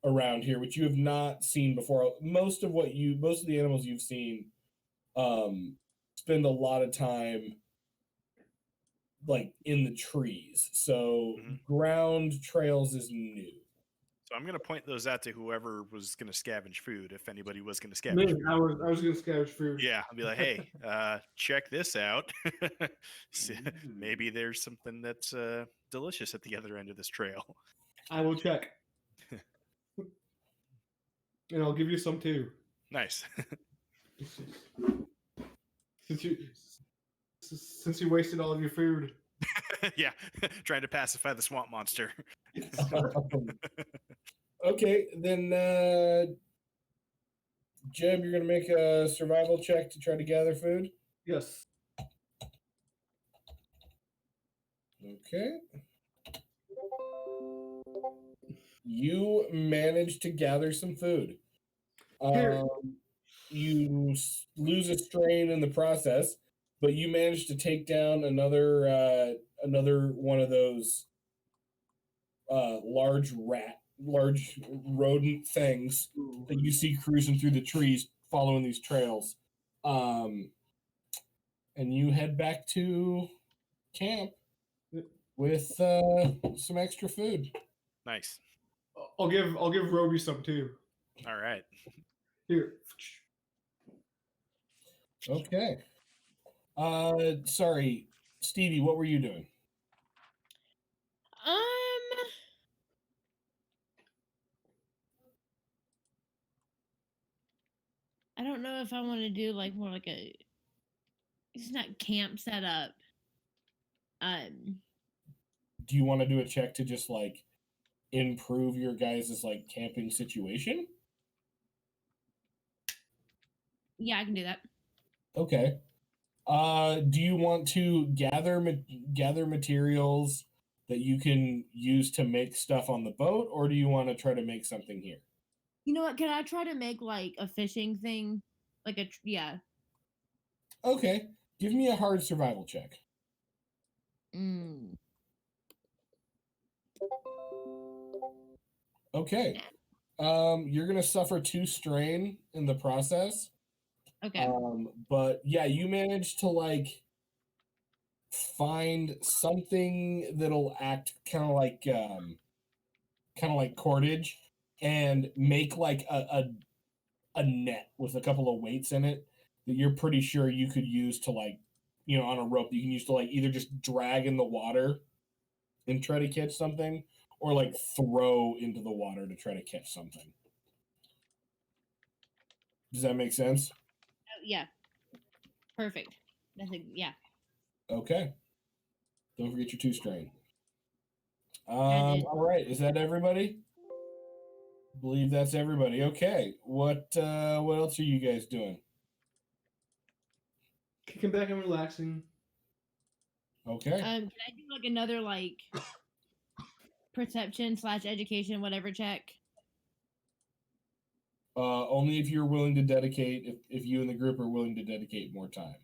around here, which you have not seen before. Most of the animals you've seen, spend a lot of time like in the trees. So ground trails is new. So I'm going to point those out to whoever was going to scavenge food, if anybody was going to scavenge Me, food. I was gonna scavenge food. Yeah, I'll be like, hey, check this out. Maybe there's something that's delicious at the other end of this trail. I will check. And I'll give you some too. Nice. Since you wasted all of your food. Yeah, trying to pacify the swamp monster. Okay, then Jeb, you're gonna make a survival check to try to gather food. Yes. Okay. You managed to gather some food. Here. You lose a strain in the process, but you managed to take down another one of those large rodent things that you see cruising through the trees, following these trails. And you head back to camp with some extra food. Nice. I'll give Roby some too. All right. Here. Okay. Sorry, Stevie, what were you doing? I don't know if I want to do like more like a. It's not camp setup. Do you want to do a check to just like improve your guys' like camping situation? Yeah, I can do that. Okay. Do you want to gather materials that you can use to make stuff on the boat, or do you want to try to make something here? You know what? Can I try to make like a fishing thing? Like yeah. Okay. Give me a hard survival check. Mm. Okay. You're gonna suffer 2 strain in the process. Okay. But yeah, you managed to like find something that'll act kind of like cordage and make like a net with a couple of weights in it that you're pretty sure you could use to like, on a rope that you can use to like either just drag in the water and try to catch something or like throw into the water to try to catch something. Does that make sense? Yeah. Perfect. Yeah. Okay. Don't forget your 2 strain. I did. All right. Is that everybody? I believe that's everybody. Okay. What else are you guys doing? Kicking back and relaxing. Okay. Can I do like another like perception/education whatever check? Only if you're willing to dedicate, if you and the group are willing to dedicate more time.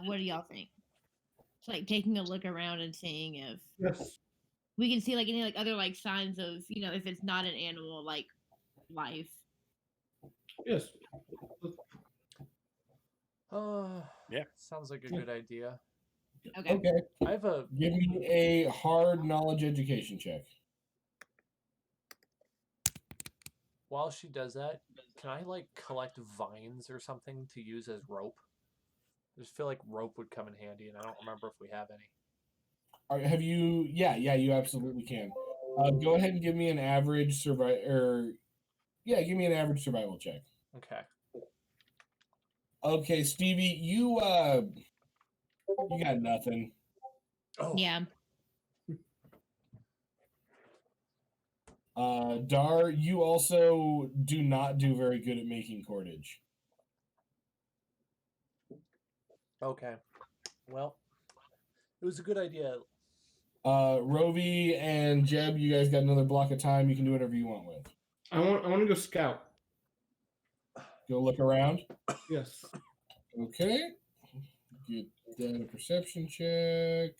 What do y'all think? It's like taking a look around and seeing if Yes. we can see like any like other like signs of if it's not an animal like life. Yes. Yeah. Sounds like a good idea. Okay. Okay. I have a Give me a hard knowledge education check. While she does that, can I like collect vines or something to use as rope? I just feel like rope would come in handy, and I don't remember if we have any. Have you? Yeah, you absolutely can. Go ahead and give me an average survival. Give me an average survival check. Okay. Okay, Stevie, you got nothing. Oh. Yeah. Dar, you also do not do very good at making cordage. Okay. Well, it was a good idea. Rovi and Jeb, you guys got another block of time. You can do whatever you want with. I want to go scout. Go look around. Yes. Okay. Get that a perception check.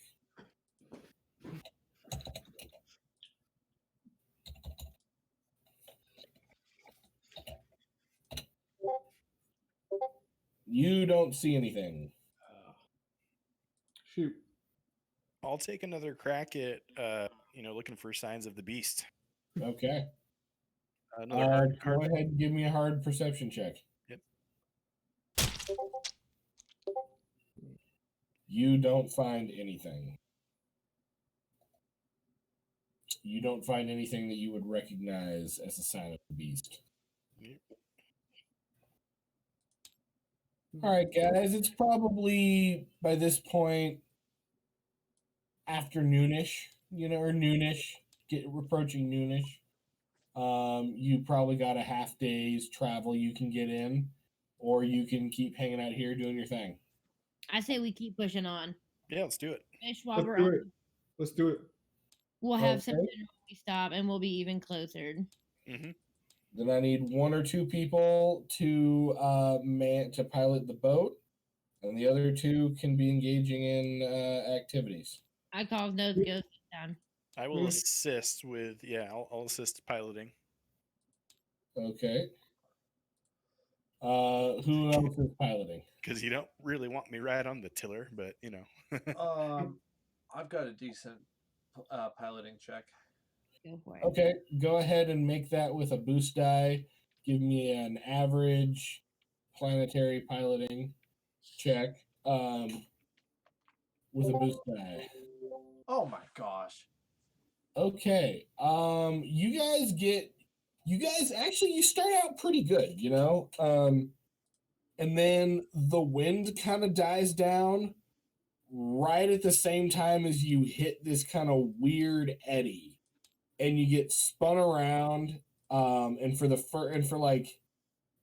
You don't see anything. Shoot. I'll take another crack at looking for signs of the beast. Okay. Another hard go ahead and give me a hard perception check. Yep. You don't find anything. You don't find anything that you would recognize as a sign of the beast. Yep. All right, guys, it's probably by this point afternoonish, or noonish, approaching noonish. You probably got a half day's travel you can get in, or you can keep hanging out here doing your thing. I say we keep pushing on. Yeah, let's do it. Fish while Let's we're do on. it. Let's do it. We'll have some Okay. dinner when we stop, and we'll be even closer. Mm-hmm. Then I need 1 or 2 people to to pilot the boat, and the other 2 can be engaging in activities. I call nose goes this time. I will assist with I'll assist piloting. Okay. Who else is piloting? Because you don't really want me right on the tiller, but you know. I've got a decent piloting check. Go for it. Okay, go ahead and make that with a boost die. Give me an average planetary piloting check with a boost die. Oh my gosh. Okay. You guys actually you start out pretty good, you know? And then the wind kind of dies down right at the same time as you hit this kind of weird eddy. And you get spun around and for like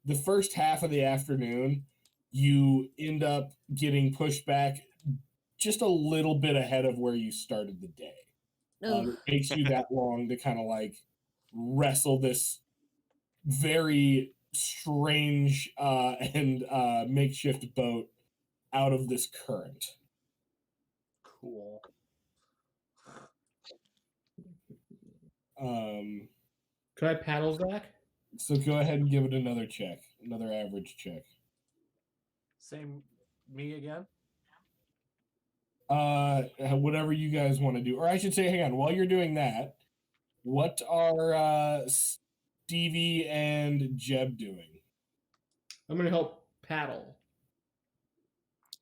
the first half of the afternoon, you end up getting pushed back just a little bit ahead of where you started the day. It takes you that long to kind of like wrestle this very strange and makeshift boat out of this current. Cool. Could I paddle Zach? So go ahead and give it another check, another average check. Same me again? Whatever you guys want to do. Or I should say, hang on, while you're doing that, what are Stevie and Jeb doing? I'm gonna help paddle.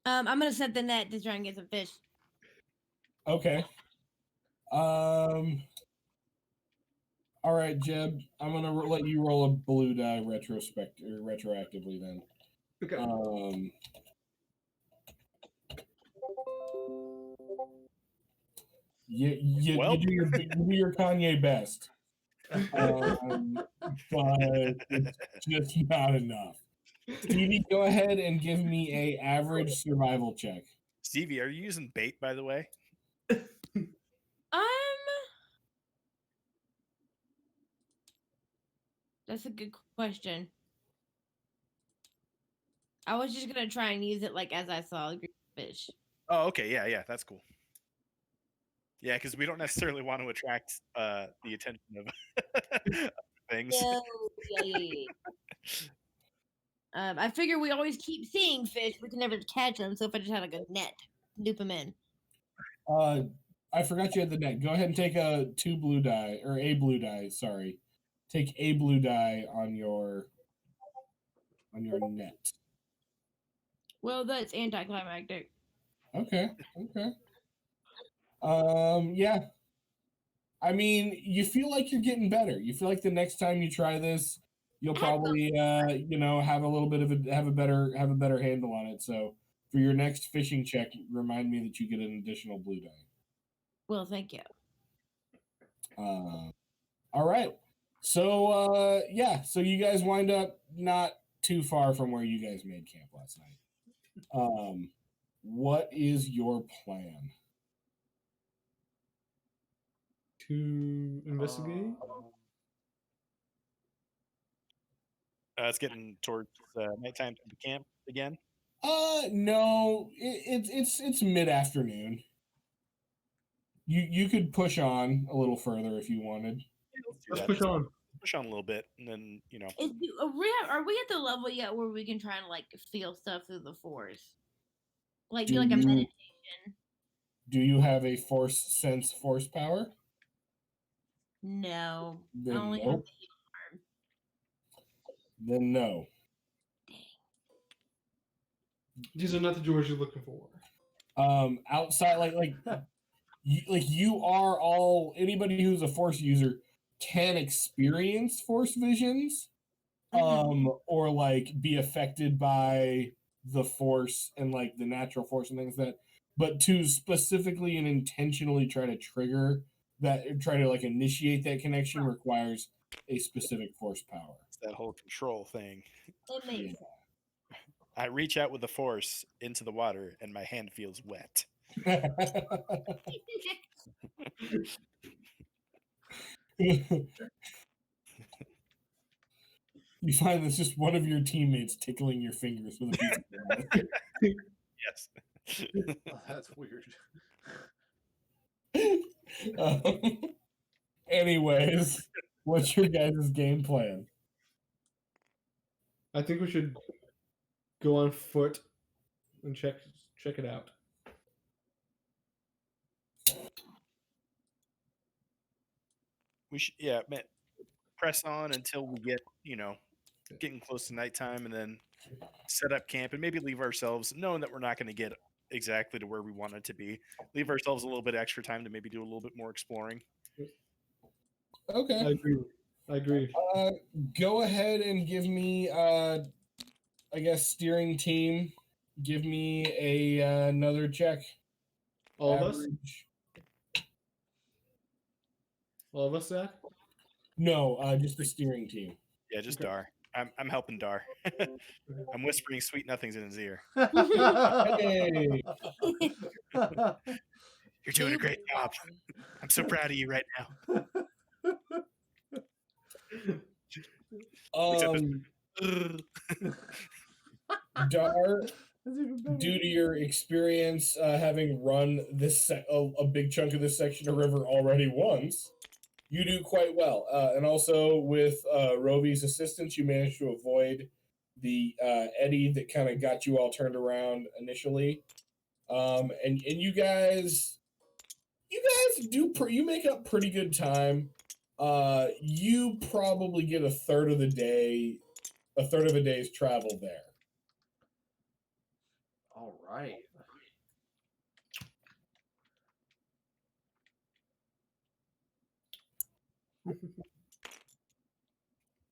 I'm gonna set the net to try and get some fish. Okay. All right, Jeb. I'm gonna let you roll a blue die retroactively then. Okay. You do your Kanye best, but it's just not enough. Stevie, go ahead and give me a average survival check. Stevie, are you using bait, by the way? That's a good question. I was just gonna try and use it like as I saw green fish. Oh, okay, yeah, that's cool. Yeah, because we don't necessarily want to attract the attention of things. Yeah. I figure we always keep seeing fish. We can never catch them. So if I just had like a net, loop them in. I forgot you had the net. Go ahead and take a blue die. Sorry, take a blue die on your net. Well, that's anticlimactic. Okay. Yeah. I mean, you feel like you're getting better. You feel like the next time you try this, you'll probably have a little bit of have a better handle on it. So for your next fishing check, remind me that you get an additional blue die. Well, thank you. All right. So so you guys wind up not too far from where you guys made camp last night. What is your plan? To investigate? It's getting towards nighttime to the camp again. No, it's mid-afternoon. You could push on a little further if you wanted. Let's push on. Push on a little bit, and then Are we at the level yet where we can try and like feel stuff through the force? Like Do do like a you- meditation. Do you have a force power? No. Then I only have nope. the heal Then no. These are not the doors you're looking for. Outside, you are all anybody who's a force user can experience force visions, or like be affected by the force and like the natural force and things like that. But to specifically and intentionally try to trigger that, try to like initiate that connection requires a specific force power. It's that whole control thing. It makes sense. I reach out with the force into the water, and my hand feels wet. You find that's just one of your teammates tickling your fingers with a piece of wood. Yes. Oh, that's weird. Anyways, what's your guys' game plan? I think we should go on foot and check it out. We should, yeah, man, press on until we get, getting close to nighttime, and then set up camp and maybe leave ourselves, knowing that we're not going to get exactly to where we want it to be. Leave ourselves a little bit extra time to maybe do a little bit more exploring. Okay. I agree. Go ahead and give me, I guess, steering team. Give me another check. All of us? Average. All of us, Zach? No, just the steering team. Yeah, just Okay. Dar. I'm helping Dar. I'm whispering sweet nothings in his ear. Hey. You're doing a great job. I'm so proud of you right now. Dar, due to your experience having run this a big chunk of this section of river already once, you do quite well. And also with Rovi's assistance, you managed to avoid the eddy that kind of got you all turned around initially. And you guys you make up pretty good time. You probably get a third of a day's travel there. All right.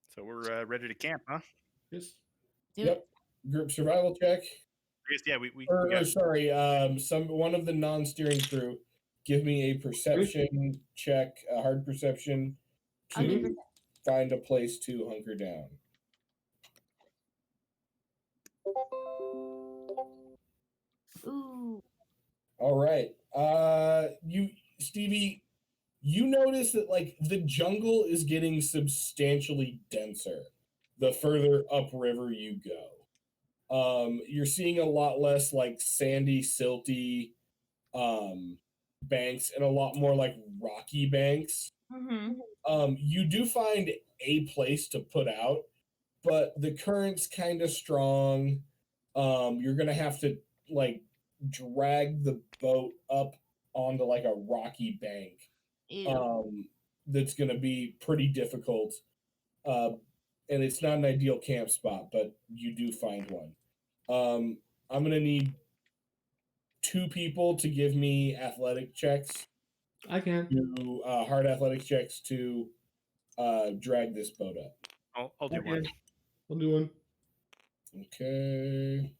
So we're ready to camp, huh? Yes. Yep. Group survival check. I guess, yeah, we Or sorry, one of the non-steering crew, give me a perception check, a hard perception, to find a place to hunker down. Ooh. All right. Stevie, you notice that like the jungle is getting substantially denser the further upriver you go. You're seeing a lot less like sandy, silty banks and a lot more like rocky banks. You do find a place to put out, but the current's kind of strong. You're gonna have to like drag the boat up onto like a rocky bank. That's gonna be pretty difficult. And it's not an ideal camp spot, but you do find one. I'm gonna need 2 people to give me athletic checks. I can. Do hard athletic checks to drag this boat up. I'll do one. I'll do one. Okay.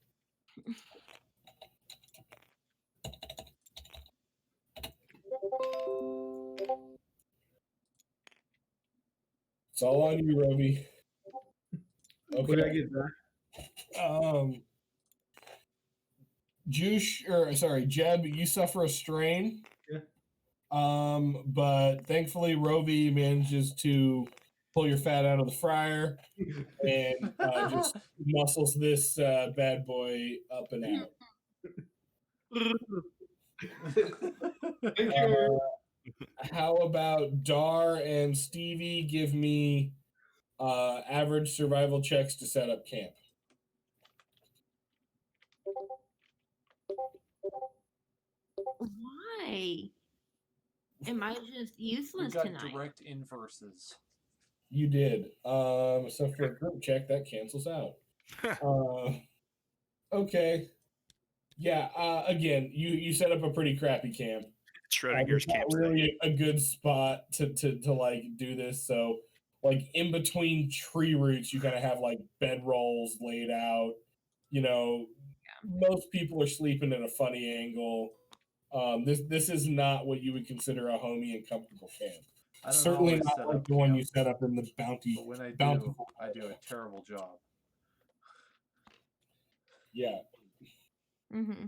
It's all on you, Roby. What did I Okay. get, Zach? Jeb, you suffer a strain. Yeah. But thankfully Roby manages to pull your fat out of the fryer and just muscles this bad boy up and out. Thank you. How about Dar and Stevie give me average survival checks to set up camp? Why? Am I just We useless got tonight? direct inverses. You did. So for a group check, that cancels out. Okay. Yeah. Again, you set up a pretty crappy camp. Schrodinger's It's not camp. really a good spot to like do this. So like in between tree roots, you kind of have like bedrolls laid out. You know, most people are sleeping at a funny angle. This is not what you would consider a homey and comfortable camp. I don't Certainly always not set like up the one you camps, set up in the bounty. but when I do, bountiful. I do a terrible job. Yeah. Mm-hmm.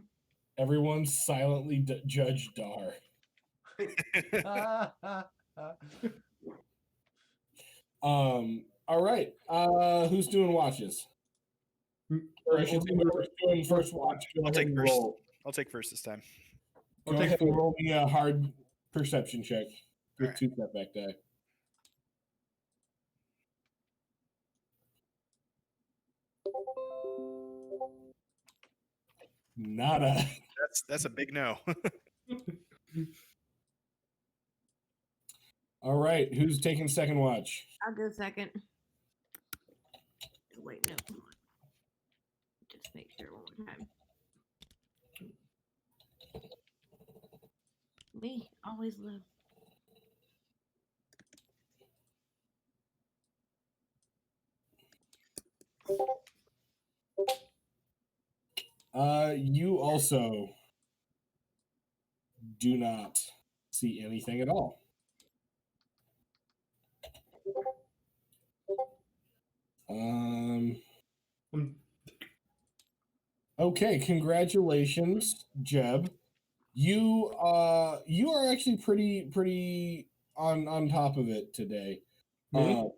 Everyone silently judge Dar. All right. Who's doing watches? Or I should say, whoever's doing first watch, go I'll ahead take and first. roll. I'll take first this time. I'll Go take ahead and 4. roll me a hard perception check with Alright. 2 setback die. Nada. That's a big no. All right. Who's taking second watch? I'll go second. Wait, no. Just make sure one more time. Me always live. You also do not see anything at all. Um, Okay, congratulations, Jeb. You are actually pretty on top of it today. Me?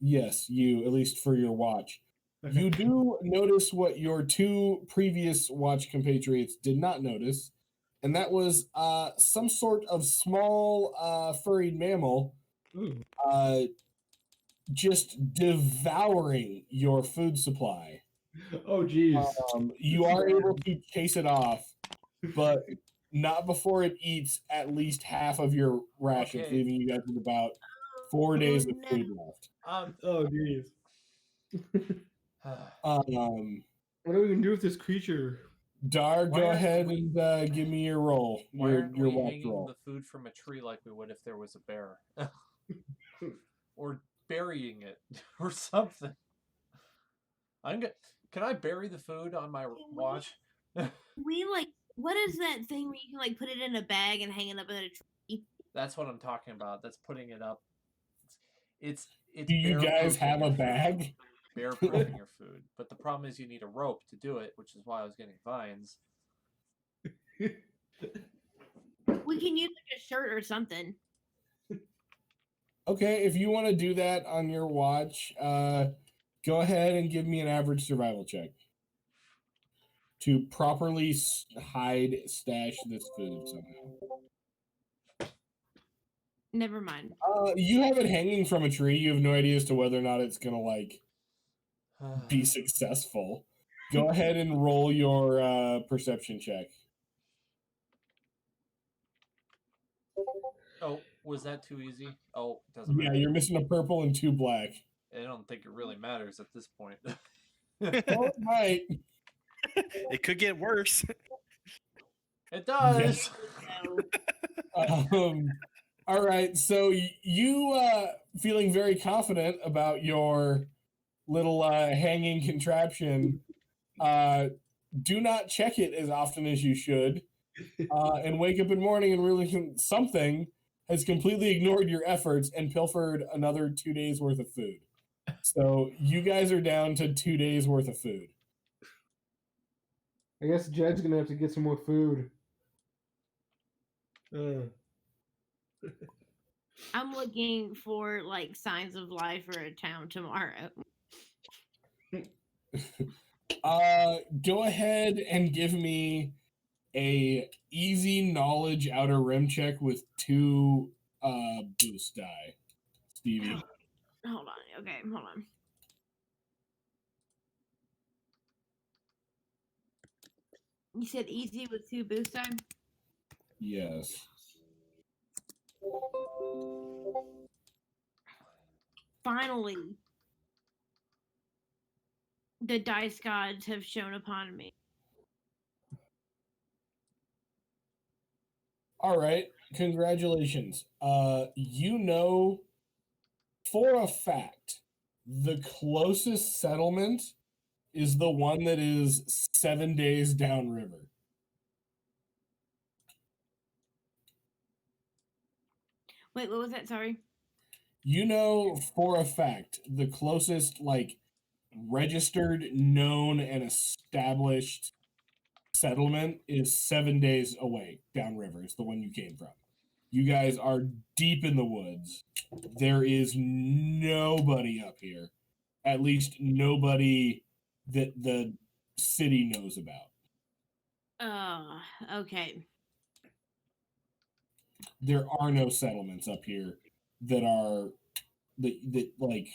Yes, you, at least for your watch. Okay. You do notice what your 2 previous watch compatriots did not notice, and that was some sort of small furried mammal Ooh. just devouring your food supply. Oh, jeez. You are able to chase it off, but not before it eats at least half of your rations, Okay. leaving you guys with about 4 days of no. food left. Oh, jeez. What are we gonna do with this creature? Dar, Why go aren't ahead we- and give me your roll. Why your aren't we watch hanging roll. the food from a tree like we would if there was a bear? Or burying it or something. Can I bury the food on my watch? We like, what is that thing where you can like put it in a bag and hang it up in a tree? That's what I'm talking about. That's putting it up. It's Do you guys bear-proofing have your a food. Bag? Bear-proofing your food. But the problem is you need a rope to do it, which is why I was getting vines. We can use like a shirt or something. Okay, if you want to do that on your watch, go ahead and give me an average survival check to properly stash this food somehow. Never mind. You have it hanging from a tree. You have no idea as to whether or not it's gonna like be successful. Go ahead and roll your perception check. Oh, was that too easy? Oh, it doesn't Yeah, matter. you're missing a purple and 2 black. I don't think it really matters at this point. All right. It could get worse. It does. No. All right. So you feeling very confident about your little hanging contraption. Do not check it as often as you should, and wake up in the morning and really something has completely ignored your efforts and pilfered another 2 days worth of food. So you guys are down to 2 days worth of food. I guess Jed's gonna have to get some more food. I'm looking for like signs of life or a town tomorrow. Go ahead and give me a easy knowledge outer rim check with 2 boost die, Stevie. Hold on. Okay, hold on. You said easy with 2 boost time? Yes. Finally, the dice gods have shown upon me. All right. Congratulations. You know for a fact the closest settlement is the one that is 7 days downriver. Wait, what was that? Sorry. You know for a fact the closest like registered, known, and established settlement is 7 days away downriver. It's the one you came from. You guys are deep in the woods. There is nobody up here. At least nobody that the city knows about. Okay. There are no settlements up here that are that like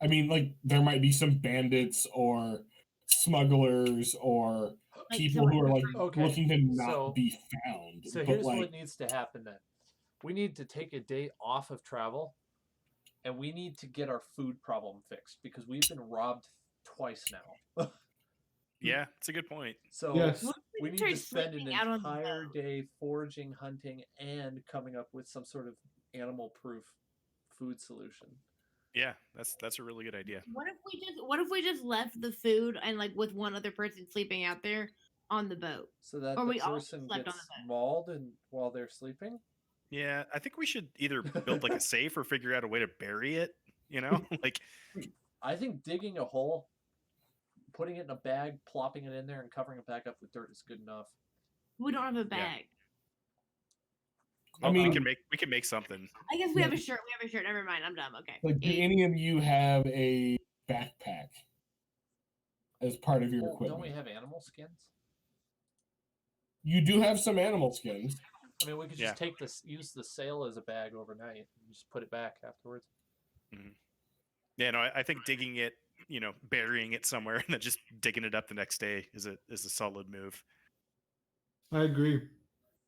I mean, like there might be some bandits or smugglers or Like people who are like Okay, looking to not so- be found. So but here's like, what needs to happen then. We need to take a day off of travel. And we need to get our food problem fixed because we've been robbed twice now. Yeah, it's a good point. So Yes. we need start to spend an sleeping out on the entire boat. day foraging, hunting, and coming up with some sort of animal-proof food solution. Yeah, that's a really good idea. What if we just left the food and like with one other person sleeping out there on the boat? So that Or the we all person slept on gets the boat. mauled and while they're sleeping. Yeah, I think we should either build like a safe or figure out a way to bury it. You know, like I think digging a hole, putting it in a bag, plopping it in there, and covering it back up with dirt is good enough. We don't have a bag. well, mean- we can make something. I guess we have a shirt. We have a shirt. Never mind. I'm dumb. Okay. like, do any of you have a backpack as part of your Well, equipment? don't we have animal skins? You do have some animal skins. I mean, we could just take this, use the sail as a bag overnight, and just put it back afterwards. Yeah, no, I think digging it, you know, burying it somewhere and then just digging it up the next day is a solid move. I agree.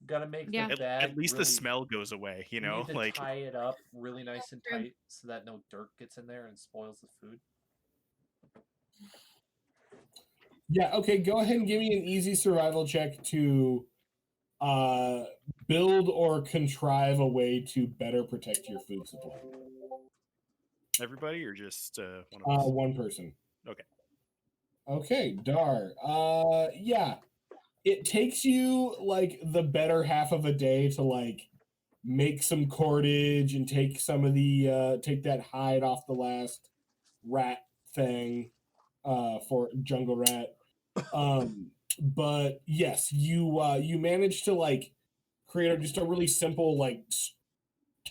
Got to make Yeah. the bag. At least really, the smell goes away. You we know, need to like tie it up really nice and True. tight so that no dirt gets in there and spoils the food. Yeah, okay, go ahead and give me an easy survival check to build or contrive a way to better protect your food supply. everybody or just one of us. One person. Okay. Okay, Dar. Yeah. It takes you like the better half of a day to like make some cordage and take some of the take that hide off the last rat thing for jungle rat. But yes, you managed to like create just a really simple like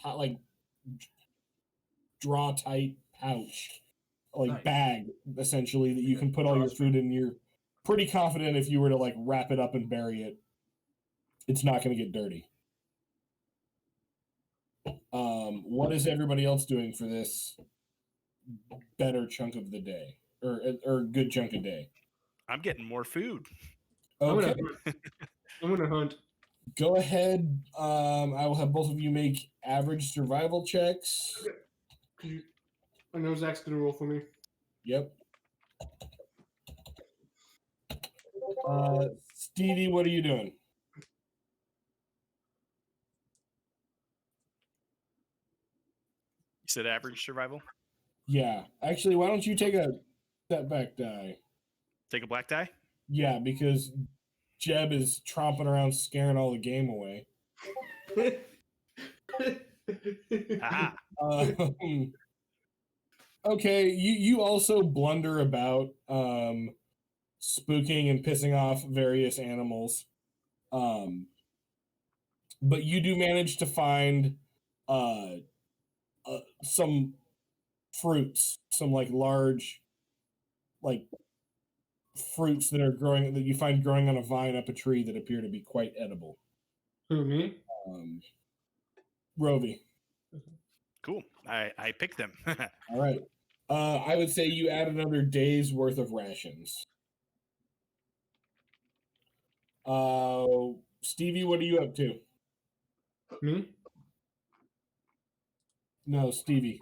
like draw tight pouch, like Nice. bag essentially that you can put all your food in. You're pretty confident if you were to like wrap it up and bury it, it's not going to get dirty. What is everybody else doing for this better chunk of the day or good chunk of day? I'm getting more food. Okay, I'm gonna hunt. go ahead. I will have both of you make average survival checks. I know Zach's gonna roll for me. Yep. Stevie, what are you doing? You said average survival. Yeah, actually, why don't you take a step back die? Take a black die. Yeah, because Jeb is tromping around scaring all the game away. Aha. Okay, you also blunder about spooking and pissing off various animals. But you do manage to find some fruits, some like large like fruits that are growing that you find growing on a vine up a tree that appear to be quite edible. Who, me? Rovi. Cool. I picked them. All right. I would say you add another day's worth of rations. Stevie, what are you up to? Me? No, Stevie.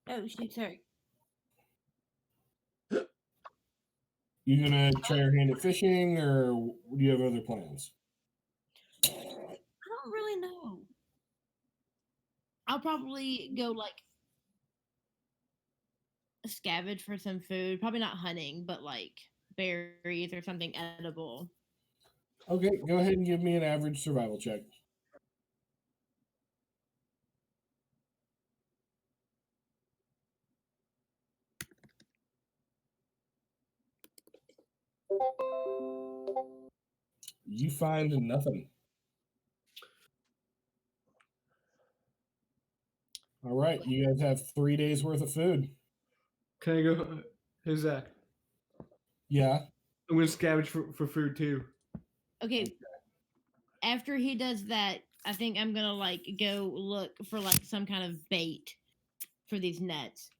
Oh shoot, sorry. You gonna try your hand at fishing, or do you have other plans? I don't really know. I'll probably go like scavenge for some food. Probably not hunting, but like berries or something edible. Okay, go ahead and give me an average survival check. You find nothing. All right, you guys have 3 days worth of food. Can I go? Hey Zach, Yeah. I'm gonna scavenge for food too. Okay. After he does that, I think I'm gonna like go look for like some kind of bait for these nets.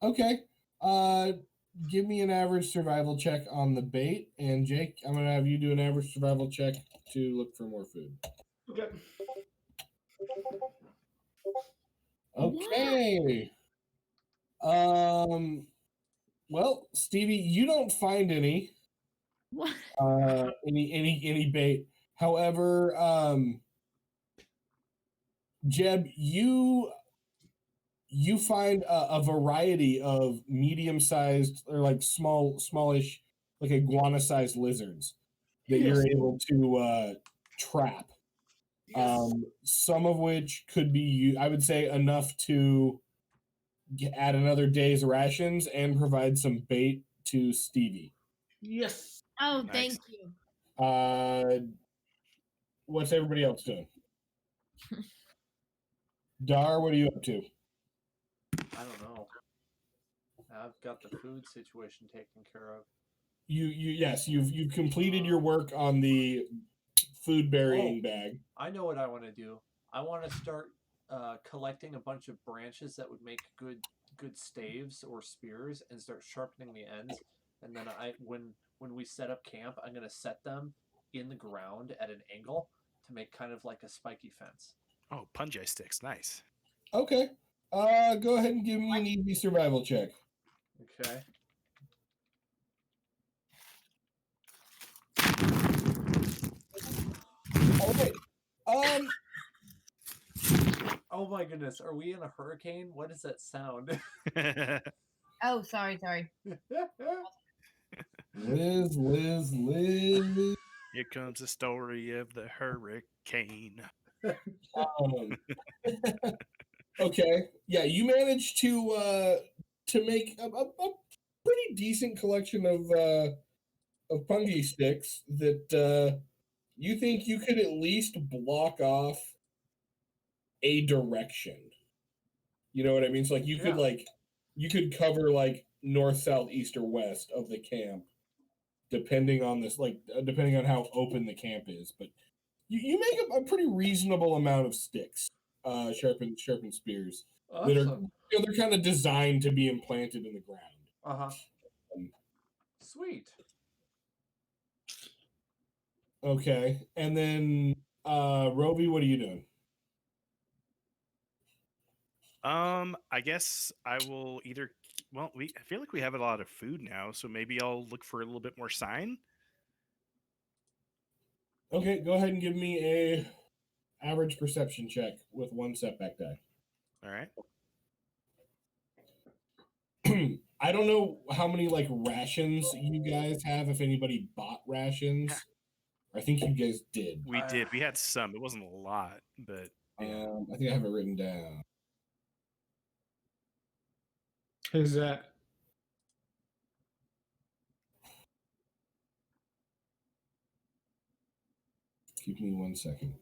Okay. Give me an average survival check on the bait, and Jake, I'm gonna have you do an average survival check to look for more food. Okay. Okay. Well, Stevie, you don't find any What? any bait. However, Jeb, you find a variety of medium-sized or like smallish, like iguana-sized lizards that you're able to trap. Some of which could be, I would say, enough to add another day's rations and provide some bait to Stevie. Yes. Oh, Nice. thank you. What's everybody else doing? Dar, what are you up to? I don't know. I've got the food situation taken care of. Yes, you've completed your work on the food burying bag. I know what I want to do. I want to start collecting a bunch of branches that would make good staves or spears, and start sharpening the ends. And then when we set up camp, I'm gonna set them in the ground at an angle to make kind of like a spiky fence. Oh, punji sticks, nice. Okay. Go ahead and give me an easy survival check. Okay. Okay. Oh my goodness, are we in a hurricane? What does that sound? Oh, sorry. Liz. Here comes the story of the hurricane. Okay. Yeah, you managed to make a pretty decent collection of punji sticks that you think you could at least block off a direction. You know what I mean? So like you could cover like north, south, east, or west of the camp, depending on depending on how open the camp is. But you make a pretty reasonable amount of sticks, sharpened spears that are Awesome. they're kind of designed to be implanted in the ground. Uh-huh. Sweet. Okay, and then Roby, what are you doing? I guess I will either. Well, I feel like we have a lot of food now, so maybe I'll look for a little bit more sign. Okay, go ahead and give me a average perception check with one setback die. All right. I don't know how many like rations you guys have. If anybody bought rations, I think you guys did. We did. We had some. It wasn't a lot, but yeah. I think I have it written down. Hey Zach. Give me 1 second.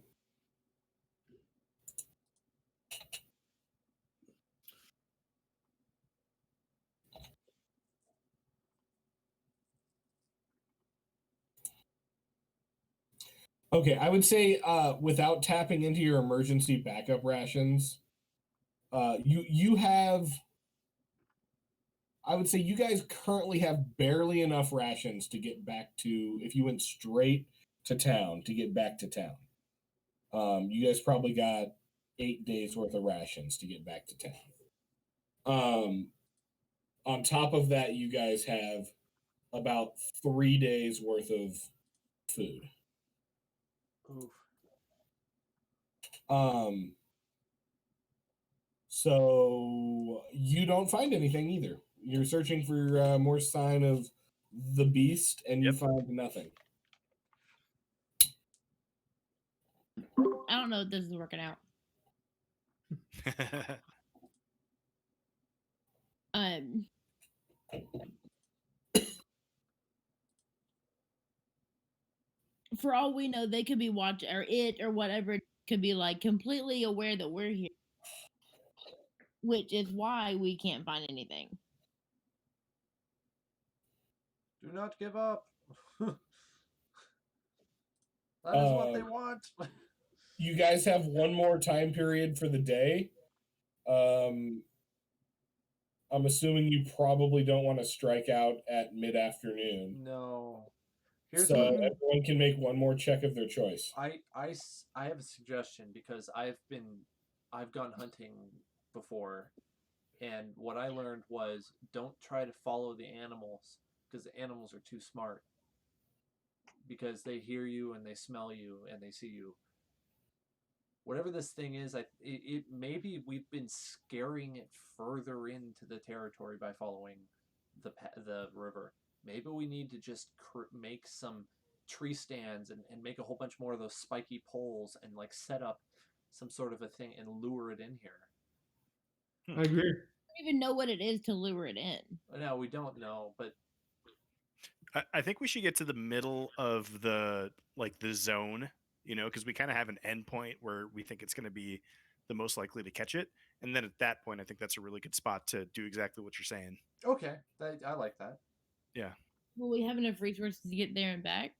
Okay, I would say without tapping into your emergency backup rations, you have. I would say you guys currently have barely enough rations to get back to, if you went straight to town, to get back to town. You guys probably got 8 days worth of rations to get back to town. On top of that, you guys have about 3 days worth of food. Oof. So you don't find anything either. You're searching for more sign of the beast, and you find nothing. I don't know if this is working out. For all we know, they could be watching, or it or whatever could be like completely aware that we're here. which is why we can't find anything. Do not give up. That is what they want. You guys have one more time period for the day. I'm assuming you probably don't want to strike out at mid-afternoon. No. So everyone can make one more check of their choice. I have a suggestion because I've gone hunting before, and what I learned was don't try to follow the animals because the animals are too smart, because they hear you and they smell you and they see you. Whatever this thing is, it maybe we've been scaring it further into the territory by following the river. Maybe we need to just make some tree stands and make a whole bunch more of those spiky poles and like set up some sort of a thing and lure it in here. I agree. I don't even know what it is to lure it in. No, we don't know, but I think we should get to the middle of the zone, because we kind of have an endpoint where we think it's going to be the most likely to catch it, and then at that point, I think that's a really good spot to do exactly what you're saying. okay, I like that. Yeah. Will we have enough resources to get there and back?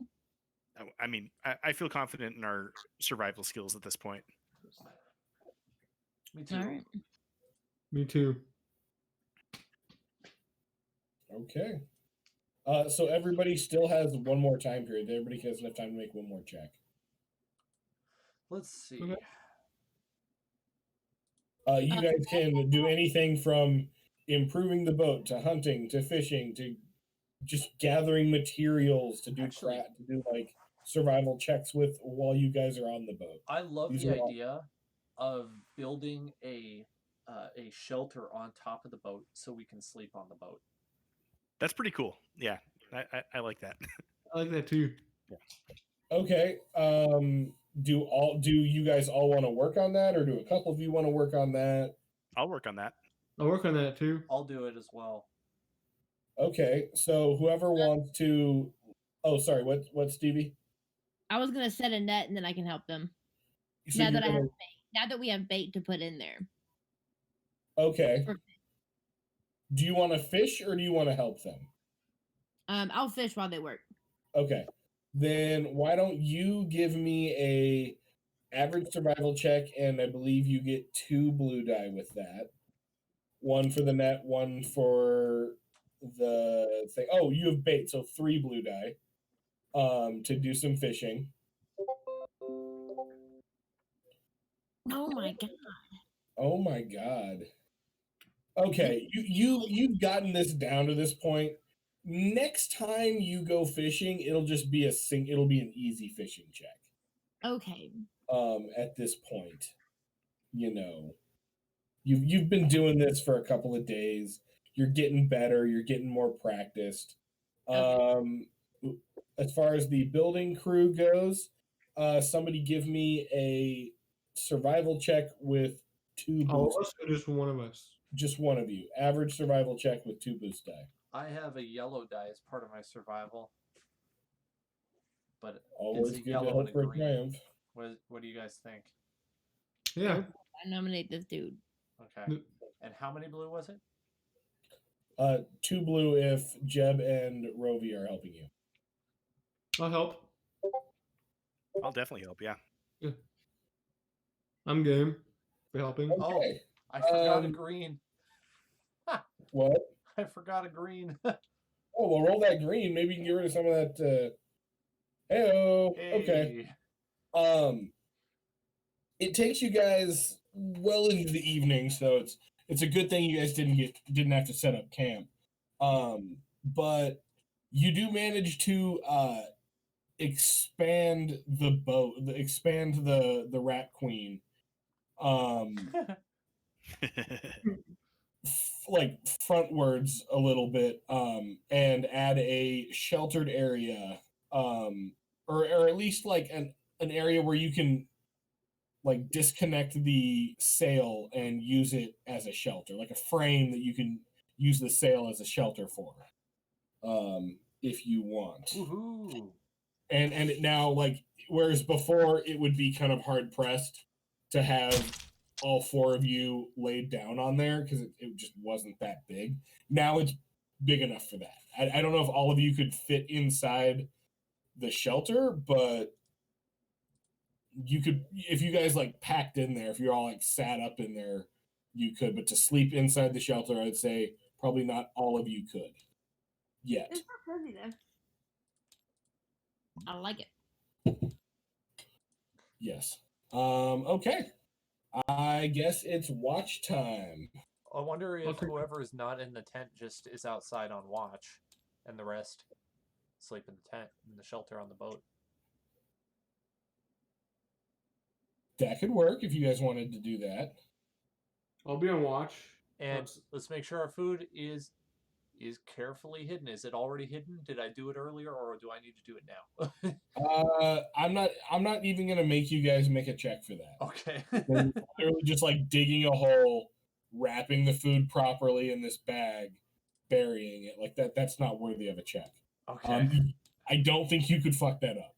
I mean, I feel confident in our survival skills at this point. Me too. All right. Me too. Okay. So everybody still has one more time period. Everybody has enough time to make one more check. Let's see. Okay. You guys can do anything from improving the boat to hunting to fishing to just gathering materials to do like survival checks with while you guys are on the boat. I love the idea of building a shelter on top of the boat so we can sleep on the boat. That's pretty cool. Yeah, I like that. I like that too. Yeah. Okay. Do you guys all want to work on that, or do a couple of you want to work on that? I'll work on that. I'll work on that too. I'll do it as well. Okay. So whoever wants to. Oh, sorry. What, Stevie? I was gonna set a net and then I can help them. So Now that we have bait to put in there. Okay. Do you want to fish or do you want to help them? I'll fish while they work. Okay. Then why don't you give me a average survival check, and I believe you get 2 blue die with that. 1 for the net, 1 for the thing. Oh, you have bait, so 3 blue die. To do some fishing. Oh my god. Oh my god. Okay, you've gotten this down to this point. Next time you go fishing, it'll just be it'll be an easy fishing check. Okay. At this point, you've been doing this for a couple of days. You're getting better. You're getting more practiced. Okay. As far as the building crew goes, somebody give me a survival check with 2 All boost. of us or just one of us? Just one of you. Average survival check with 2 boost die. I have a yellow die as part of my survival, but Always it's a good to yellow hope and a for a green. triumph. What do you guys think? Yeah. I nominate this dude. Okay. And how many blue was it? 2 blue if Jeb and Rovi are helping you. I'll help. I'll definitely help. Yeah. I'm game for helping. Okay. I forgot a green. What? I forgot a green. Oh, well, roll that green. Maybe you can get rid of some of that. Hey. Okay. It takes you guys well into the evening, so it's a good thing you guys didn't have to set up camp. But you do manage to expand the boat, expand the Rat Queen. Like frontwards a little bit, and add a sheltered area, or at least like an area where you can like disconnect the sail and use it as a shelter, like a frame that you can use the sail as a shelter for, if you want. Woohoo! And it now, like, whereas before it would be kind of hard pressed to have all 4 of you laid down on there because it just wasn't that big. Now it's big enough for that. I don't know if all of you could fit inside the shelter, but you could, if you guys like packed in there, if you're all like sat up in there, you could. But to sleep inside the shelter, I'd say probably not all of you could yet. It's not cozy though. I like it. Yes. Okay. I guess it's watch time. I wonder if Okay. whoever is not in the tent just is outside on watch, and the rest sleep in the tent in the shelter on the boat. That could work if you guys wanted to do that. I'll be on watch. And let's make sure our food is carefully hidden. Is it already hidden? Did I do it earlier, or do I need to do it now? I'm not even gonna make you guys make a check for that. Okay. They're literally just like digging a hole, wrapping the food properly in this bag, burying it. Like that's not worthy of a check. Okay. I don't think you could fuck that up.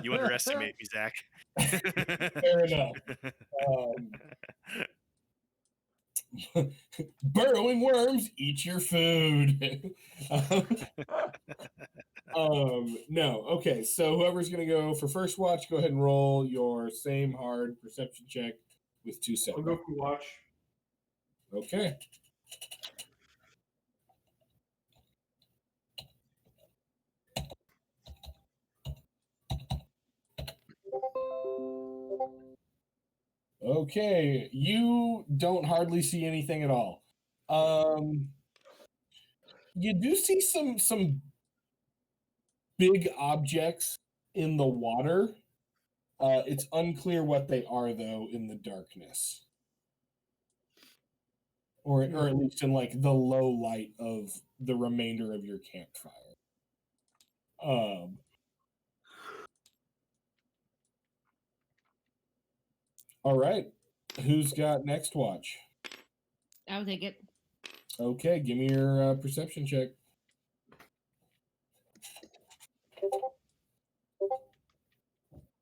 You underestimate me, Zach. Fair enough. Burrowing worms, eat your food. No. Okay, so whoever's gonna go for first watch, go ahead and roll your same hard perception check with 2 I'll seconds. go for watch. Okay. Okay, you don't hardly see anything at all. You do see some big objects in the water. It's unclear what they are though in the darkness, or at least in like the low light of the remainder of your campfire. All right, who's got next watch? I'll take it. Okay, give me your perception check.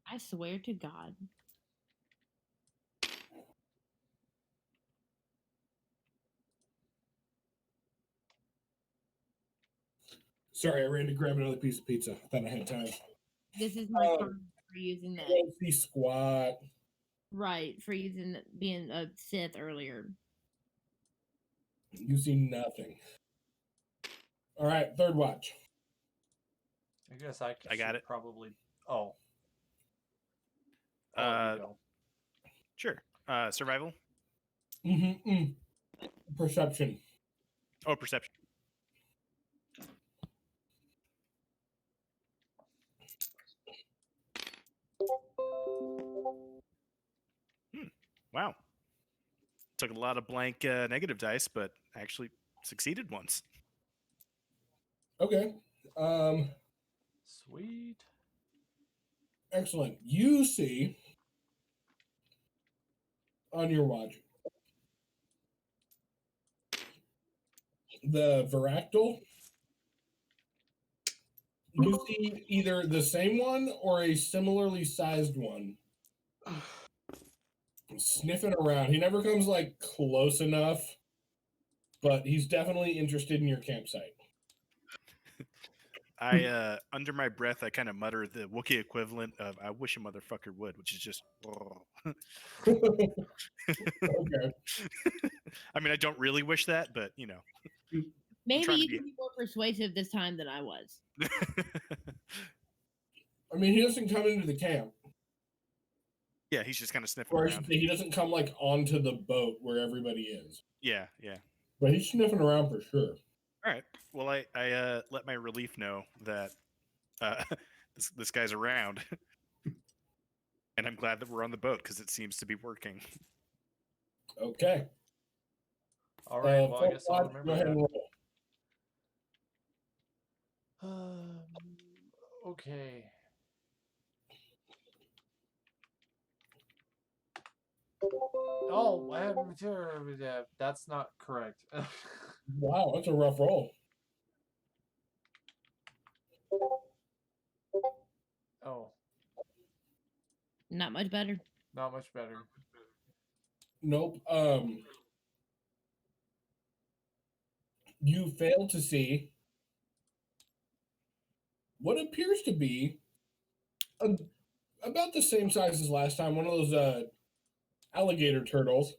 I swear to God. Sorry, I ran to grab another piece of pizza. Thought I had time. This is my time for using that. Don't see squat. Right, for using being a Sith earlier. You see nothing. All right, third watch. I guess I I got should it. probably. Oh. Sure. Survival. Perception. Oh, perception. Wow. Took a lot of blank negative dice, but actually succeeded once. Okay. Sweet. Excellent. You see on your watch the Varactyl. You see either the same one or a similarly sized one sniffing around. He never comes like close enough, but he's definitely interested in your campsite. I under my breath I kind of mutter the Wookiee equivalent of "I wish a motherfucker would," which is just. Okay. I mean, I don't really wish that, but you know. Maybe trying to you be- can be more persuasive this time than I was. I mean, he doesn't come into the camp. Yeah, he's just kind of sniffing Or I should around. say, he doesn't come like onto the boat where everybody is. Yeah. But he's sniffing around for sure. All right. Well, I let my relief know that this guy's around, and I'm glad that we're on the boat because it seems to be working. Okay. All right. Well, I guess I'll Go remember ahead and that. roll. Okay. Oh, that's not correct. Wow, that's a rough roll. Oh, Not much better. Not much better. Nope. You fail to see what appears to be about the same size as last time. One of those alligator turtles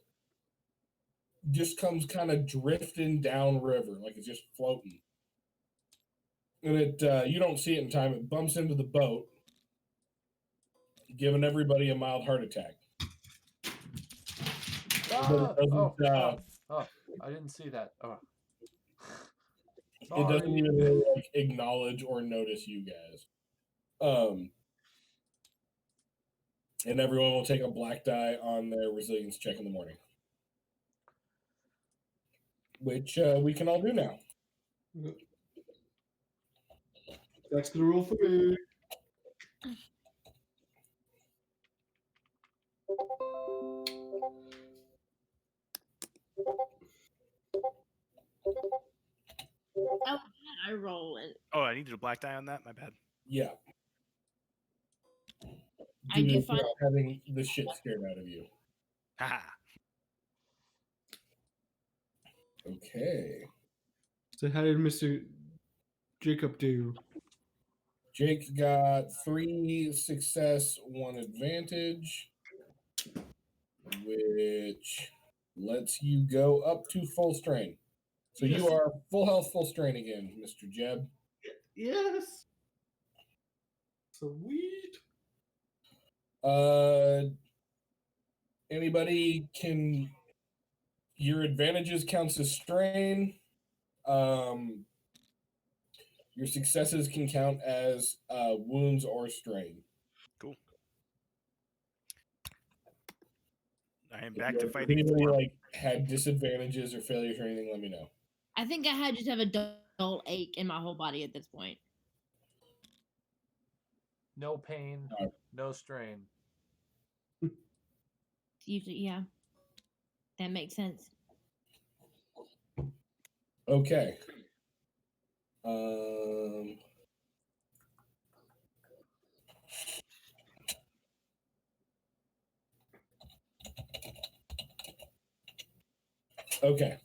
just comes kind of drifting down river, like it's just floating. And it you don't see it in time. It bumps into the boat, giving everybody a mild heart attack. Ah! But Oh, I didn't see that. Oh. it doesn't Sorry. even really like acknowledge or notice you guys. And everyone will take a black die on their resilience check in the morning, which we can all do now. That's the rule for me. Oh, I roll it. Oh, I needed a black die on that. My bad. Yeah. I Due do to find having the shit scared out of you. Haha. Okay. So how did Mr. Jacob do? Jake got 3 success, 1 advantage, which lets you go up to full strain. So Yes. you are full health, full strain again, Mr. Jeb. Yes. Sweet. Anybody can your advantages counts as strain. Your successes can count as wounds or strain. Cool. I am If back you- to if fighting anybody form. like had disadvantages or failures or anything, let me know. I think I had just have a dull ache in my whole body at this point. No pain, Alright. no strain. Usually, yeah, that makes sense. Okay. Okay.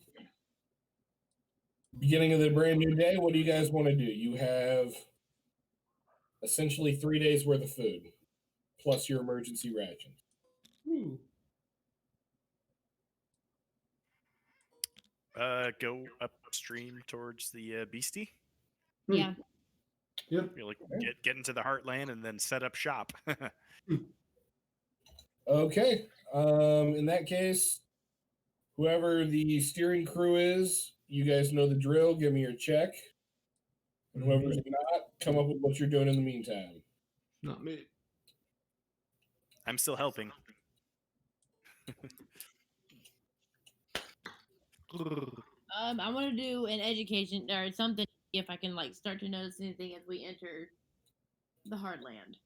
Beginning of the brand new day, what do you guys want to do? You have essentially 3 days worth of food, plus your emergency rations. Ooh. Go upstream towards the beastie. Yeah. Yep. You're like get into the heartland and then set up shop. Okay. In that case, whoever the steering crew is, you guys know the drill. Give me your check. And whoever's not, come up with what you're doing in the meantime. Not me. I'm still helping. I want to do an education or something if I can like start to notice anything as we enter the heartland.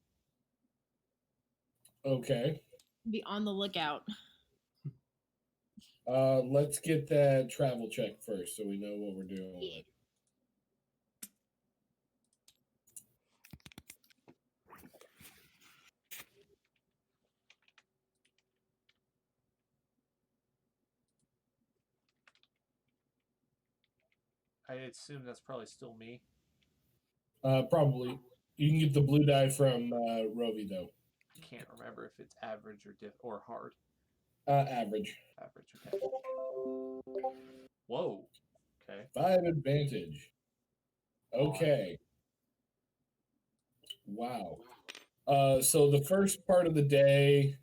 Okay. Be on the lookout. Let's get that travel check first so we know what we're doing. I assume that's probably still me. Probably. You can get the blue die from Rovi though. Can't remember if it's average or hard. Average. Average, okay. Whoa. Okay. 5 advantage. Okay. Wow. So the first part of the day,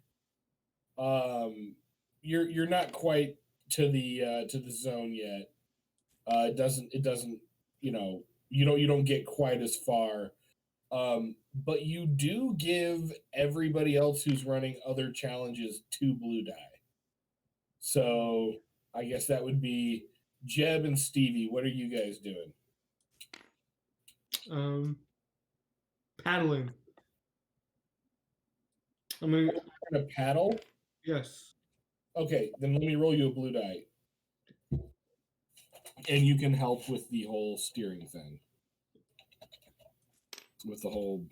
you're not quite to the zone yet. It doesn't you don't get quite as far. But you do give everybody else who's running other challenges 2 blue die. So I guess that would be Jeb and Stevie. What are you guys doing? Paddling. I'm gonna paddle. Yes. Okay, then let me roll you a blue die, and you can help with the whole steering thing. With the whole.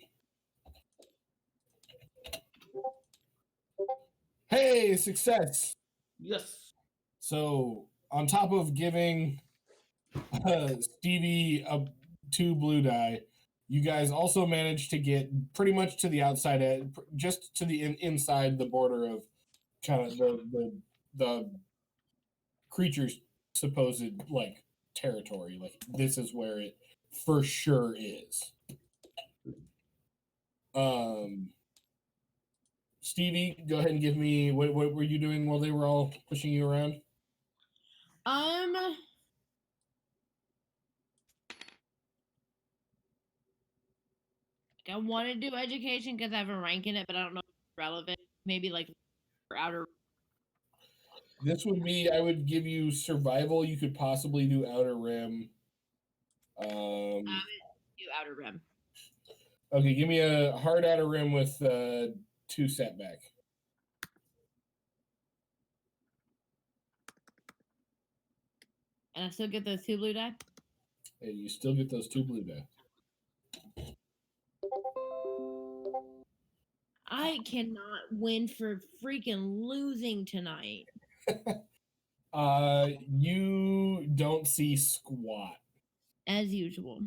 Hey, success! Yes. So, on top of giving Stevie 2 blue die, you guys also managed to get pretty much to the outside edge, just to the inside the border of kind of the creature's supposed like territory. Like this is where it for sure is. Stevie, go ahead and give me what were you doing while they were all pushing you around? I want to do education because I have a rank in it, but I don't know if it's relevant. Maybe like for outer. This would be, I would give you survival. You could possibly do outer rim. Do outer rim. Okay, give me a hard outer rim with 2 setback. And I still get those 2 blue die? And you still get those 2 blue die. I cannot win for freaking losing tonight. You don't see squat. As usual.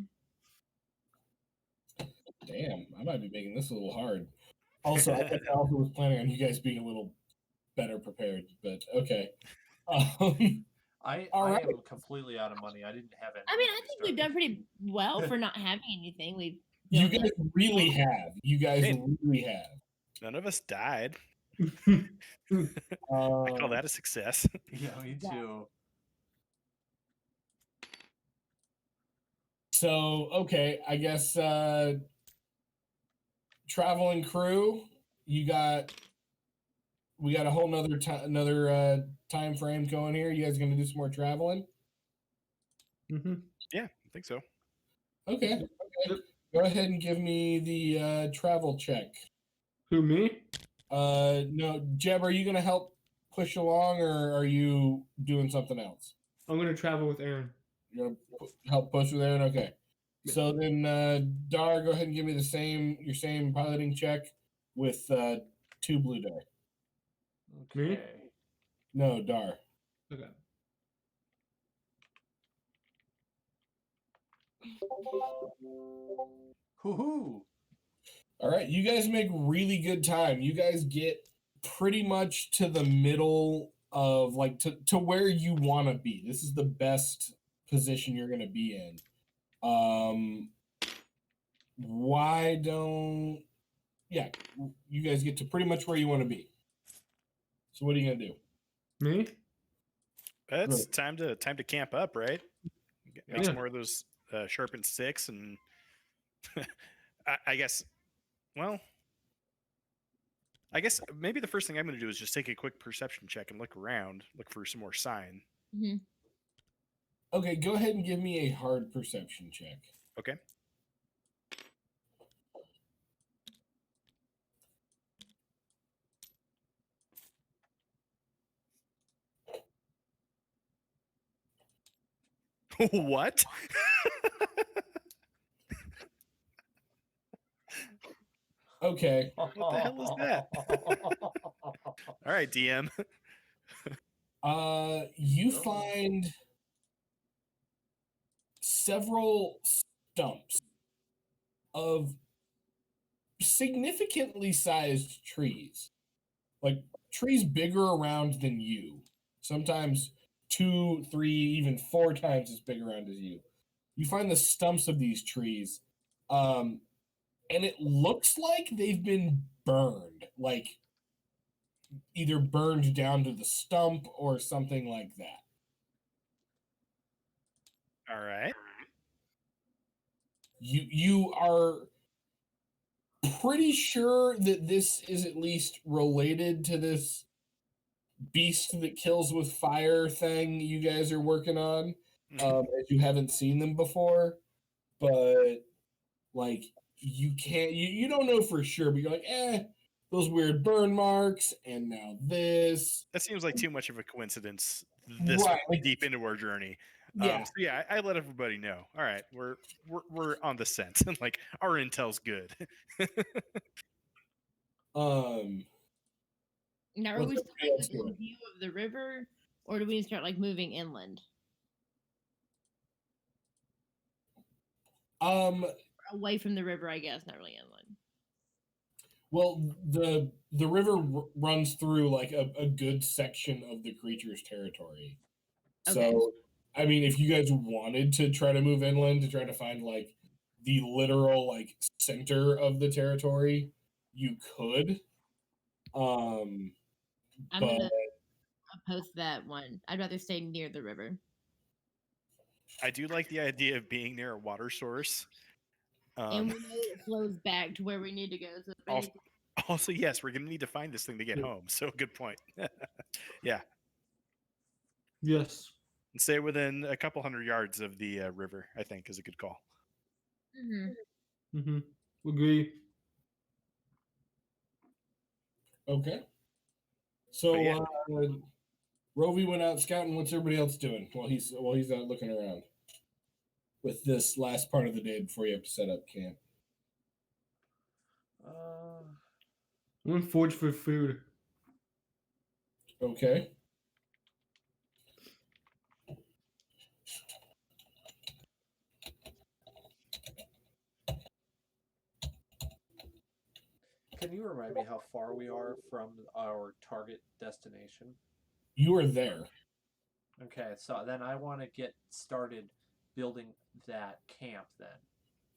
Damn, I might be making this a little hard. Also, I guess I also was planning on you guys being a little better prepared, but okay. I right. am completely out of money. I didn't have any. I mean, I think we've done pretty well for not having anything. You guys really have. You guys Hey. really have. None of us died. I I call that a success. Yeah, me too. So, okay, I guess traveling crew, we got a whole nother time frame going here. You guys gonna do some more traveling? Yeah, I think so. Okay. Go ahead and give me the travel check. Who, me? No, Jeb, are you gonna help push along, or are you doing something else? I'm gonna travel with Aaron. You're gonna help push with Aaron? Okay. Yeah. So then, Dar, go ahead and give me your same piloting check with 2 blue die. Me? Okay. No, Dar. Okay. Hoo-hoo. All right, you guys make really good time. You guys get pretty much to the middle of like to where you want to be. This is the best position you're going to be in. Why don't you guys get to pretty much where you want to be. So what are you going to do? Me? It's time to camp up, right? Make Yeah. some more of those sharpened sticks, and I guess. Well, I guess maybe the first thing I'm going to do is just take a quick perception check and look around, look for some more sign. Mm-hmm. Okay, go ahead and give me a hard perception check. Okay. What? Okay. What the hell is that? All right, DM. You find several stumps of significantly sized trees, like trees bigger around than you. Sometimes 2, 3, even 4 times as big around as you. You find the stumps of these trees, and it looks like they've been burned, like either burned down to the stump or something like that. All right. You are pretty sure that this is at least related to this beast that kills with fire thing you guys are working on, as you haven't seen them before, but like you don't know for sure, but you're like, those weird burn marks, and now this. That seems like too much of a coincidence. This Right, like- deep into our journey. Yeah. So yeah, I let everybody know. All right, we're on the scent. Like our intel's good. Now, are What's we still everybody else within doing? view of the river, or do we start like moving inland, Um, away from the river? I guess not really inland. well, the river runs through like a good section of the creature's territory. Okay. So, I mean, if you guys wanted to try to move inland to try to find like the literal like center of the territory, you could. Um, I'm but gonna oppose that one. I'd rather stay near the river. I do like the idea of being near a water source. And we know it flows back to where we need to go. So if Also, anything, also, yes, we're going to need to find this thing to get Yeah. home. So good point. Yeah, Yes. and stay within a couple hundred yards of the river. I think is a good call. Mm-hmm. Agree. okay. But So, yeah. Rovi went out scouting. What's everybody else doing while he's out looking around? With this last part of the day before you have to set up camp. I'm gonna forage for food. Okay. Can you remind me how far we are from our target destination? You are there. Okay, so then I want to get started building that camp. Then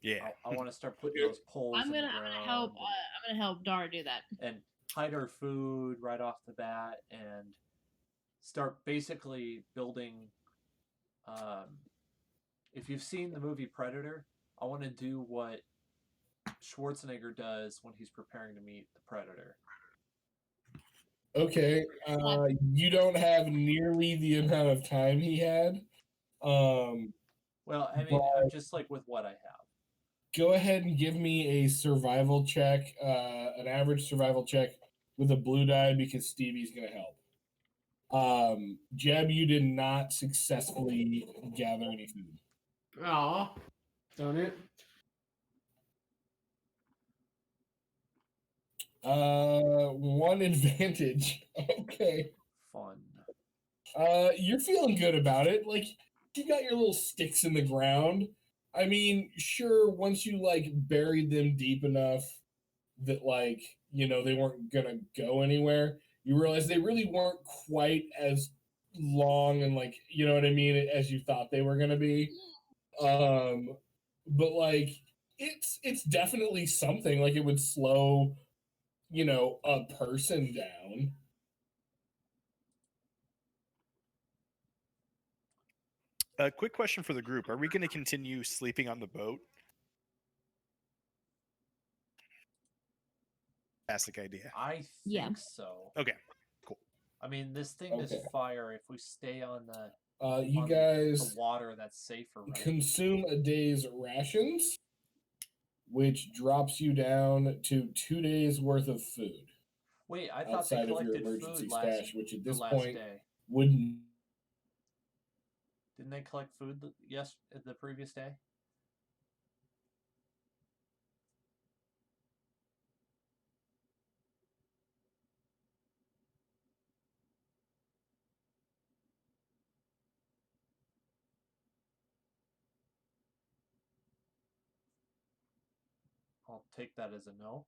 Yeah. I want to start putting those poles. I'm in the gonna help. ground I'm gonna help Dara do that. and hide our food right off the bat and start basically building. If you've seen the movie Predator, I want to do what Schwarzenegger does when he's preparing to meet the Predator. Okay. You don't have nearly the amount of time he had. Well, I mean, I'm just like with what I have. Go ahead and give me a survival check, an average survival check with a blue die because Stevie's going to help. Jeb, you did not successfully gather any food. Aw. Darn it. One advantage. Okay. Fun. You're feeling good about it. Like, you got your little sticks in the ground. I mean, sure, once you like buried them deep enough that like, they weren't gonna go anywhere, you realize they really weren't quite as long and like, you know what I mean, as you thought they were gonna be. But like it's definitely something. Like it would slow, a person down. A quick question for the group: are we going to continue sleeping on the boat? Fantastic idea. I think Yeah. so. Okay, cool. I mean, this thing is Okay. fire. If we stay on the You on guys the water, that's safer, right? consume a day's rations, which drops you down to 2 days worth of food Wait, I thought they outside of your collected emergency food last stash, which at the this last point day. wouldn't. Didn't they collect food the previous day? I'll take that as a no.